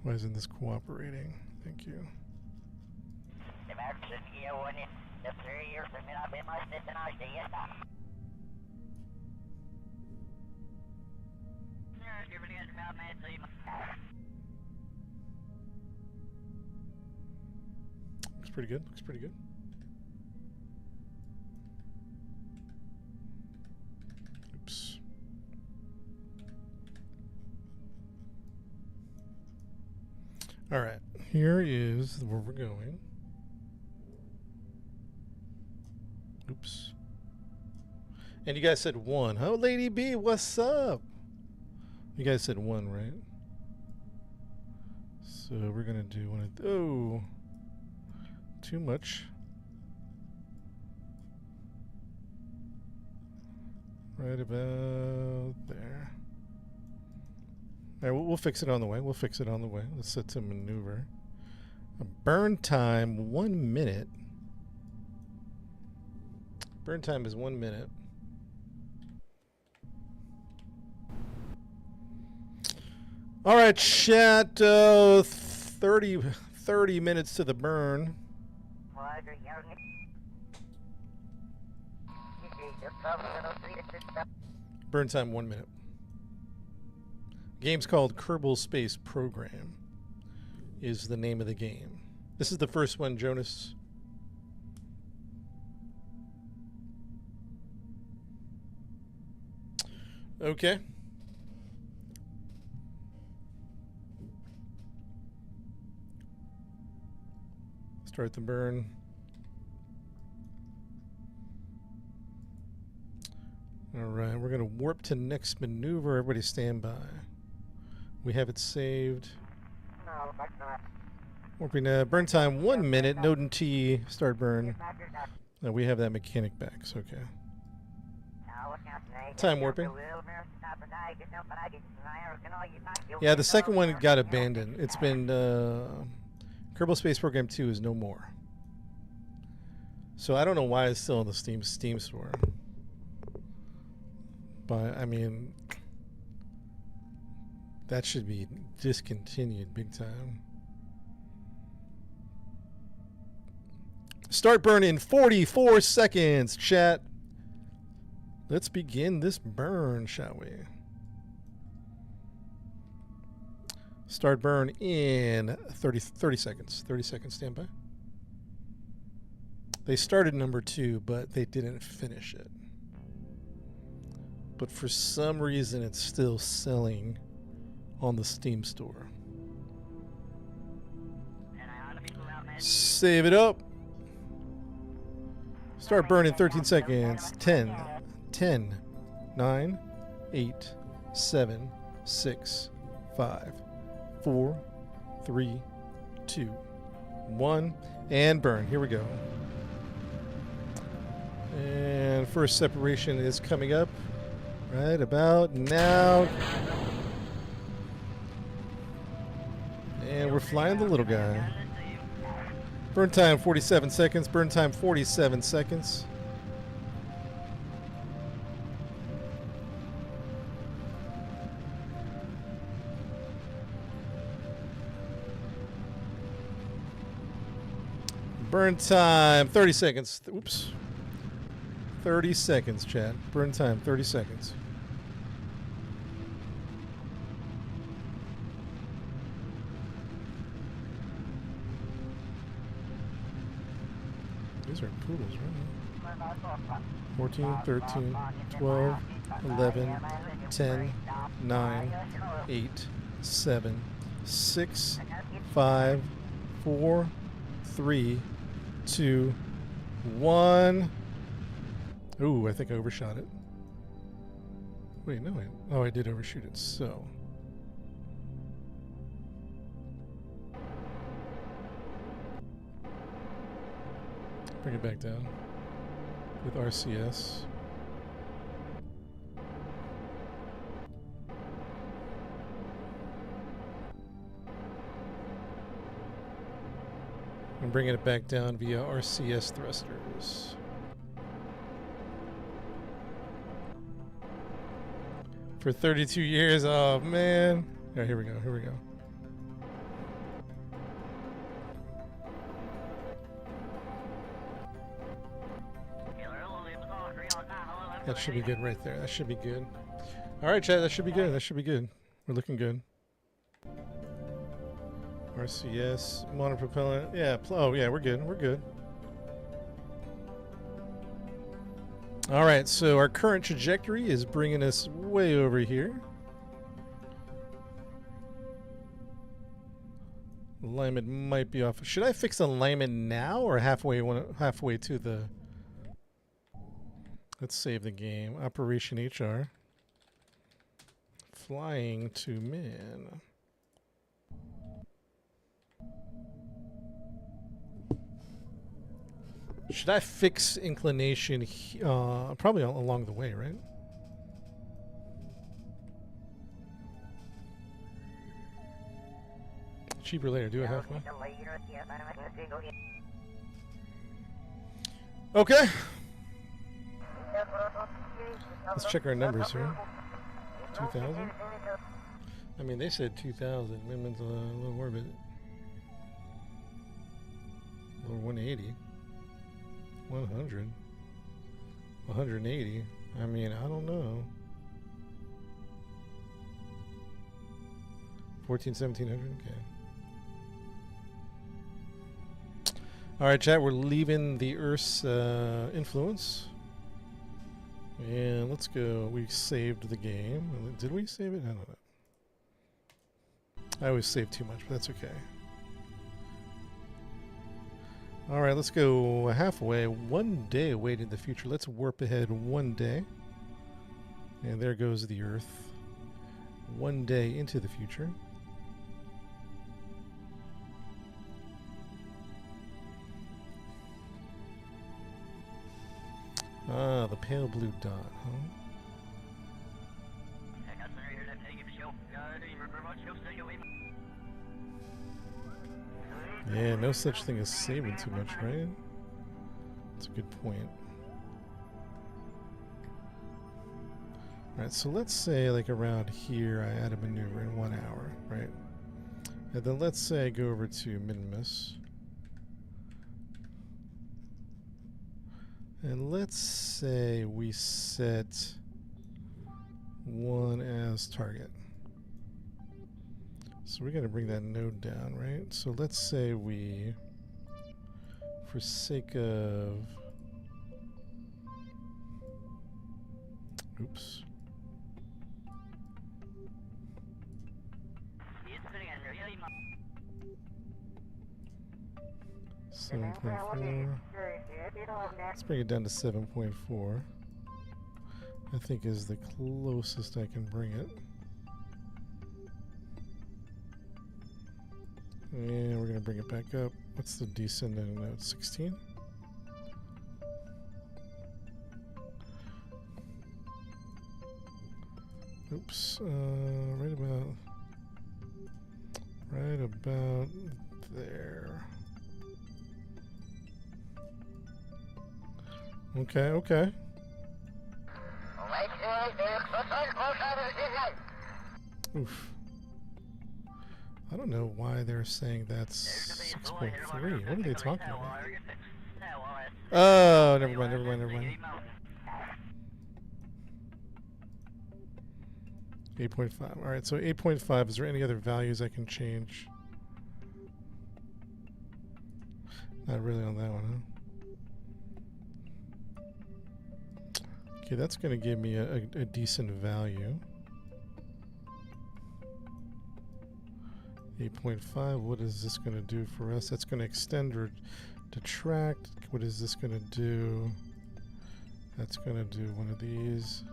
Why isn't this cooperating? Thank you. Looks pretty good. Looks pretty good. Oops. All right. Here is where we're going. Oops. And you guys said 1. Oh, Lady B, what's up? You guys said 1, right? So we're gonna do one of... Oh! Too much. Right about there. Alright, we'll fix it on the way. We'll fix it on the way. Let's set to maneuver. A burn time, 1 minute. Burn time is 1 minute. All right, chat. 30 minutes to the burn. Burn time 1 minute. Game's called Kerbal Space Program. Is the name of the game. This is the first one, Jonas. Okay. Start the burn. All right, we're going to warp to next maneuver. Everybody stand by. We have it saved. Warping burn time 1 minute. Node and T start burn. We have that mechanic back, so okay. Time warping. Yeah, the second one got abandoned. It's been Kerbal Space Program 2 is no more. So I don't know why it's still in the Steam store. But I mean, that should be discontinued big time. Start burn in 44 seconds, chat. Let's begin this burn, shall we? Start burn in 30 seconds. 30 seconds, standby. They started number 2, but they didn't finish it. But for some reason, it's still selling on the Steam store. Save it up. Start burning 13 seconds. 10, 10, 9, 8, 7, 6, 5, 4, 3, 2, 1, and burn. Here we go. And first separation is coming up right about now. And we're flying the little guy. Burn time 47 seconds. Burn time 47 seconds. Burn time 30 seconds. Oops. 30 seconds, chat. Burn time 30 seconds. These are poodles, right? 14, 13, 12, 11, 10, 9, 8, 7, 6, 5, 4, 3, 2, 1. Ooh, I think I overshot it. Wait, no, I did overshoot it, so. Bring it back down with RCS. I'm bringing it back down via RCS thrusters. For 32 years, oh man. Yeah, here we go, here we go. That should be good right there. That should be good. All right, chat. That should be good. That should be good. We're looking good. RCS, monopropellant. Yeah. Oh, yeah. We're good. We're good. All right. So our current trajectory is bringing us way over here. Alignment might be off. Should I fix alignment now or halfway to the? Let's save the game. Operation HR. Flying to min. Should I fix inclination probably along the way, right? Cheaper later. Do it halfway. Okay. Let's check our numbers here. 2,000? I mean, they said 2,000. Women's a little orbit. Or 180. 100. 180. I mean, I don't know. 1,1700? Okay. Alright, chat, we're leaving the Earth's influence. And let's go. We saved the game. Did we save it? I don't know. I always save too much, but that's okay. Alright, let's go halfway. 1 day away in the future. Let's warp ahead 1 day. And there goes the Earth. 1 day into the future. Ah, the pale blue dot, huh? Yeah, no such thing as saving too much, right? That's a good point. Alright, so let's say like around here I add a maneuver in 1 hour, right? And then let's say I go over to Minimus. And let's say we set 1 as target. So we're going to bring that node down, right? So let's say we, for sake of, oops. Seven point four. Let's bring it down to 7.4. I think is the closest I can bring it. And we're going to bring it back up. What's the descendant node? 16? Oops. Right about there. Okay. Oof. I don't know why they're saying that's 6.3. What are they talking about? Oh, never mind. 8.5. Alright, so 8.5. Is there any other values I can change? Not really on that one, huh? Okay, that's going to give me a decent value. 8.5, what is this going to do for us? That's going to extend or detract. What is this going to do? That's going to do one of these.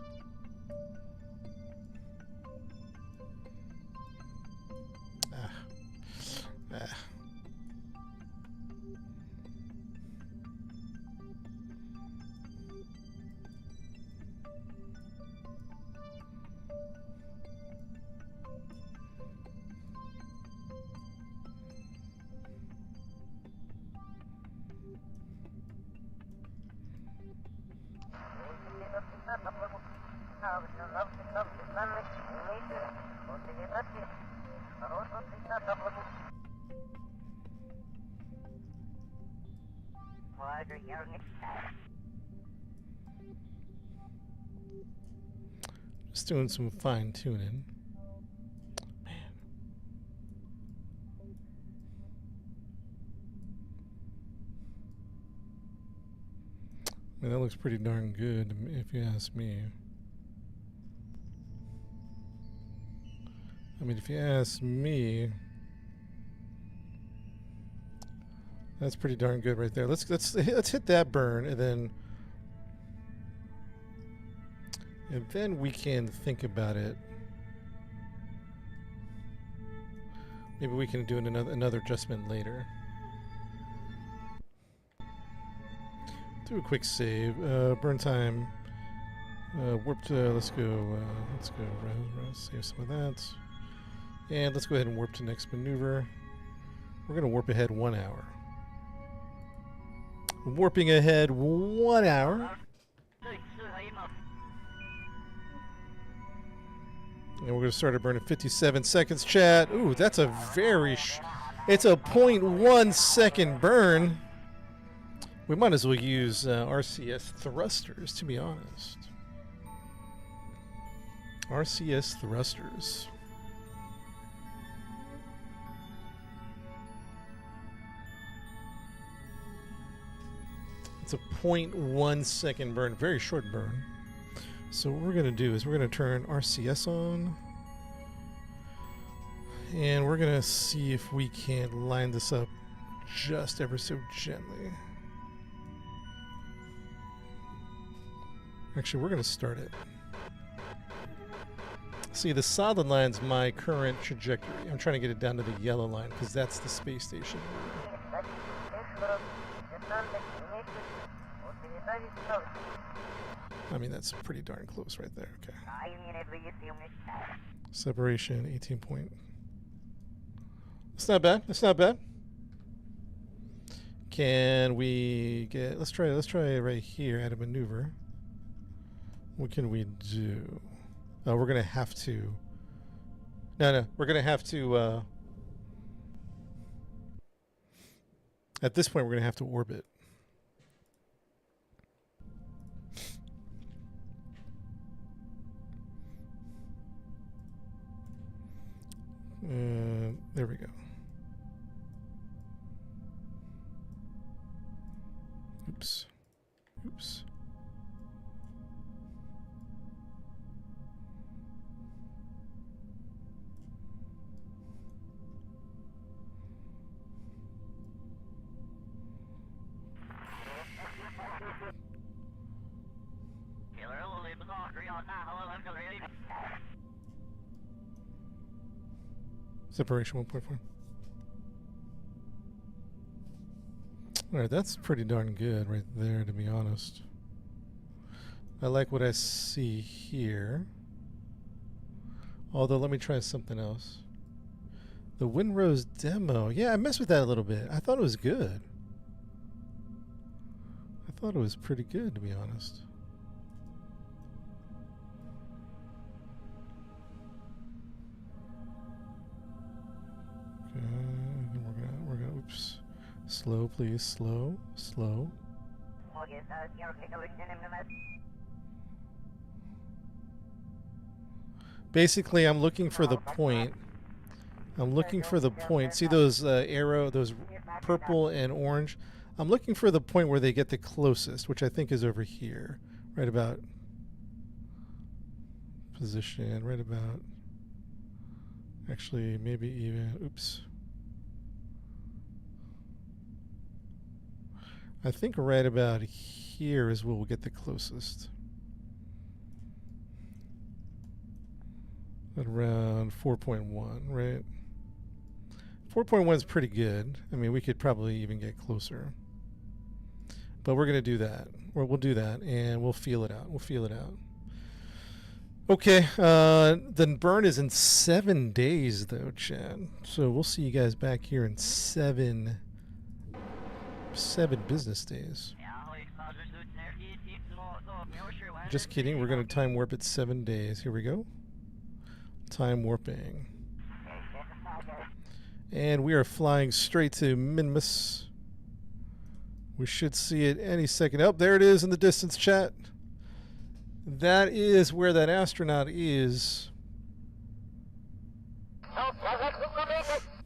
Just doing some fine tuning. I mean, that looks pretty darn good, if you ask me. I mean, if you ask me, that's pretty darn good right there. Let's hit that burn, and then we can think about it. Maybe we can do another adjustment later. Do a quick save. Burn time. Warp to. Let's go. Save some of that. And let's go ahead and warp to next maneuver. We're going to warp ahead 1 hour. Warping ahead 1 hour. And we're going to start our burn in 57 seconds, chat. Ooh, that's a very... it's a 0.1 second burn. We might as well use RCS thrusters, to be honest. RCS thrusters. It's a 0.1 second burn, very short burn. So what we're going to do is we're going to turn RCS on. And we're going to see if we can't line this up just ever so gently. Actually, we're going to start it. See, the solid line's my current trajectory. I'm trying to get it down to the yellow line because that's the space station. I mean, that's pretty darn close right there. Okay. Separation, 18 point. It's not bad. It's not bad. Can we get... Let's try it right here. Add a maneuver. What can we do? Oh, we're going to have to... No. We're going to have to... At this point, we're going to have to orbit. There we go. Oops. Oops. Separation 1.4. Alright, that's pretty darn good right there, to be honest. I like what I see here. Although, let me try something else. The Windrose demo. Yeah, I messed with that a little bit. I thought it was good. I thought it was pretty good, to be honest. We're gonna, oops. Slow, please, slow, slow. Basically, I'm looking for the point. I'm looking for the point. See those arrow, those purple and orange? I'm looking for the point where they get the closest, which I think is over here. Right about position, right about, actually, maybe even, oops. I think right about here is where we'll get the closest. At around 4.1, right? 4.1 is pretty good. I mean, we could probably even get closer. But we're going to do that. We'll do that, and we'll feel it out. We'll feel it out. Okay, the burn is in 7 days, though, Chad. So we'll see you guys back here in 7 business days. Just kidding. We're going to time warp it 7 days. Here we go. Time warping. And we are flying straight to Minmus. We should see it any second. Oh, there it is in the distance, chat. That is where that astronaut is.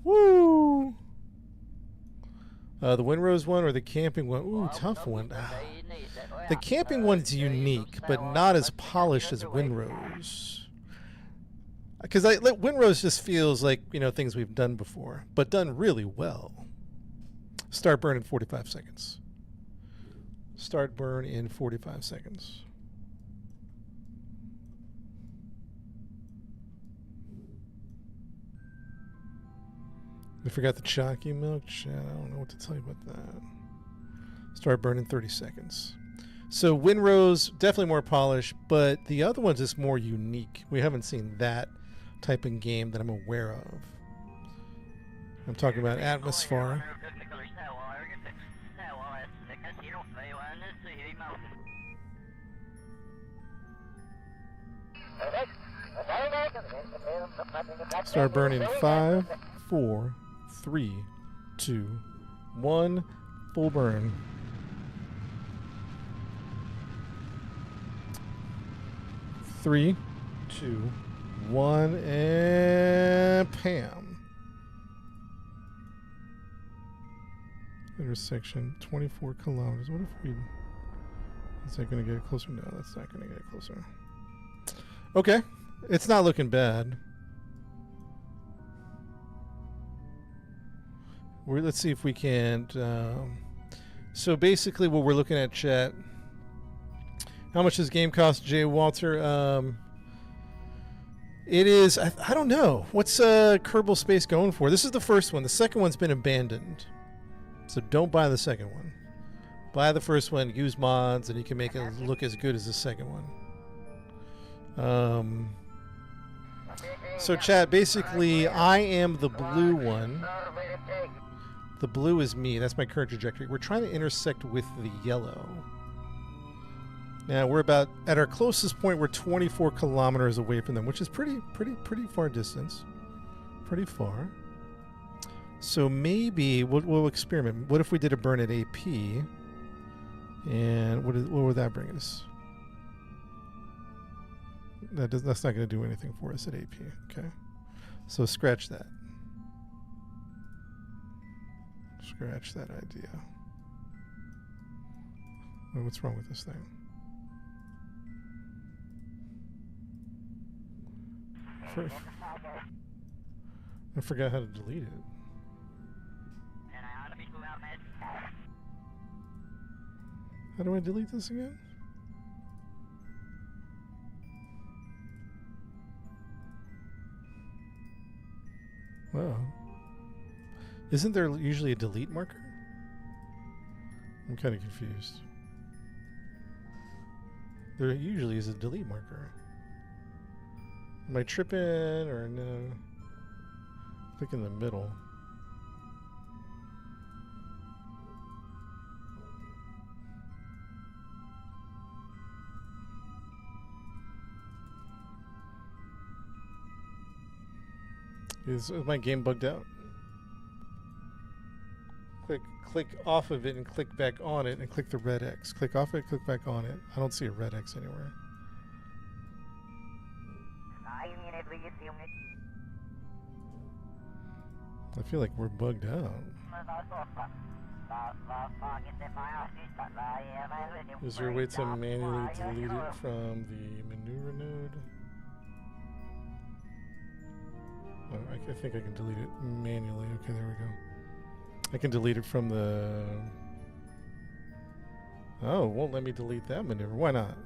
Woo! The Windrose one or the camping one? Ooh, tough one. The camping one's unique, but not as polished as Windrose. Because Windrose just feels like, you know, things we've done before, but done really well. Start burn in 45 seconds. Start burn in 45 seconds. We forgot the chalky milk. Chat, I don't know what to tell you about that. Start burning 30 seconds. So Windrose, definitely more polished, but the other one's just more unique. We haven't seen that type of game that I'm aware of. I'm talking about Atmosphere. Start burning 5, 4, 3, 2, 1. Full burn. Three, 2, 1, and Pam. Intersection, 24 kilometers. What if we... Is that going to get closer? No, that's not going to get closer. Okay. It's not looking bad. Let's see if we can... so basically what we're looking at, chat... How much does game cost, Jay Walter? It is, I don't know. What's Kerbal Space going for? This is the first one. The second one's been abandoned. So don't buy the second one. Buy the first one, use mods, and you can make it look as good as the second one. So chat, basically, I am the blue one. The blue is me. That's my current trajectory. We're trying to intersect with the yellow. Now we're about at our closest point. We're 24 kilometers away from them, which is pretty far distance. Pretty far. So maybe we'll experiment. What if we did a burn at AP? And what would that bring us? That's not going to do anything for us at AP. Okay. So scratch that. Scratch that idea. Wait, what's wrong with this thing? I forgot how to delete it. How do I delete this again? Wow. Isn't there usually a delete marker? I'm kind of confused. There usually is a delete marker. Am I tripping or no? Click in the middle. Is my game bugged out? Click off of it and click back on it and click the red X. Click off it, click back on it. I don't see a red X anywhere. I feel like we're bugged out. Is there a way to manually delete it from the maneuver node? Oh, I think I can delete it manually. Okay, there we go. I can delete it from the... Oh, it won't let me delete that maneuver. Why not?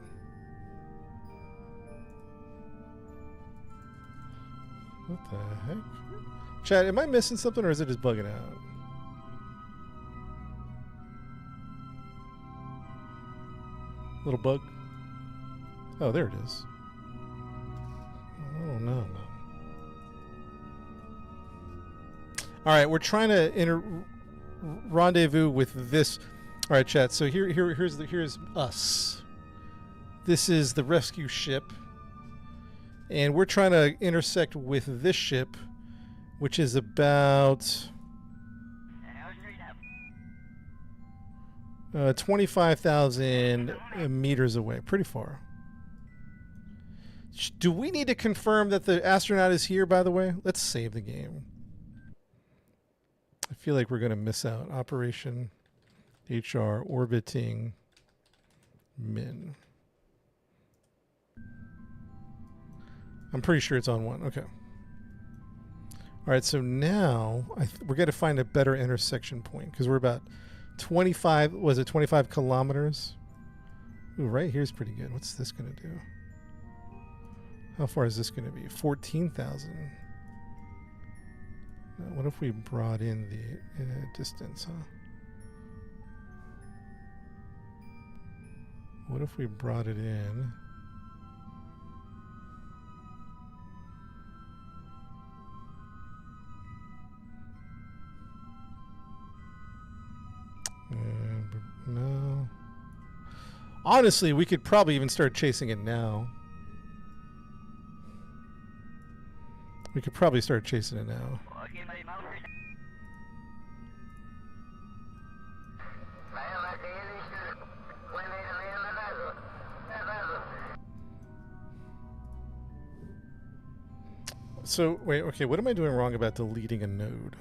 What the heck? Chat, am I missing something or is it just bugging out? Little bug? Oh, there it is. Oh, no. Alright, we're trying to rendezvous with this. Alright, chat, so here's us. This is the rescue ship. And we're trying to intersect with this ship, which is about 25,000 meters away. Pretty far. Do we need to confirm that the astronaut is here, by the way? Let's save the game. I feel like we're going to miss out. Operation HR orbiting min. I'm pretty sure it's on 1. Okay. All right, so now we're going to find a better intersection point because we're about 25, was it 25 kilometers? Ooh, right here's pretty good. What's this going to do? How far is this going to be? 14,000. What if we brought in the distance, huh? What if we brought it in? No. Honestly, we could probably even start chasing it now. We could probably start chasing it now. So, wait, okay, what am I doing wrong about deleting a node?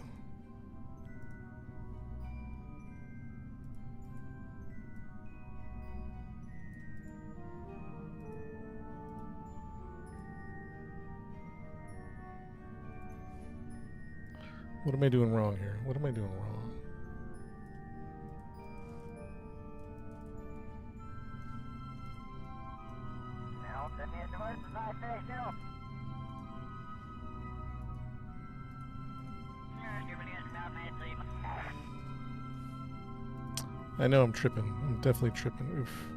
What am I doing wrong here? What am I doing wrong? I know I'm tripping. I'm definitely tripping. Oof.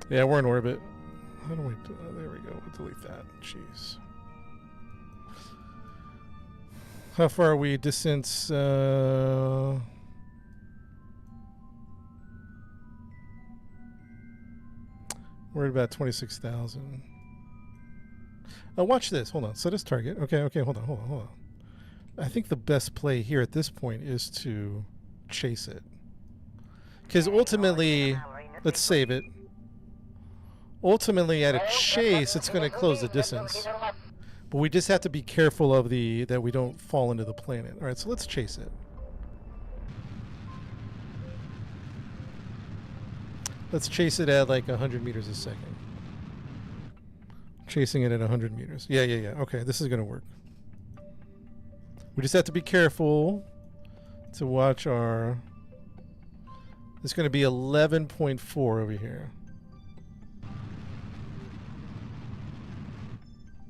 Yeah, we're in orbit. How do we do? There we go. We'll delete that. Jeez. How far are we distance? We're at about 26,000. Watch this. Hold on. Set as target. Okay. Hold on. I think the best play here at this point is to chase it. Because ultimately, let's save it. Ultimately, at a chase, it's going to close the distance. But we just have to be careful of that we don't fall into the planet. All right, so let's chase it. Let's chase it at like 100 meters a second. Chasing it at 100 meters. Yeah. Okay, this is going to work. We just have to be careful to watch our... It's going to be 11.4 over here.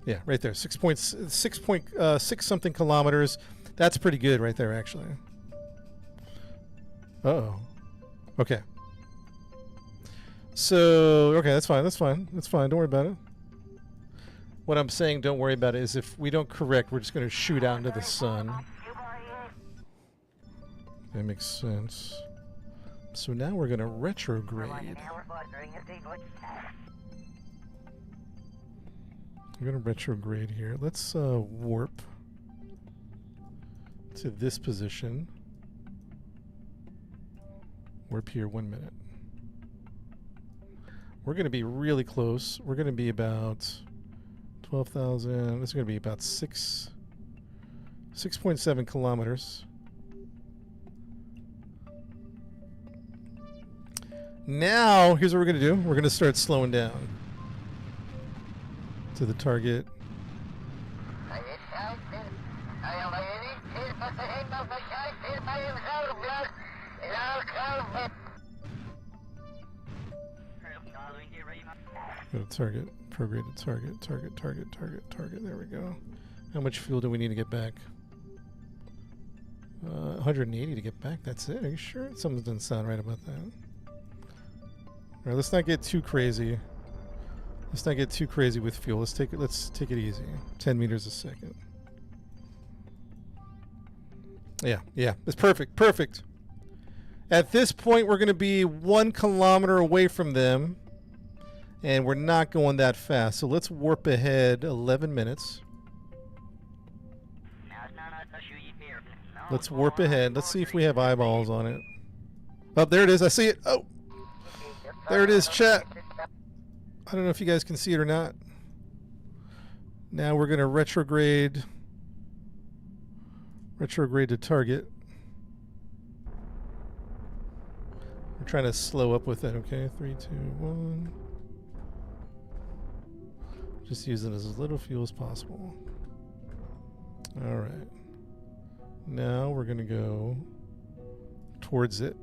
Yeah, right there. 6 something kilometers. That's pretty good right there, actually. Uh-oh. Okay. So, okay, that's fine. Don't worry about it. What I'm saying, don't worry about it, is if we don't correct, we're just going to shoot out into the sun. That makes sense. So now we're going to retrograde. We're going to retrograde here. Let's warp to this position. Warp here 1 minute. We're going to be really close. We're going to be about 12,000. This is going to be about 6.7 kilometers. Now, here's what we're going to do. We're going to start slowing down to the target. Go to target, prograde to target. There we go. How much fuel do we need to get back? 180 to get back. That's it. Are you sure? Something doesn't sound right about that. All right, let's not get too crazy. Let's not get too crazy with fuel. Let's take it easy. 10 meters a second. Yeah. It's perfect. At this point, we're going to be 1 kilometer away from them. And we're not going that fast. So let's warp ahead 11 minutes. Let's warp ahead. Let's see if we have eyeballs on it. Oh, there it is. I see it. Oh, there it is, chat. I don't know if you guys can see it or not. Now we're going to retrograde to target. We're trying to slow up with it, okay? 3, 2, 1. Just using as little fuel as possible. All right. Now we're going to go towards it.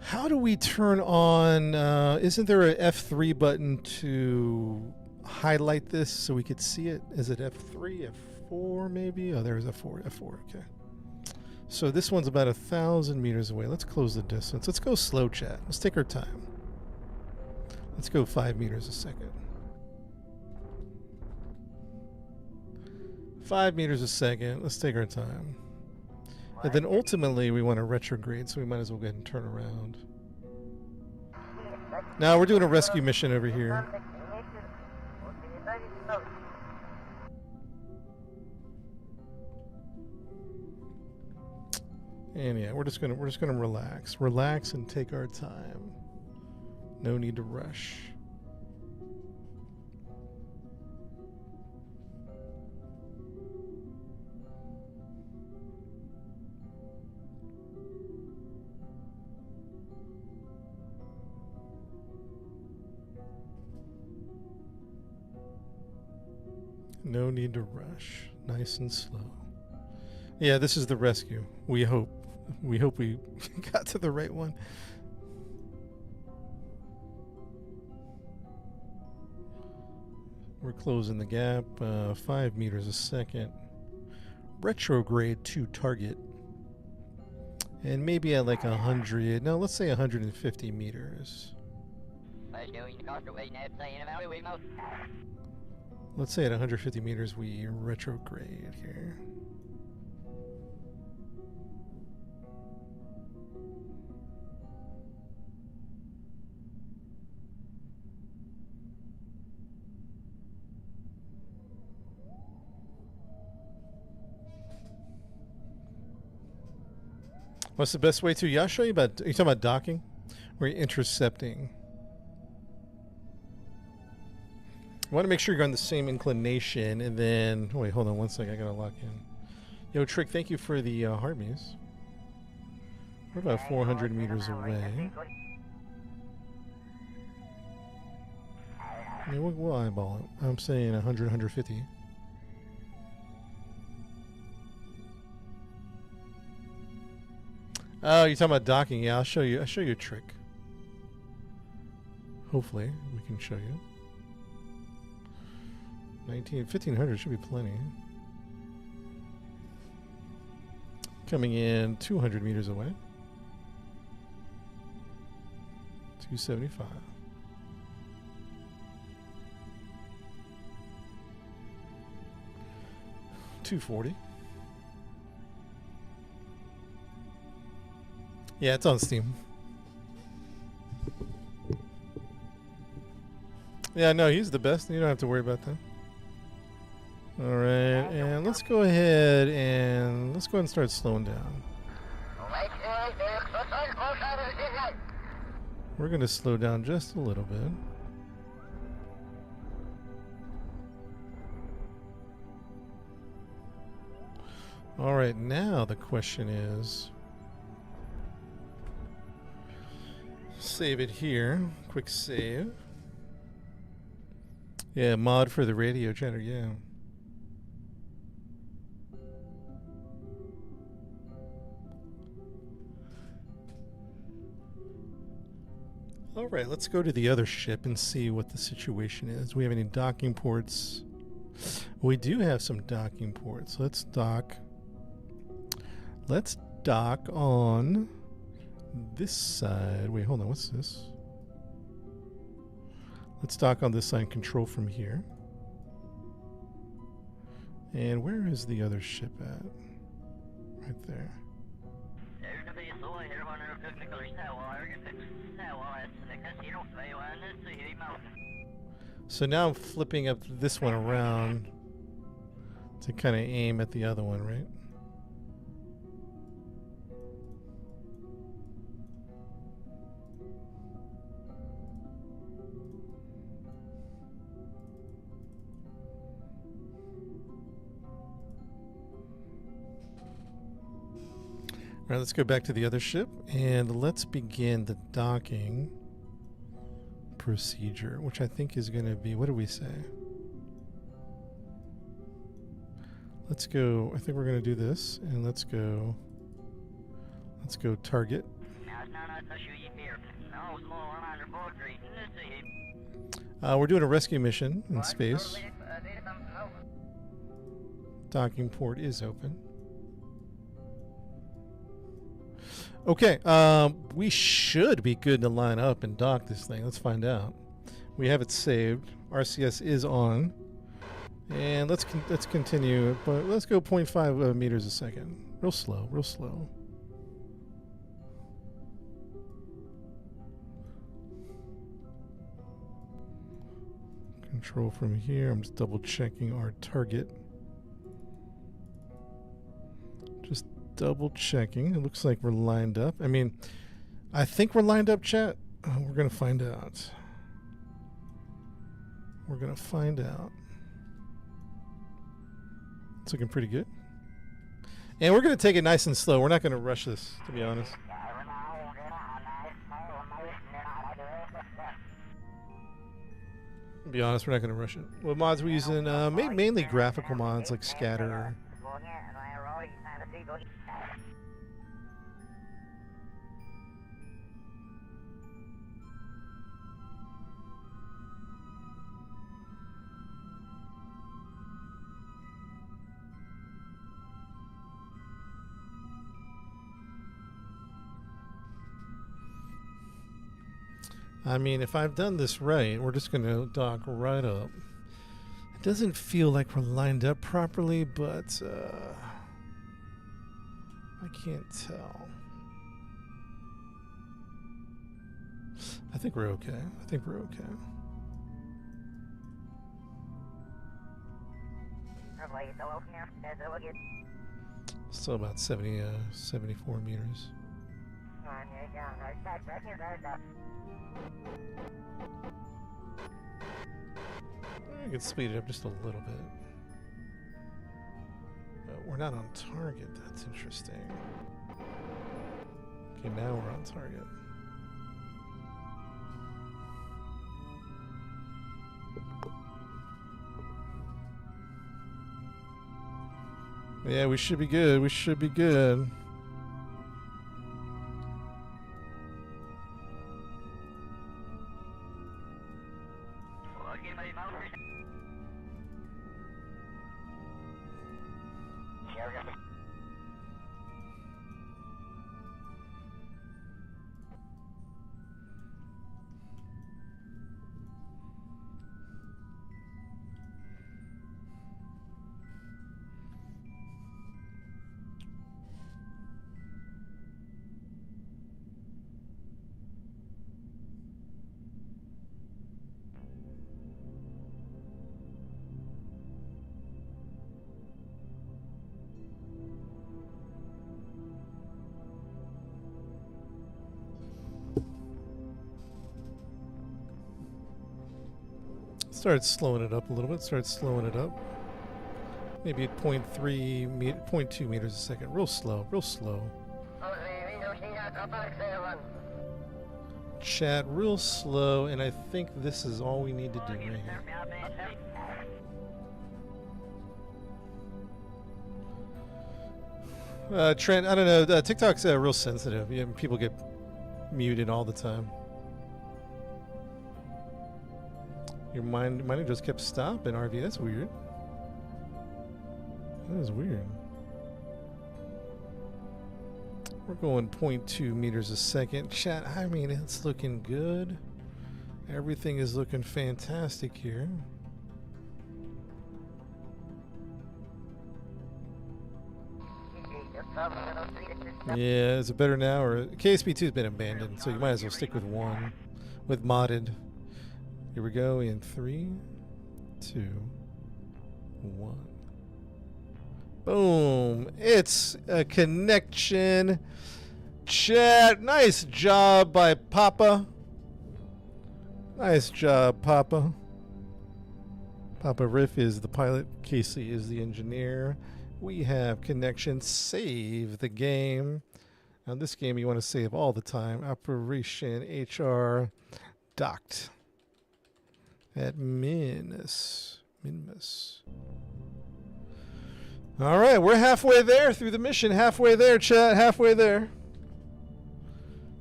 How do we turn on... isn't there a F3 button to highlight this so we could see it? Is it F3, F4 maybe? Oh, there's F4, okay. So this one's about 1,000 meters away. Let's close the distance. Let's go slow, chat. Let's take our time. Let's go 5 meters a second. 5 meters a second. Let's take our time. And then ultimately we want to retrograde, so we might as well go ahead and turn around. Now we're doing a rescue mission over here. And yeah, we're just gonna relax and take our time. No need to rush. No need to rush. Nice and slow. Yeah, this is the rescue. We hope we got to the right one. We're closing the gap, 5 meters a second. Retrograde to target. And maybe at like 100, no, let's say 150 meters. Let's say at 150 meters we retrograde here. What's the best way to? Yeah, I'll show you about. Are you talking about docking? We're intercepting. I want to make sure you're on the same inclination, and then... Oh, wait, hold on one second. I gotta lock in. Yo, Trick, thank you for the heartbeats. We're about 400 meters away. I mean, we'll eyeball it. I'm saying 100, 150. Oh, you're talking about docking? Yeah, I'll show you. I'll show you a trick. Hopefully, we can show you. 1500 should be plenty. Coming in 200 meters away. 275. 240. Yeah, it's on Steam. Yeah, no, he's the best. You don't have to worry about that. All right, and let's go ahead and start slowing down. We're going to slow down just a little bit. All right, now the question is, save it here. Quick save. Yeah, mod for the radio chatter, yeah. All right, let's go to the other ship and see what the situation is. Do we have any docking ports? We do have some docking ports. Let's dock. Let's dock on this side. Wait, hold on. What's this? Let's dock on this side. Control from here. And where is the other ship at? Right there. So now I'm flipping up this one around to kind of aim at the other one, right? All right, let's go back to the other ship and let's begin the docking procedure, which I think is going to be, what do we say? Let's go, I think we're going to do this, and let's go target. We're doing a rescue mission in space. Docking port is open. Okay, we should be good to line up and dock this thing. Let's find out. We have it saved. RCS is on. And let's continue, but let's go 0.5 meters a second. Real slow, real slow. Control from here. I'm just double checking our target. Just double checking. It looks like we're lined up. I mean, I think we're lined up, chat. We're going to find out. We're going to find out. It's looking pretty good. And we're going to take it nice and slow. We're not going to rush this, to be honest. To be honest, we're not going to rush it. What mods we're using? Mainly graphical mods like Scatter. I mean, if I've done this right, we're just going to dock right up. It doesn't feel like we're lined up properly, but I can't tell. I think we're okay. I think we're okay. Still about 74 meters. I can speed it up just a little bit. We're not on target. That's interesting. Okay, now we're on target. Yeah, we should be good. We should be good. Start slowing it up a little bit. Start slowing it up. Maybe at 0.2 meters a second. Real slow. Real slow. Chat real slow, and I think this is all we need to do right here. Trent, I don't know. TikTok's real sensitive. Yeah, people get muted all the time. Your mine just kept stopping, RV. That's weird. That is weird. We're going 0.2 meters a second. Chat, I mean, it's looking good. Everything is looking fantastic here. Yeah, is it better now? Or KSP2 has been abandoned, so you might as well stick with 1. With modded. Here we go in 3, 2, 1. Boom. It's a connection. Chat. Nice job by Papa. Nice job, Papa. Papa Riff is the pilot. Casey is the engineer. We have connection. Save the game. Now this game you want to save all the time. Operation HR docked at Minmus. All right, we're halfway there through the mission. Halfway there, chat. Halfway there.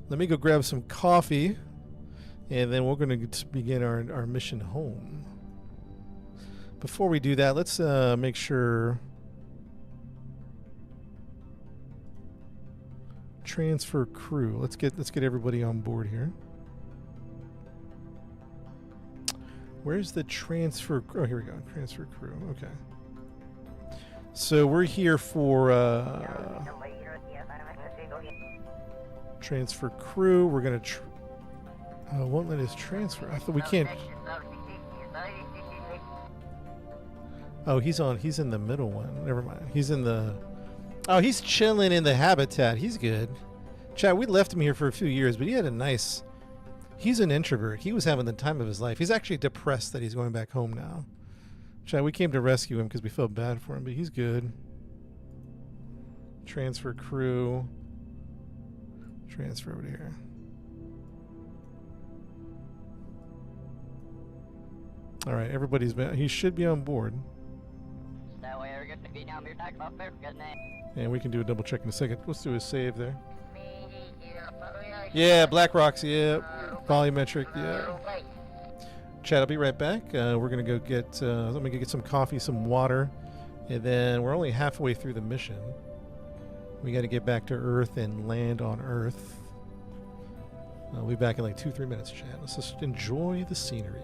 Let me go grab some coffee, and then we're going to begin our mission home. Before we do that, let's make sure. Transfer crew. Let's get everybody on board here. Where's the transfer? Oh, here we go. Transfer crew. Okay. So we're here for transfer crew. We're gonna. Won't let us transfer. I thought we can't. Oh, he's on. He's in the middle one. Never mind. He's in the. Oh, he's chilling in the habitat. He's good. Chat, we left him here for a few years, but he had a nice... He's an introvert. He was having the time of his life. He's actually depressed that he's going back home now. Chat, we came to rescue him because we felt bad for him, but he's good. Transfer crew. Transfer over to here. All right, everybody's been... He should be on board. And we can do a double check in a second. Let's do a save there. Yeah, Black Rocks, yeah. Volumetric, yeah. Chat, I'll be right back. We're going to go get, let me go get some coffee, some water, and then we're only halfway through the mission. We got to get back to Earth and land on Earth. I'll be back in like 2-3 minutes, chat. Let's just enjoy the scenery.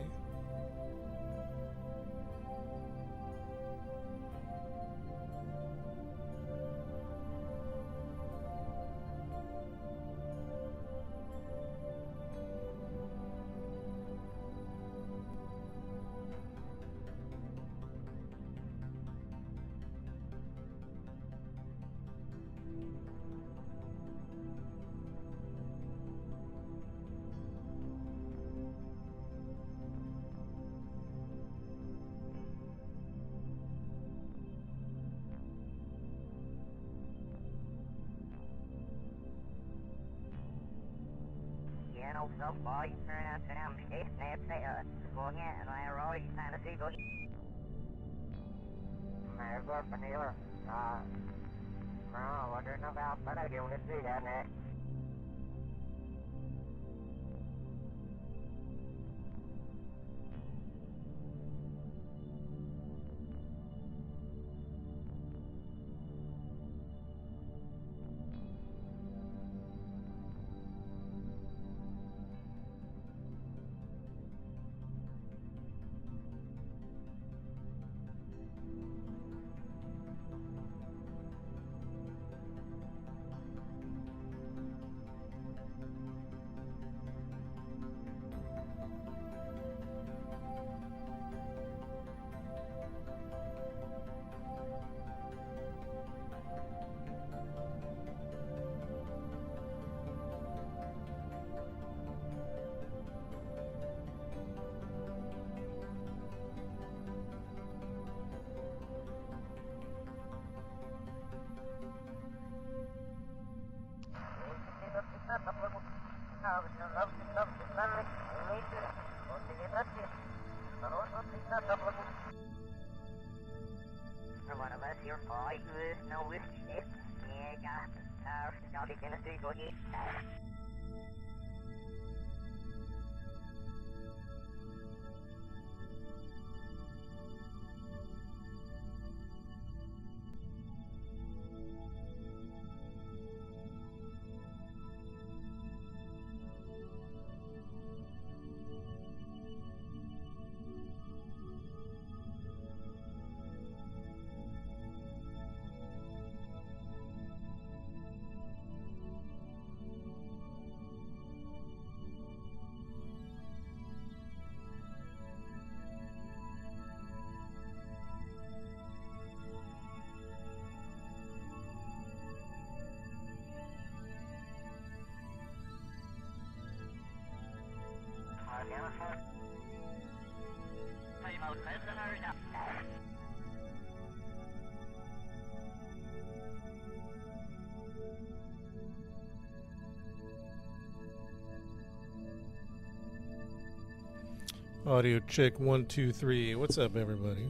Audio check 1 2 3. What's up, everybody?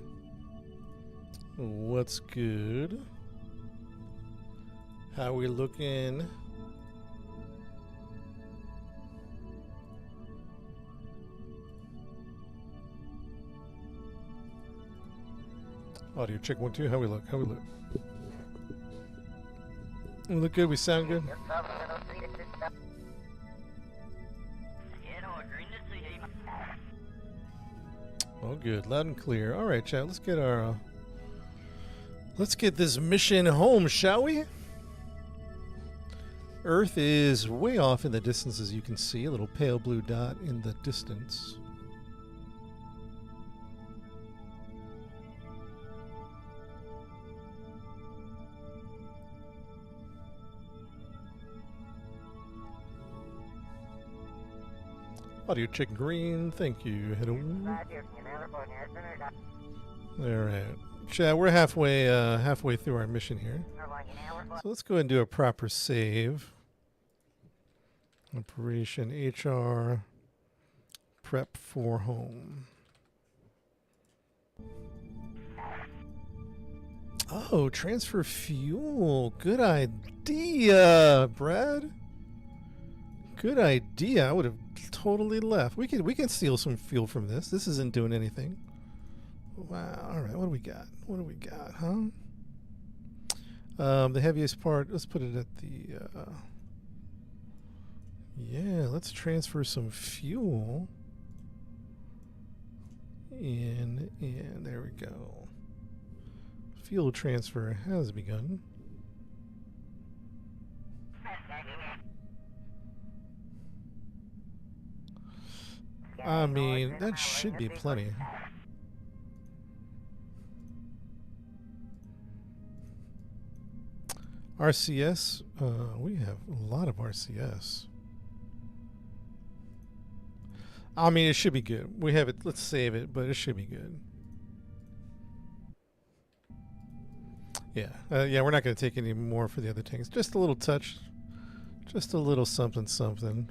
What's good? How we looking? Audio check 1 2. How we look? How we look? We look good. We sound good. Oh, good. Loud and clear. All right, chat. Let's get our. Let's get this mission home, shall we? Earth is way off in the distance, as you can see. A little pale blue dot in the distance. Audio check green. Thank you. Hello. All right, chat. We're halfway through our mission here, so let's go ahead and do a proper save. Operation HR prep for home. Oh, transfer fuel. Good idea, Brad. Good idea. I would have totally left. We can steal some fuel from this. This isn't doing anything. Wow. All right. What do we got? What do we got? Huh? The heaviest part. Let's put it at the. Yeah. Let's transfer some fuel. And there we go. Fuel transfer has begun. I mean, that should be plenty. RCS, we have a lot of RCS. I mean, it should be good. We have it, let's save it, but it should be good. Yeah, yeah, we're not going to take any more for the other tanks. Just a little touch. Just a little something something.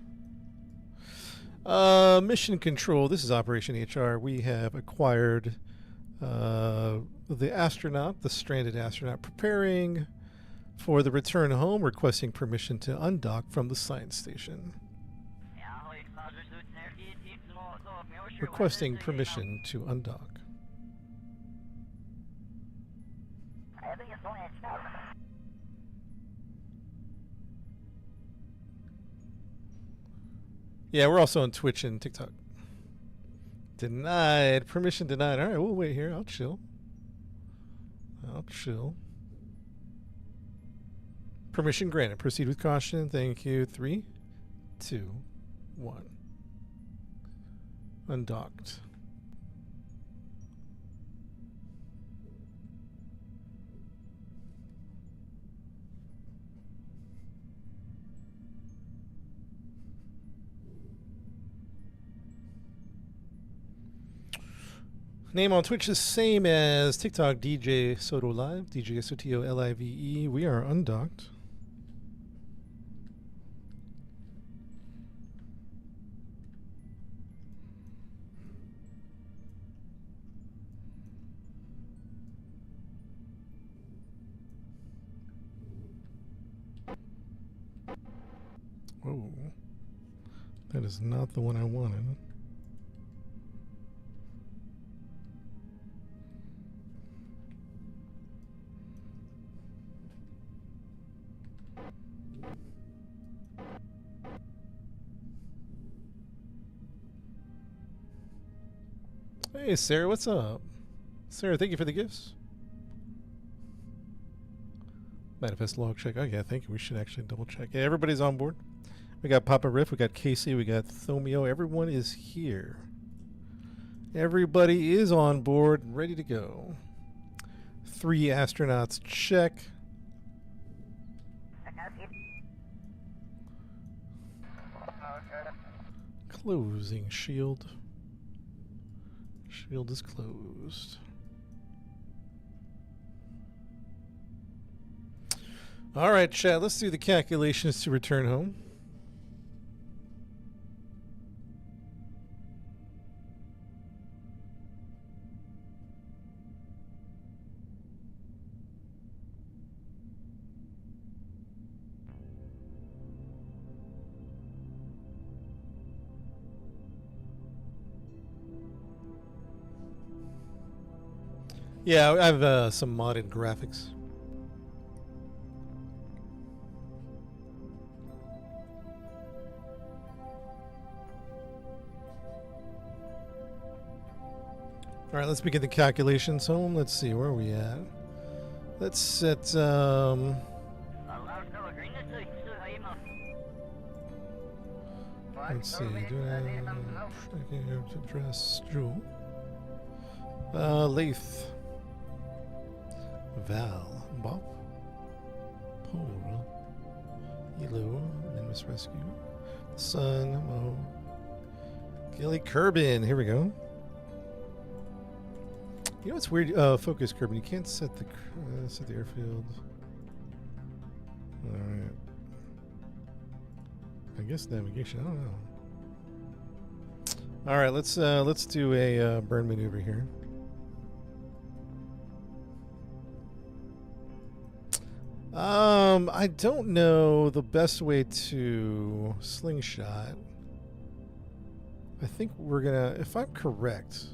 Mission control. This is Operation HR. We have acquired the astronaut, the stranded astronaut, preparing for the return home, requesting permission to undock from the science station. Requesting permission to undock. Yeah, we're also on Twitch and TikTok. Denied. Permission denied. All right, we'll wait here. I'll chill. Permission granted. Proceed with caution. Thank you. 3, 2, 1. Undocked. Name on Twitch is same as TikTok, DJ Soto Live, DJ Soto Live. We are undocked. Oh, that is not the one I wanted. Hey, Sarah, what's up? Sarah, thank you for the gifts. Manifest log check. Oh, yeah, thank you. We should actually double check. Yeah, everybody's on board. We got Papa Riff, we got Casey, we got Thomio. Everyone is here. Everybody is on board, ready to go. 3 astronauts, check. Closing shield. Shield is closed. All right, chat, let's do the calculations to return home. Yeah, I have some modded graphics. All right, let's begin the calculations home. Let's see, where are we at? Let's set, let's see, do I address Jewel? Lath. Val. Bob. Paul. Elo. Nimbus Rescue. Sun. Mo. Gilly Kerbin. Here we go. You know what's weird? Focus Kerbin. You can't set the airfield. All right. I guess navigation. I don't know. All right. Let's do a burn maneuver here. I don't know the best way to slingshot. I think we're gonna, if I'm correct,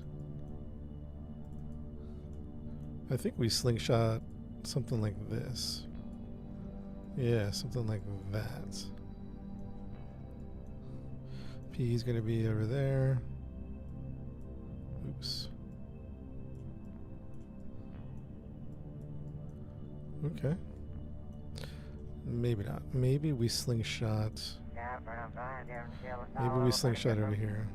I think we slingshot something like this. Yeah, something like that. P is gonna be over there. Oops. Okay. Maybe not. Maybe we slingshot. Maybe we slingshot over here.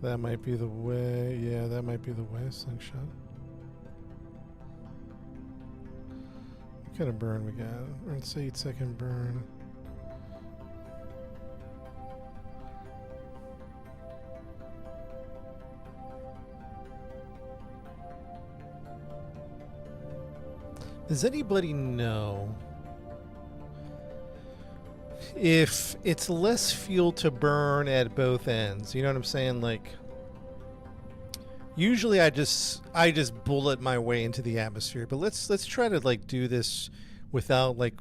That might be the way. Yeah, that might be the way. Slingshot. What kind of burn we got? Let's say 8-second burn. Does anybody know if it's less fuel to burn at both ends? You know what I'm saying? Like, usually I just bullet my way into the atmosphere, but let's try to like do this without like.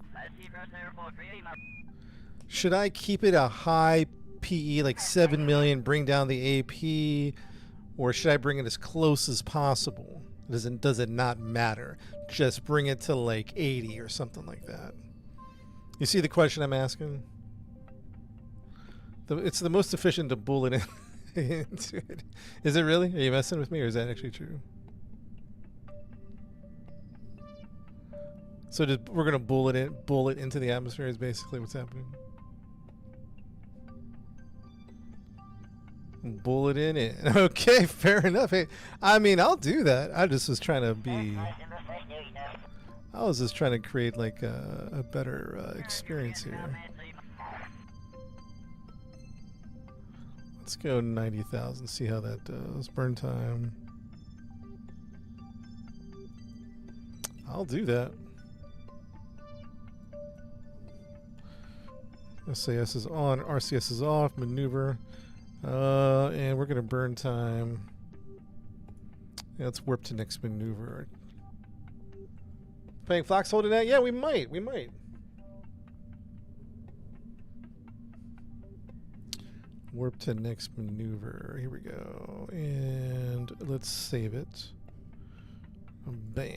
Should I keep it a high PE, like 7 million, bring down the AP, or should I bring it as close as possible? Does it not matter? Just bring it to like 80 or something like that. You see the question I'm asking? It's the most efficient to bullet in into it. Is it really? Are you messing with me, or is that actually true? So we're gonna bullet into the atmosphere is basically what's happening. Bullet in it. Okay, fair enough. Hey, I mean, I'll do that. I just was trying to be. I was just trying to create like a better experience here. Let's go 90,000. See how that does. Burn time. I'll do that. SAS is on. RCS is off. Maneuver. And we're gonna burn time. Yeah, let's warp to next maneuver. Playing Foxhole tonight? Yeah, we might. We might. Warp to next maneuver. Here we go. And let's save it. Bam.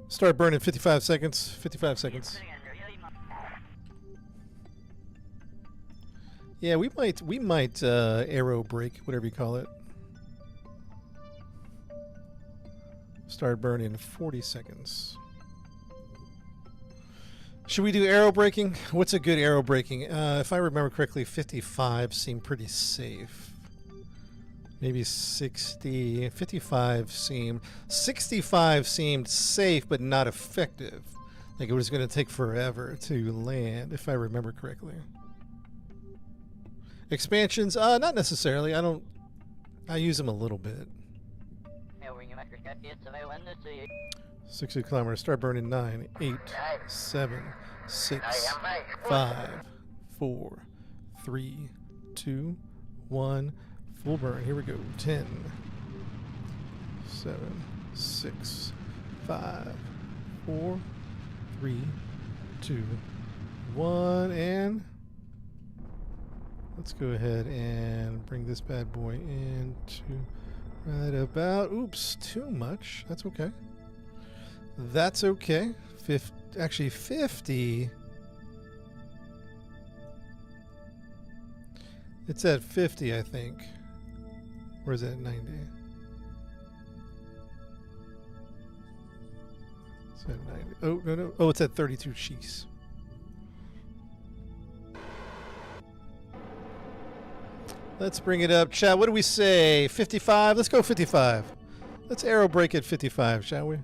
Start burning 55 seconds. 55 seconds. Yeah, we might aero brake, whatever you call it. Start burning in 40 seconds. Should we do aero braking? What's a good aero braking? If I remember correctly, 55 seemed pretty safe. Maybe 60. 55 seemed... 65 seemed safe, but not effective. Like it was going to take forever to land, if I remember correctly. Expansions? Not necessarily. I use them a little bit. 60 kilometers. Start burning 9, 8, 7, 6, 5, 4, 3, 2, 1. Full burn. Here we go. 10, 7, 6, 5, 4, 3, 2, 1, and let's go ahead and bring this bad boy into right about. Oops, too much. That's okay. That's okay. Actually, 50. It's at 50, I think. Or is it at 90? It's at 90. Oh, no. Oh, it's at 32. Jeez. Let's bring it up. Chat, what do we say? 55? Let's go 55. Let's aero brake at 55, shall we?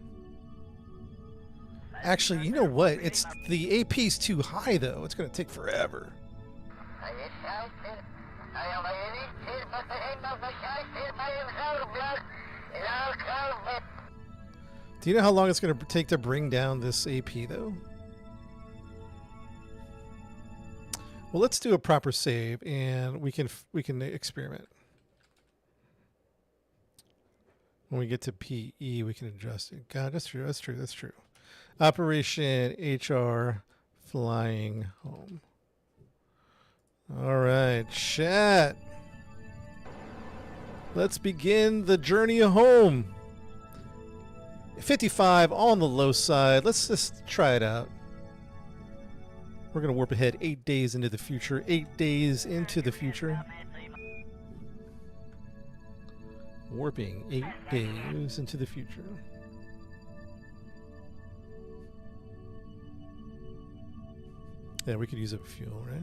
Actually, you know what? It's the AP's too high, though. It's going to take forever. Do you know how long it's going to take to bring down this AP, though? Well, let's do a proper save, and we can experiment. When we get to PE, we can adjust it. God, that's true. That's true. That's true. Operation HR flying home. All right, chat. Let's begin the journey home. 55 on the low side. Let's just try it out. We're going to warp ahead 8 days into the future. 8 days into the future. Warping 8 days into the future. Yeah, we could use up fuel, right?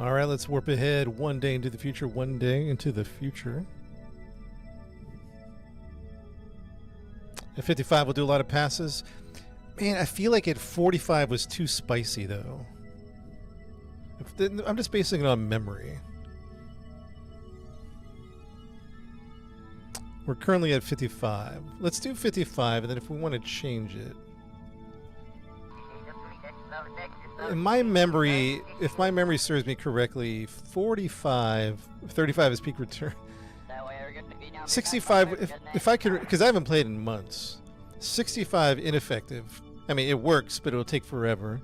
All right, let's warp ahead one day into the future. One day into the future. At 55, we'll do a lot of passes. Man, I feel like at 45 was too spicy, though. I'm just basing it on memory. We're currently at 55. Let's do 55, and then if we want to change it. In my memory, if my memory serves me correctly, 35 is peak return. 65, if I could, because I haven't played in months. 65 ineffective. I mean, it works, but it'll take forever.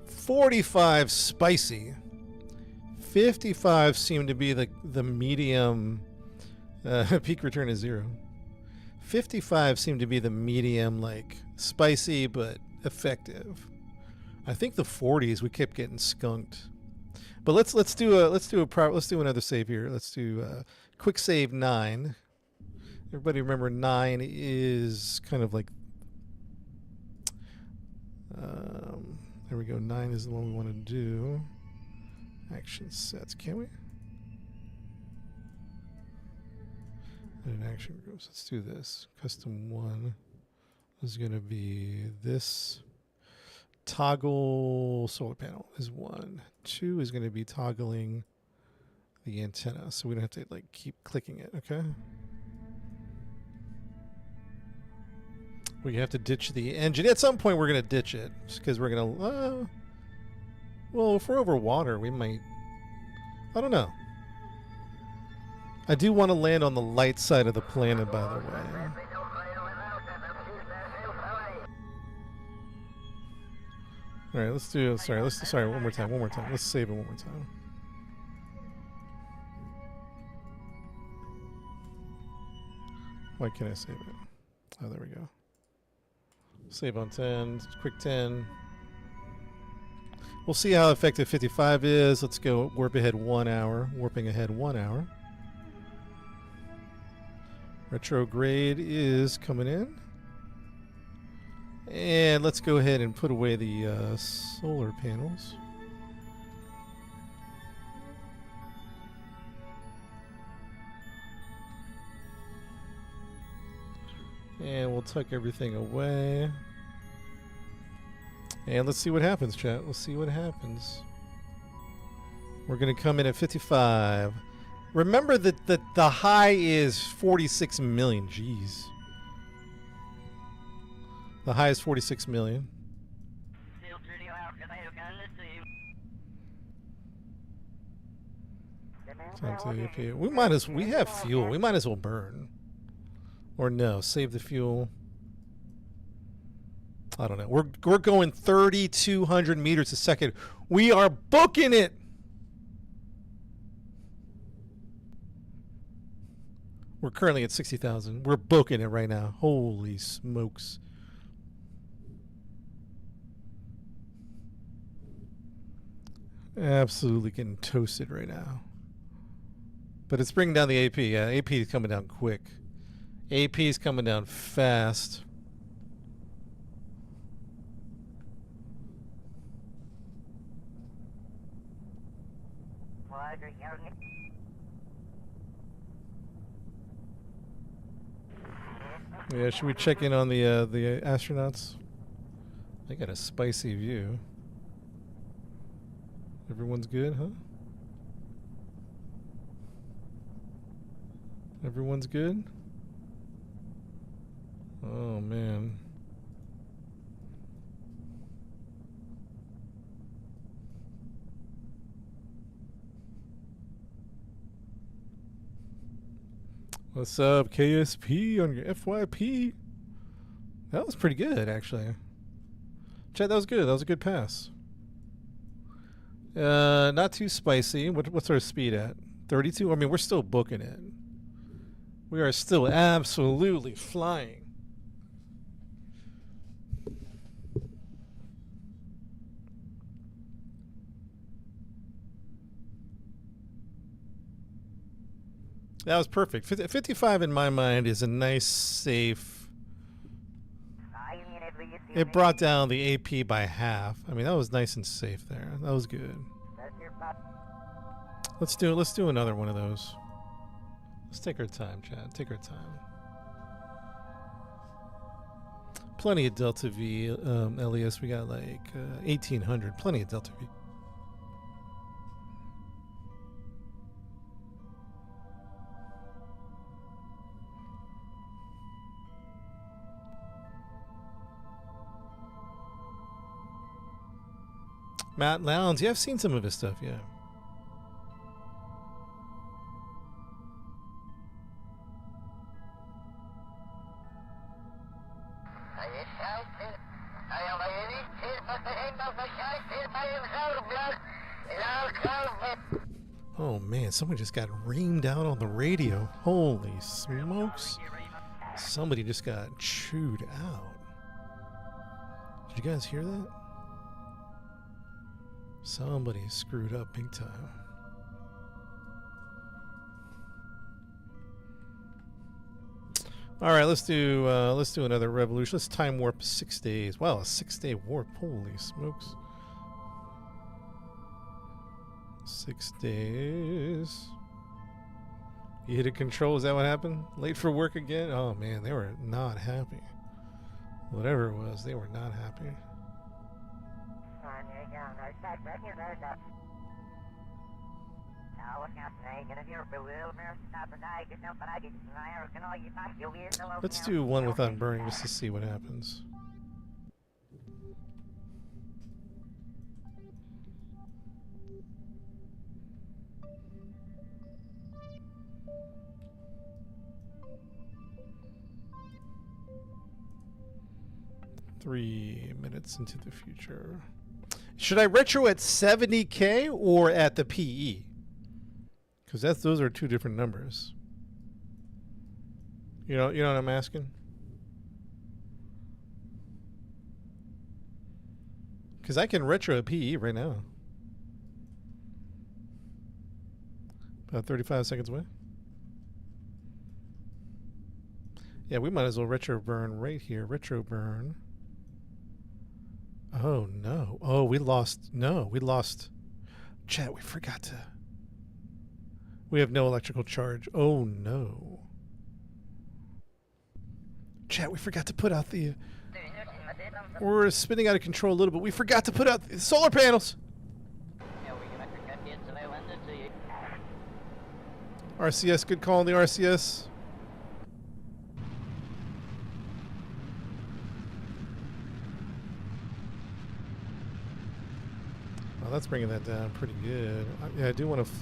45 spicy. 55 seemed to be the medium. Peak return is 0. 55 seemed to be the medium, like spicy but effective. I think the 40s we kept getting skunked. But let's do another save here. Let's do quick save 9. Everybody remember 9 is kind of like there we go. 9 is the one we want to do. Action sets, can we? And action groups. Let's do this. Custom 1 is going to be this. Toggle solar panel is 1. 2 is going to be toggling the antenna, so we don't have to like keep clicking it. Okay. We have to ditch the engine. At some point, we're going to ditch it because we're going to. Well, if we're over water, we might. I don't know. I do want to land on the light side of the planet, by the way. All right, let's do. Sorry, one more time. Let's save it one more time. Why can't I save it? Oh, there we go. Save on 10. Quick 10. We'll see how effective 55 is. Let's go warp ahead 1 hour. Warping ahead 1 hour. Retrograde is coming in. And let's go ahead and put away the solar panels. And we'll tuck everything away. And let's see what happens, chat. Let's see what happens. We're going to come in at 55. Remember that the high is 46 million. Jeez. The high is 46 million. We have fuel. We might as well burn. Or no, save the fuel. I don't know. We're going 3,200 meters a second. We are booking it. We're currently at 60,000. We're booking it right now. Holy smokes. Absolutely getting toasted right now. But it's bringing down the AP. Yeah, AP is coming down quick. AP is coming down fast. Yeah, should we check in on the astronauts? They got a spicy view. Everyone's good, huh? Everyone's good? Oh, man. What's up, KSP on your FYP? That was pretty good, actually. Chat, that was good. That was a good pass. Not too spicy. What's our speed at? 32? I mean, we're still booking it. We are still absolutely flying. That was perfect. 55 in my mind is a nice, safe. It brought down the AP by half. I mean, that was nice and safe there. That was good. Let's do another one of those. Let's take our time, Chad. Take our time. Plenty of Delta V, LES. We got like 1800. Plenty of Delta V. Matt Lowndes. Yeah, I've seen some of his stuff, yeah. Oh man, someone just got reamed out on the radio. Holy smokes. Somebody just got chewed out. Did you guys hear that? Somebody screwed up big time. All right, let's do another revolution. Let's time warp 6 days. Wow, a 6-day warp. Holy smokes. 6 days. You hit a control. Is that what happened? Late for work again? Oh man, they were not happy. Whatever it was, they were not happy. Let's do one with unburning just to see what happens. Three minutes into the future. Should I retro at 70K or at the PE? Because those are two different numbers. You know what I'm asking? Because I can retro a PE right now. About 35 seconds away. Yeah, we might as well retro burn right here. Retro burn. Oh no. Oh, we lost. No, we lost. Chat, we forgot to. We have no electrical charge. Oh no. Chat, we forgot to put out the. We're spinning out of control a little bit. We forgot to put out the solar panels. RCS, good call on the RCS. Well, that's bringing that down pretty good. Yeah, I do want to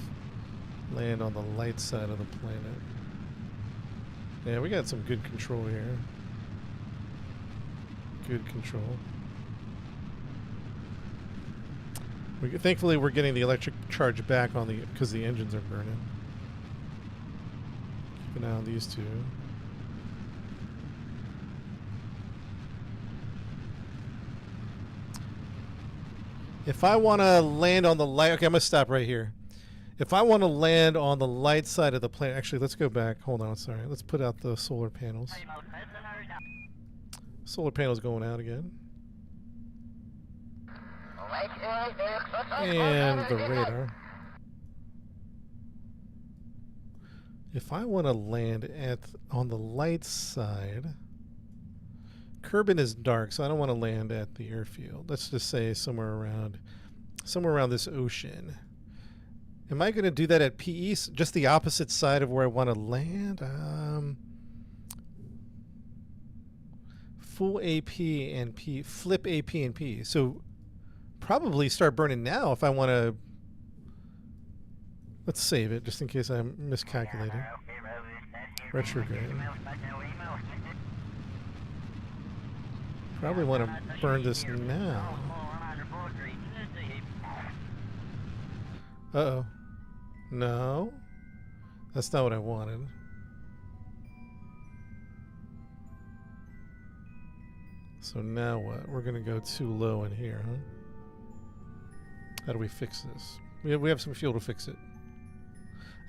land on the light side of the planet. Yeah, we got some good control here. Good control. Thankfully, we're getting the electric charge back on because the engines are burning. Keep an eye on these two. If I want to land on the light, okay, I'm gonna stop right here. If I want to land on the light side of the planet, actually, let's go back. Hold on, sorry. Let's put out the solar panels. Solar panels going out again. And the radar. If I want to land on the light side, Kerbal is dark, so I don't want to land at the airfield. Let's just say somewhere around this ocean. Am I going to do that at PE? Just the opposite side of where I want to land? Full AP and P, flip AP and P. So probably start burning now if I want to. Let's save it just in case I'm miscalculating. Retrograde. Probably want to burn this now. Uh-oh. No. That's not what I wanted. So now what? We're going to go too low in here, huh? How do we fix this? We have some fuel to fix it.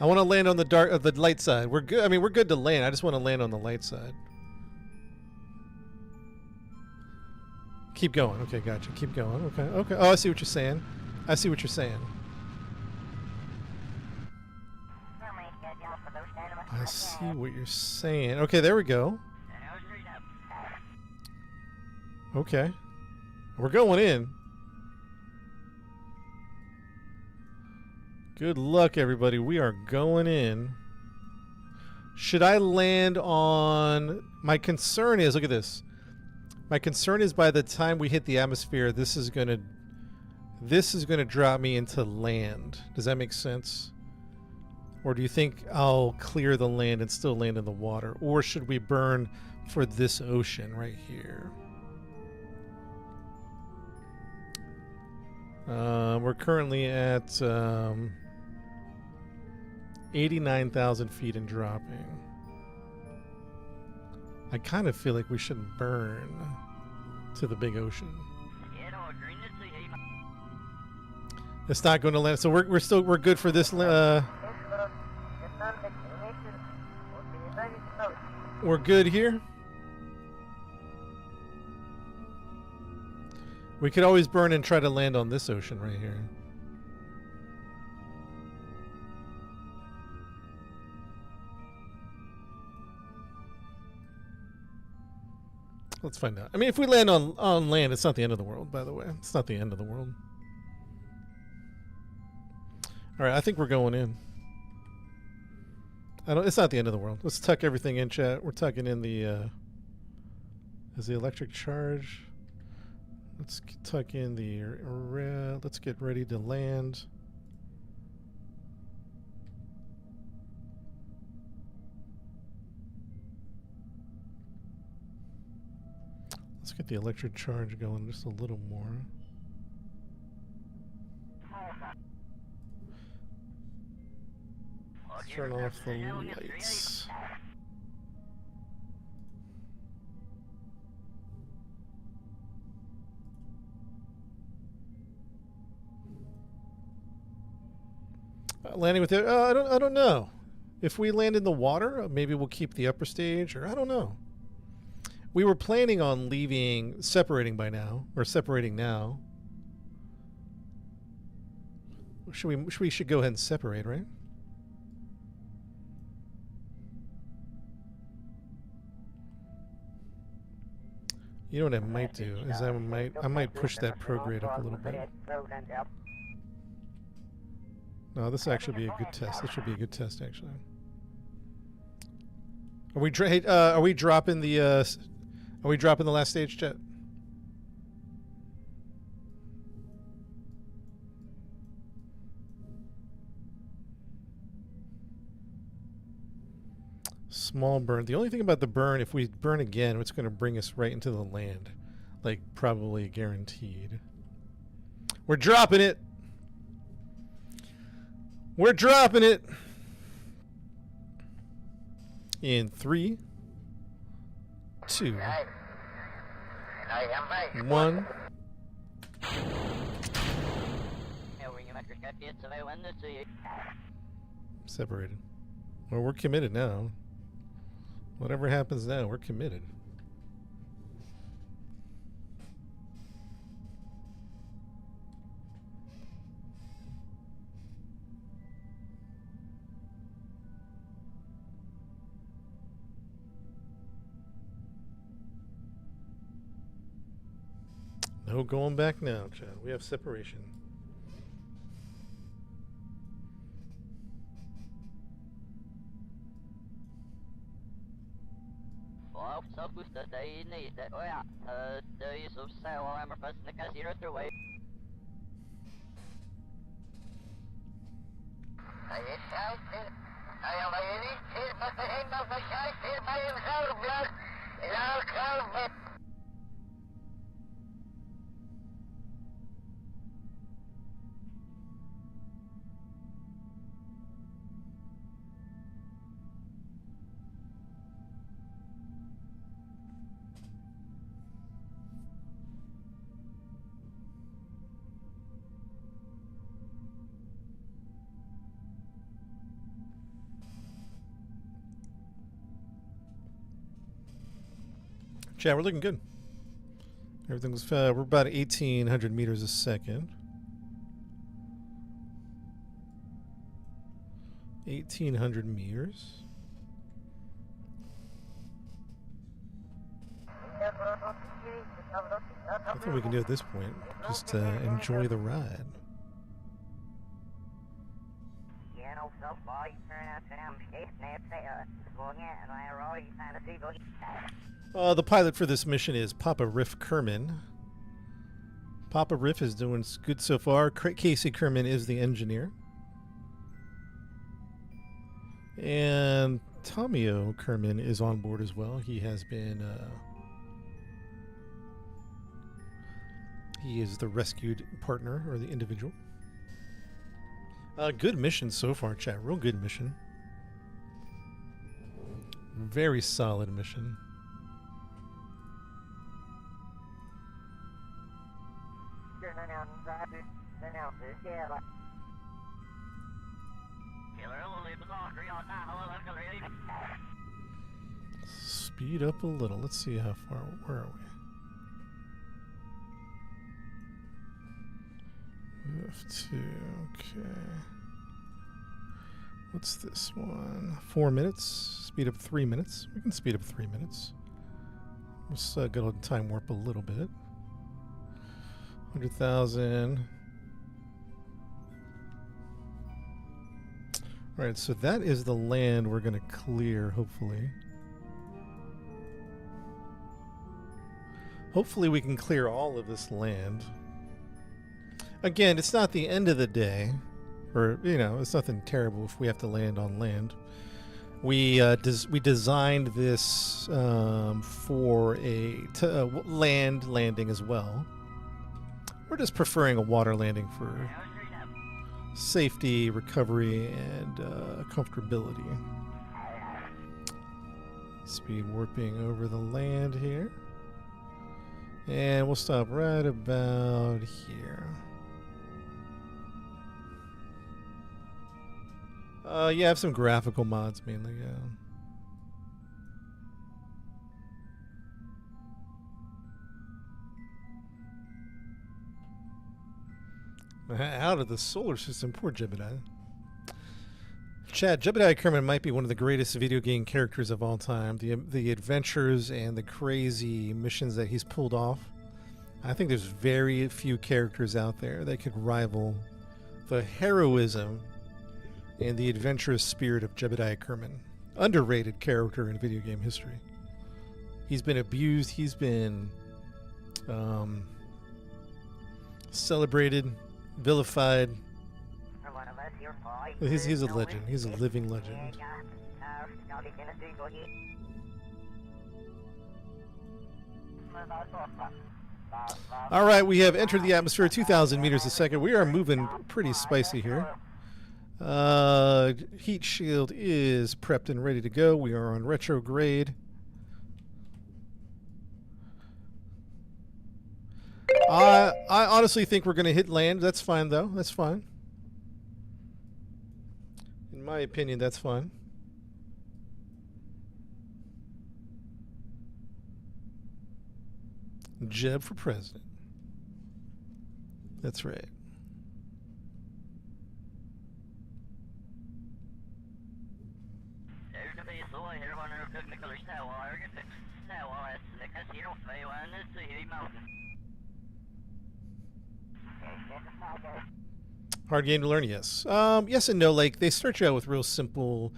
I want to land on the light side. We're good. I mean, we're good to land. I just want to land on the light side. Keep going. Okay, gotcha. Keep going. Okay, okay. Oh, I see what you're saying. I see what you're saying. I see what you're saying. Okay, there we go. Okay. We're going in. Good luck, everybody. We are going in. Should I land on... My concern is... Look at this. My concern is by the time we hit the atmosphere, this is gonna drop me into land. Does that make sense? Or do you think I'll clear the land and still land in the water? Or should we burn for this ocean right here? We're currently at 89,000 feet and dropping. I kind of feel like we should burn to the big ocean. It's not going to land, so we're good for this. We're good here. We could always burn and try to land on this ocean right here. Let's find out. I mean, if we land on land, it's not the end of the world, by the way. It's not the end of the world. All right, I think we're going in. It's not the end of the world. Let's tuck everything in, chat. We're tucking in the is the electric charge. Let's tuck in the let's get ready to land. Let's get the electric charge going just a little more. Let's turn off the lights. Landing with it, I don't know. If we land in the water, maybe we'll keep the upper stage, or I don't know. We were planning on separating by now, or separating now. We should go ahead and separate, right? You know what I might do is I might push that prograde up a little bit. No, this will actually be a good test. This should be a good test, actually. Are we dropping the last stage, chat? Small burn. The only thing about the burn, if we burn again, it's going to bring us right into the land, like probably guaranteed. We're dropping it. We're dropping it. In 3, 2, 1. Separated. Well, we're committed now. Whatever happens now, we're committed. No going back now, Chad. We have separation. Chat, we're looking good. Everything's we're about 1,800 meters a second. 1,800 meters. Nothing we can do at this point. Just enjoy the ride. The pilot for this mission is Papa Riff Kerman. Papa Riff is doing good so far. Casey Kerman is the engineer. And Tomio Kerman is on board as well. He has been... he is the rescued partner, or the individual. Good mission so far, chat. Real good mission. Very solid mission. Speed up a little. Let's see how far. Where are we? F2. Okay. What's this one? 4 minutes. Speed up 3 minutes. We can speed up 3 minutes. Let's go time warp a little bit. 100,000. Alright, so that is the land we're going to clear, hopefully. Hopefully we can clear all of this land. Again, it's not the end of the day. Or, you know, it's nothing terrible if we have to land on land. We designed this for a land landing as well. We're just preferring a water landing for safety, recovery, and comfortability. Speed warping over the land here. And we'll stop right about here. Yeah, I have some graphical mods mainly, yeah. Out of the solar system, poor Jebediah. Chad, Jebediah Kerman might be one of the greatest video game characters of all time. The adventures and the crazy missions that he's pulled off. I think there's very few characters out there that could rival the heroism and the adventurous spirit of Jebediah Kerman. Underrated character in video game history. He's been abused. He's been celebrated, vilified. He's a legend. He's a living legend. All right, we have entered the atmosphere 2,000 meters a second. We are moving pretty spicy here. Heat shield is prepped and ready to go. We are on retrograde. I honestly think we're going to hit land. That's fine, though. That's fine. In my opinion, that's fine. Jeb for president. That's right. Hard game to learn, yes. Yes and no. Like, they start you out with real simple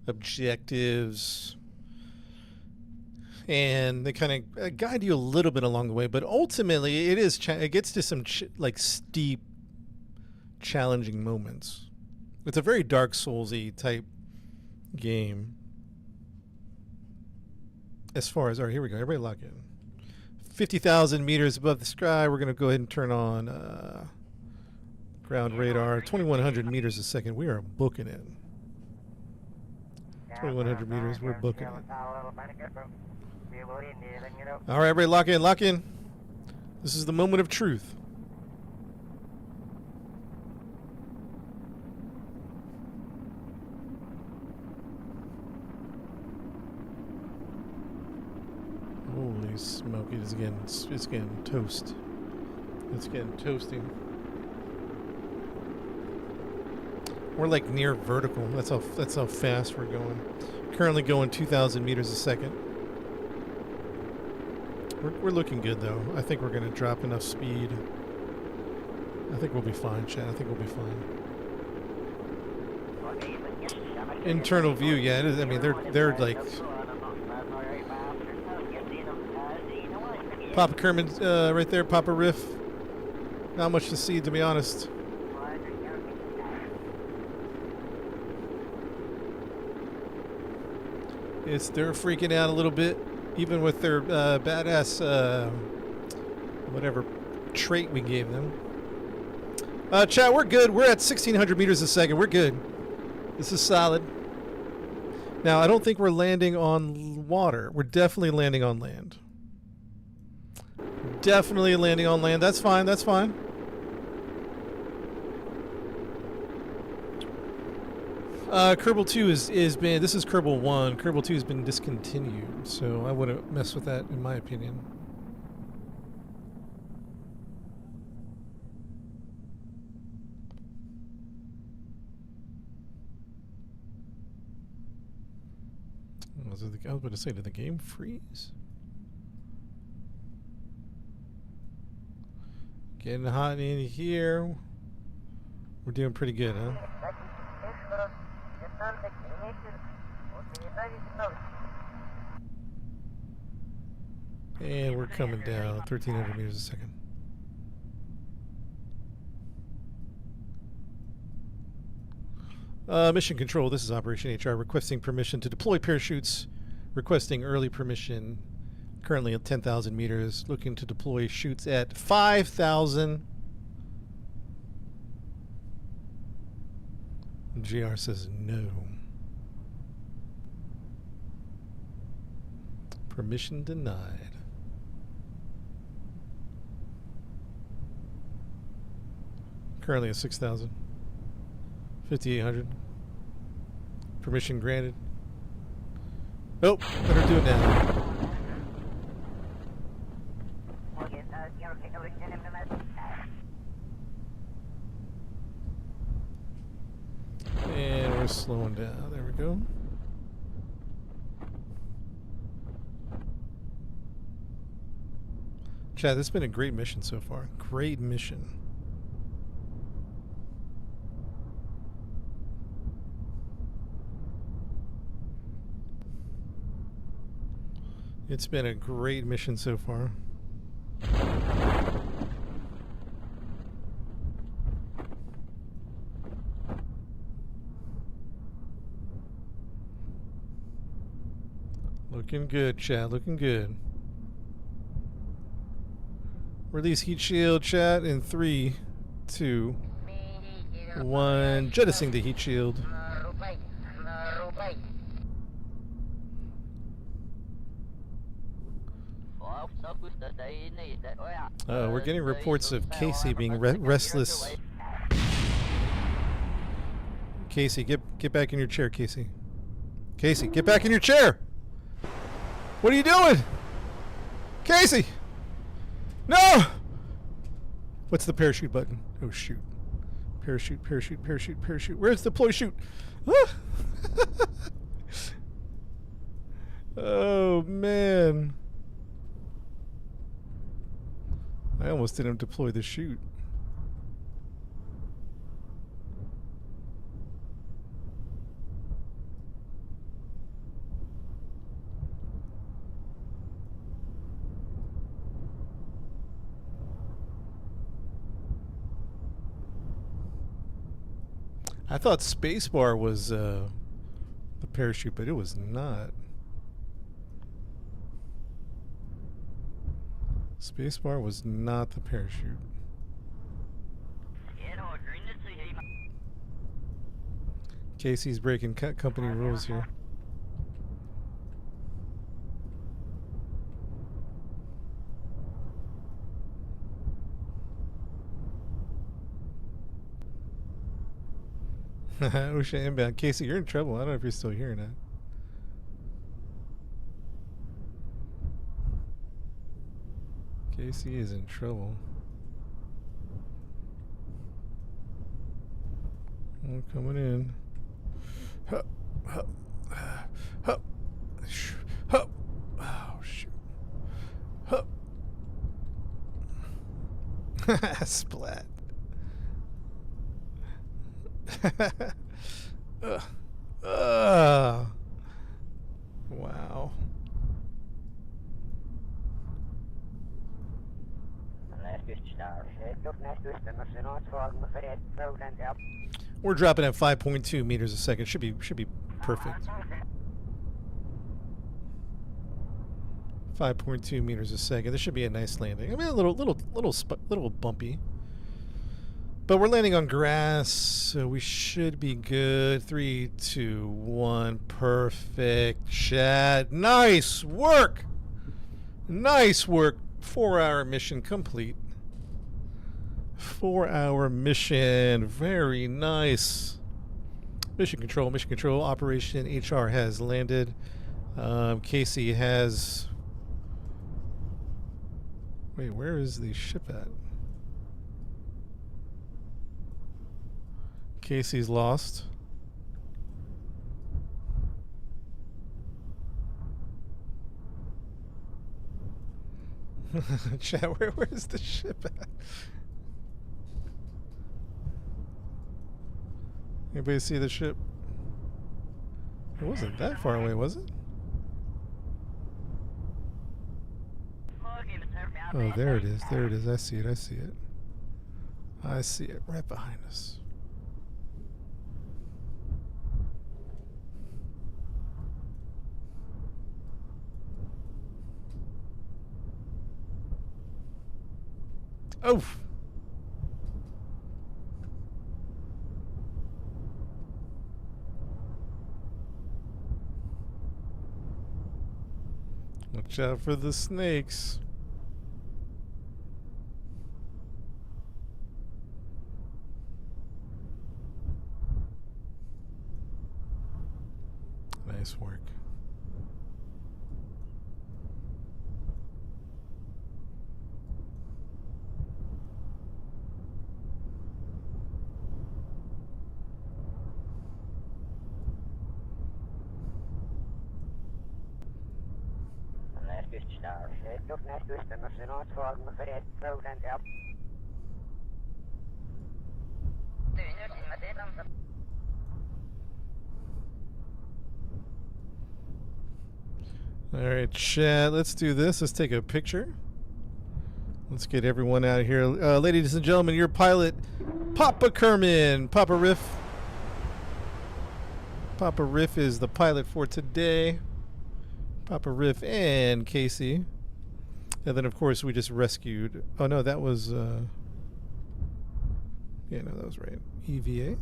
objectives, and they kind of guide you a little bit along the way. But ultimately, it gets to some like steep, challenging moments. It's a very Dark Souls-y type game. As far as, all right, here we go. Everybody lock in. 50,000 meters above the sky. We're going to go ahead and turn on ground radar. 2,100 meters a second. We are booking it. 2,100 meters. We're booking it. All right, everybody lock in. Lock in. This is the moment of truth. Holy smoke, it's getting toast. It's getting toasty. We're like near vertical. That's how fast we're going. Currently going 2,000 meters a second. We're looking good though. I think we're gonna drop enough speed. I think we'll be fine, Chad. I think we'll be fine. Internal view, yeah, it is. I mean, they're like Papa Kerman, right there, Papa Riff. Not much to see, to be honest. They're freaking out a little bit, even with their badass whatever trait we gave them. Chat, we're good. We're at 1,600 meters a second. We're good. This is solid. Now, I don't think we're landing on water. We're definitely landing on land. Definitely landing on land. That's fine. That's fine. Kerbal 2 is been. This is Kerbal 1. Kerbal 2 has been discontinued, so I wouldn't mess with that, in my opinion. I was about to say, did the game freeze? Getting hot in here. We're doing pretty good, huh? And we're coming down 1,300 meters a second. Mission control, this is Operation HR, requesting permission to deploy parachutes, requesting early permission, currently at 10,000 meters, looking to deploy chutes at 5,000. GR says no. Permission denied. Currently at 6,000. 5,800. Permission granted. Oh, better do it now. And we're slowing down. There we go. Chad, this has been a great mission so far. Great mission. It's been a great mission so far. Looking good, Chad. Looking good. Release heat shield, chat, in 3, 2, 1. Jettisoning the heat shield. We're getting reports of Casey being restless. Casey, get back in your chair, Casey. Casey, get back in your chair! What are you doing? Casey! No! What's the parachute button? Oh, shoot. Parachute, parachute, parachute, parachute. Where's the deploy chute? Ah! Oh, man. I almost didn't deploy the chute. I thought spacebar was the parachute, but it was not. Spacebar was not the parachute. Casey's breaking company rules here. Ocean inbound. Casey, you're in trouble. I don't know if you're still here or not. Casey is in trouble. I'm coming in. Hup, hup, hup, hup. Oh, shoot. Hup. Splat. Wow. We're dropping at 5.2 meters a second. Should be perfect. 5.2 meters a second. This should be a nice landing. I mean, a little bumpy, but we're landing on grass, so we should be good. 3, 2, 1, perfect. Chat. Nice work. Nice work. 4-hour mission complete. 4-hour mission. Very nice. Mission control. Operation HR has landed. Casey has. Wait, where is the ship at? Casey's lost. Chat, where's the ship at? Anybody see the ship? It wasn't that far away, was it? Oh, there it is. There it is. I see it. I see it. I see it right behind us. Oh! Watch out for the snakes. Nice work. Alright, chat, let's do this. Let's take a picture. Let's get everyone out of here. Ladies and gentlemen, your pilot, Papa Kerman. Papa Riff. Papa Riff is the pilot for today. Papa Riff and Casey. And then, of course, we just rescued. Oh, no, that was. Yeah, no, that was right. EVA.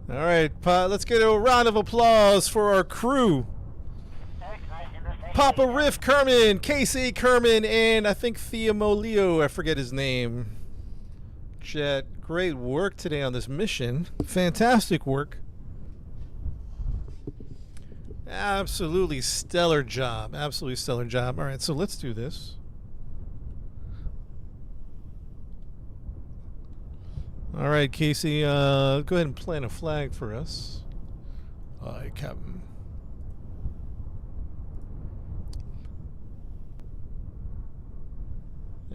All right, let's get a round of applause for our crew. Papa Riff Kerman, Casey Kerman, and I think Theomolio, I forget his name. Chat, great work today on this mission. Fantastic work. Absolutely stellar job. Absolutely stellar job. All right, so let's do this. All right, Casey, go ahead and plant a flag for us. Aye, Captain.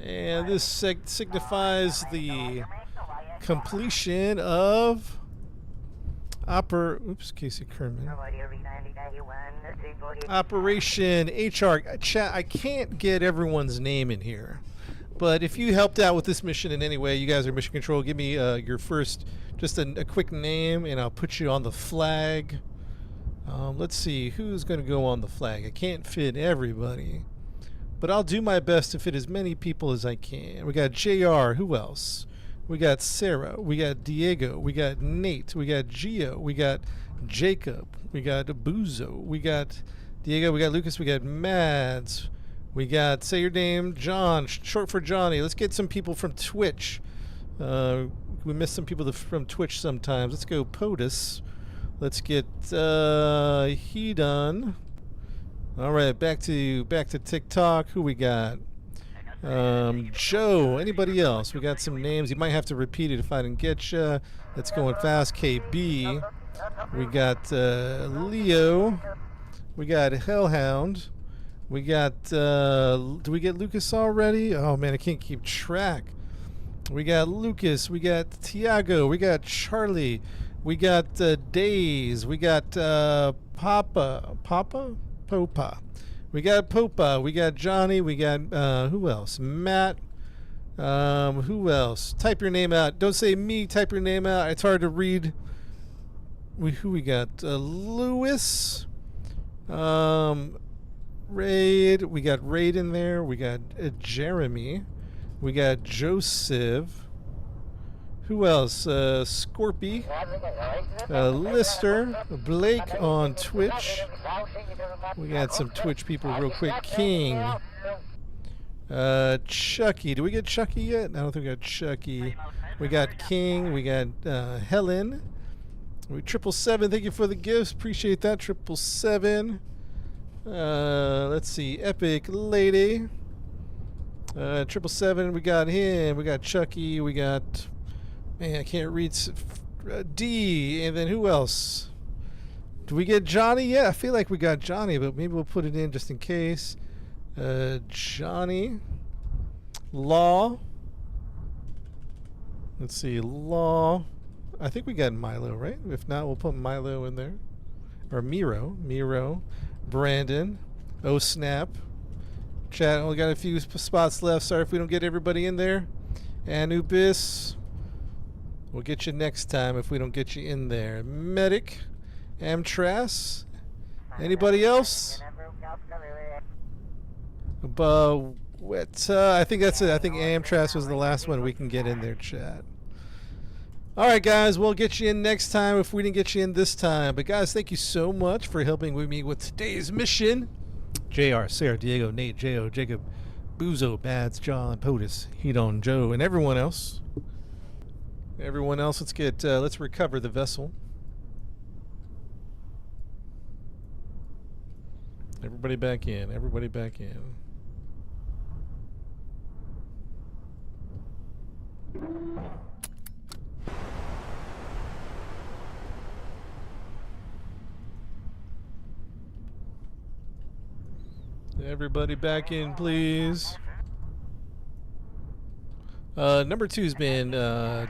And this signifies the completion of Casey Kerman. Operation HR. Chat, I can't get everyone's name in here. But if you helped out with this mission in any way, you guys are mission control, give me your first, just a quick name, and I'll put you on the flag. Let's see, who's going to go on the flag? I can't fit everybody, but I'll do my best to fit as many people as I can. We got JR, who else? We got Sarah, we got Diego, we got Nate, we got Gio, we got Jacob, we got Buzo, we got Diego, we got Lucas, we got Mads. We got, say your name, John, short for Johnny. Let's get some people from Twitch. We miss some people from Twitch sometimes. Let's go POTUS. Let's get Hedon. All right, back to TikTok. Who we got? Joe. Anybody else? We got some names. You might have to repeat it if I didn't get you. Let's go fast. KB. We got Leo. We got Hellhound. We got, do we get Lucas already? Oh man, I can't keep track. We got Lucas. We got Tiago. We got Charlie. We got Days. We got Popa. We got Popa. We got Johnny. We got, who else? Matt. Who else? Type your name out. Don't say me. Type your name out. It's hard to read. Who we got? Lewis. Raid. We got Raid in there. We got Jeremy. We got Joseph. Who else? Scorpy. Lister. Blake on Twitch. We got some Twitch people real quick. King. Chucky. Do we get Chucky yet? I don't think we got Chucky. We got King. We got Helen. We 777. Thank you for the gifts. Appreciate that. 777. Let's see. Epic Lady. 777. We got him. We got Chucky. We got. Man, I can't read. D. And then who else? Do we get Johnny? Yeah, I feel like we got Johnny, but maybe we'll put it in just in case. Johnny. Law. Let's see. Law. I think we got Milo, right? If not, we'll put Milo in there. Or Miro. Brandon. Oh, snap. Chat, only got a few spots left. Sorry if we don't get everybody in there. Anubis. We'll get you next time if we don't get you in there. Medic. Amtras. Anybody else? I think that's it. I think Amtras was the last one we can get in there, chat. Alright guys, we'll get you in next time if we didn't get you in this time. But guys, thank you so much for helping with me with today's mission. JR, Sarah, Diego, Nate, J.O., Jacob, Buzo, Bads, John, POTUS, Hedon, Joe, and everyone else. Let's recover the vessel. Everybody back in. Everybody back in, please. Number 2's been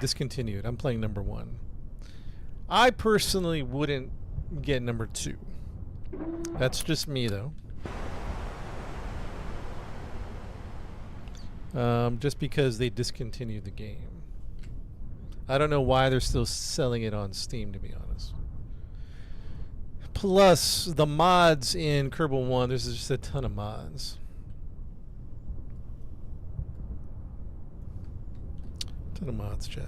discontinued. I'm playing number 1. I personally wouldn't get number 2. That's just me, though. Just because they discontinued the game. I don't know why they're still selling it on Steam, to be honest. Plus, the mods in Kerbal 1, there's just a ton of mods. Ton of mods, chat.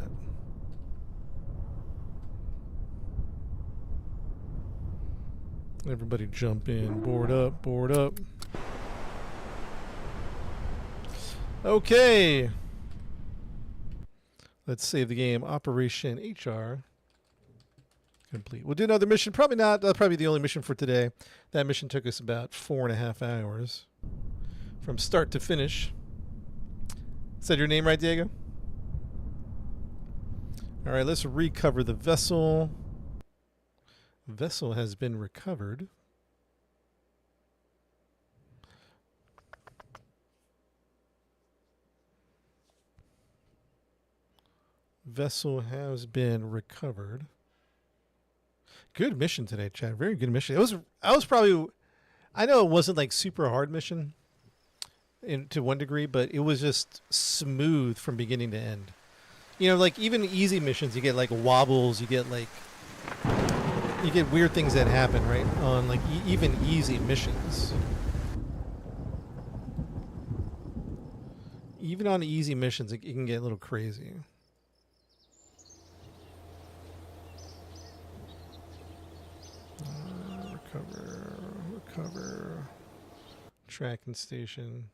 Everybody jump in. Board up. Okay. Let's save the game. Operation HR. Complete. We'll do another mission. Probably not. That'll probably be the only mission for today. That mission took us about 4.5 hours. From start to finish. Said your name right, Diego? Alright, let's recover the vessel. Vessel has been recovered. Vessel has been recovered. Good mission today, Chad. Very good mission. I was probably, I know it wasn't like super hard mission to one degree, but it was just smooth from beginning to end. You know, like even easy missions, you get like wobbles, you get weird things that happen, right? On like even easy missions. Even on easy missions, it can get a little crazy. Recover. Tracking station.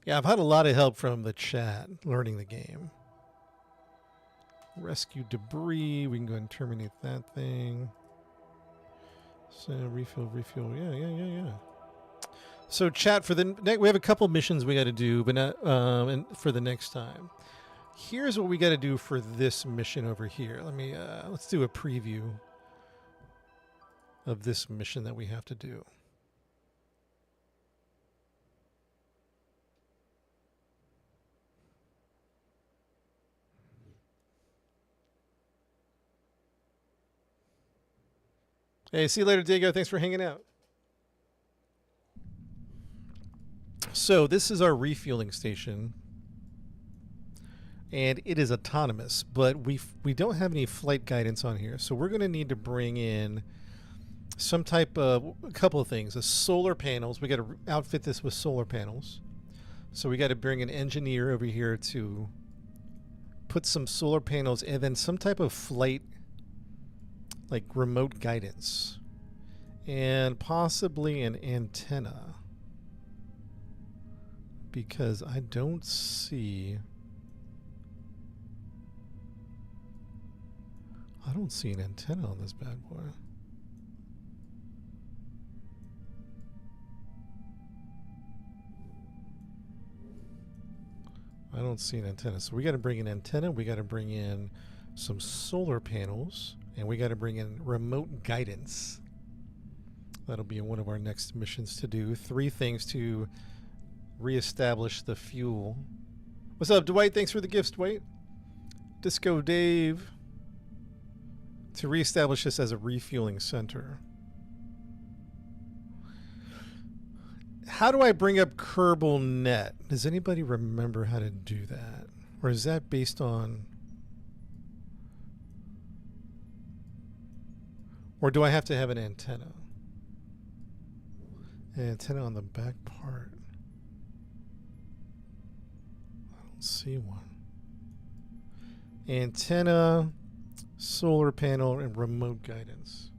Yeah, I've had a lot of help from the chat learning the game. Rescue debris. We can go ahead and terminate that thing. So refill. Yeah. So chat for the we have a couple missions we got to do, but not for the next time. Here's what we got to do for this mission over here. Let's do a preview of this mission that we have to do. Hey, see you later, Diego. Thanks for hanging out. So this is our refueling station. And it is autonomous, but we don't have any flight guidance on here. So we're going to need to bring in some type of, a couple of things. The solar panels, we got to outfit this with solar panels. So we got to bring an engineer over here to put some solar panels and then some type of flight, like remote guidance. And possibly an antenna. Because I don't see an antenna on this bad boy. I don't see an antenna. So we got to bring an antenna, we got to bring in some solar panels, and we got to bring in remote guidance. That'll be one of our next missions to do. 3 things to reestablish the fuel. What's up, Dwight? Thanks for the gifts, Dwight. Disco Dave. To reestablish this as a refueling center. How do I bring up Kerbal Net? Does anybody remember how to do that? Or is that based on... Or do I have to have an antenna? An antenna on the back part. I don't see one. Antenna, solar panel, and remote guidance.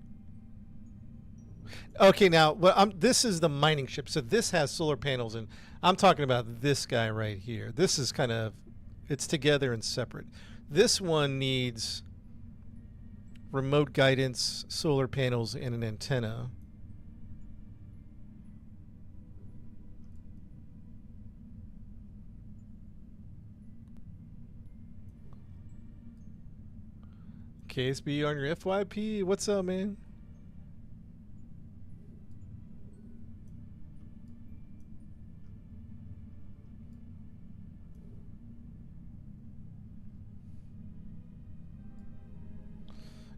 Okay, now this is the mining ship. So this has solar panels, and I'm talking about this guy right here. This is kind of, it's together and separate. This one needs remote guidance, solar panels, and an antenna. KSB on your FYP. What's up, man?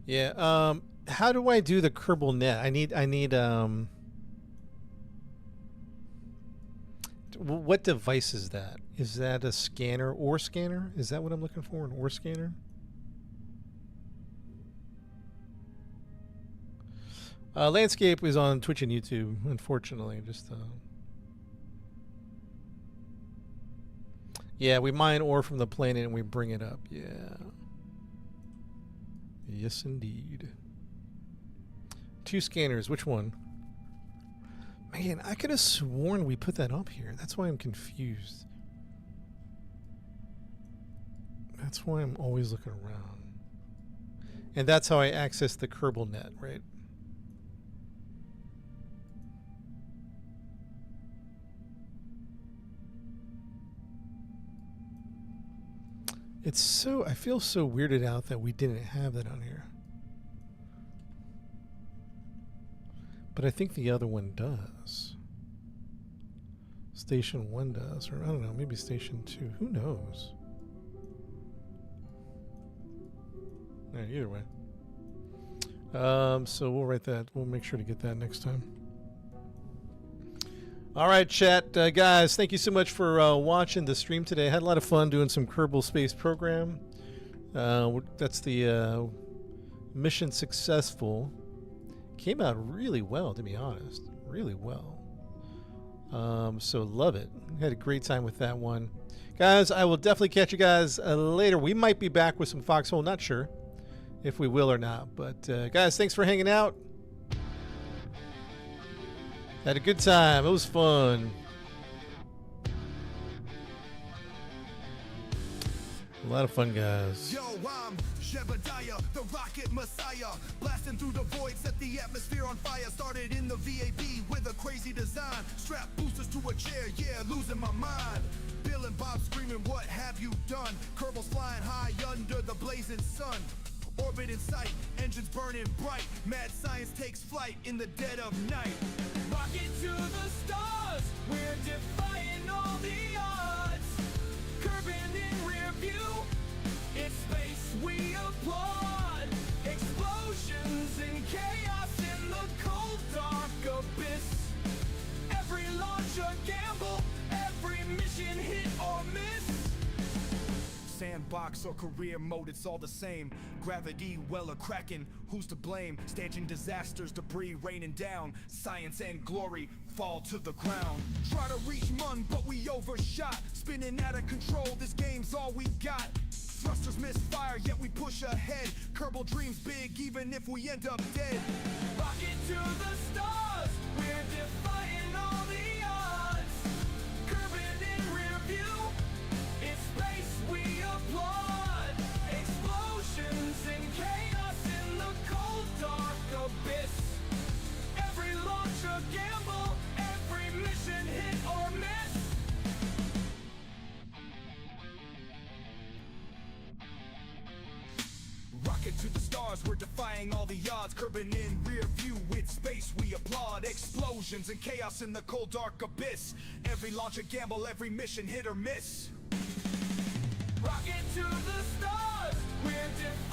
Yeah, how do I do the Kerbal Net? I need what device is that? Is that a scanner or scanner? Is that what I'm looking for, an or scanner? Landscape is on Twitch and YouTube, unfortunately. Yeah, we mine ore from the planet and we bring it up. Yeah. Yes, indeed. 2 scanners. Which one? Man, I could have sworn we put that up here. That's why I'm confused. That's why I'm always looking around. And that's how I access the Kerbal Net, right? It's so, I feel so weirded out that we didn't have that on here. But I think the other one does. Station 1 does, or I don't know, maybe Station 2. Who knows? Yeah, either way. So we'll write that. We'll make sure to get that next time. All right, chat. Guys, thank you so much for watching the stream today. I had a lot of fun doing some Kerbal Space Program. That's the mission successful. Came out really well, to be honest. Really well. So love it. Had a great time with that one. Guys, I will definitely catch you guys later. We might be back with some Foxhole. Not sure if we will or not. But guys, thanks for hanging out. Had a good time. It was fun. A lot of fun, guys. Yo, Jebediah, the rocket messiah, blasting through the void, set the atmosphere on fire. Started in the VAB with a crazy design, strap boosters to a chair, yeah, losing my mind. Bill and Bob screaming, what have you done? Kerbal's flying high under the blazing sun. Orbit in sight, engines burning bright. Mad science takes flight in the dead of night. Rocket to the stars, we're defying all the odds. Kerbal in rear view, it's space we applaud. Explosions and chaos in the cold dark abyss. Every launch a gamble, every mission hit or miss. Sandbox or career mode, it's all the same. Gravity, well, a cracking, who's to blame? Staging disasters, debris raining down. Science and glory fall to the ground. Try to reach Mun, but we overshot. Spinning out of control, this game's all we got. Thrusters misfire, yet we push ahead. Kerbal dreams big, even if we end up dead. Rocket to the stars, we're defying all the odds. Kerbal in rear view, it's space we applaud. Explosions and chaos in the cold dark abyss. Every launch a gamble, every mission hit or miss. Rocket to the stars, we're defying all the odds. Kerbal in rear view, with space we applaud. Explosions and chaos in the cold dark abyss. Every launch a gamble, every mission hit or miss. Rocket to the stars, we're defying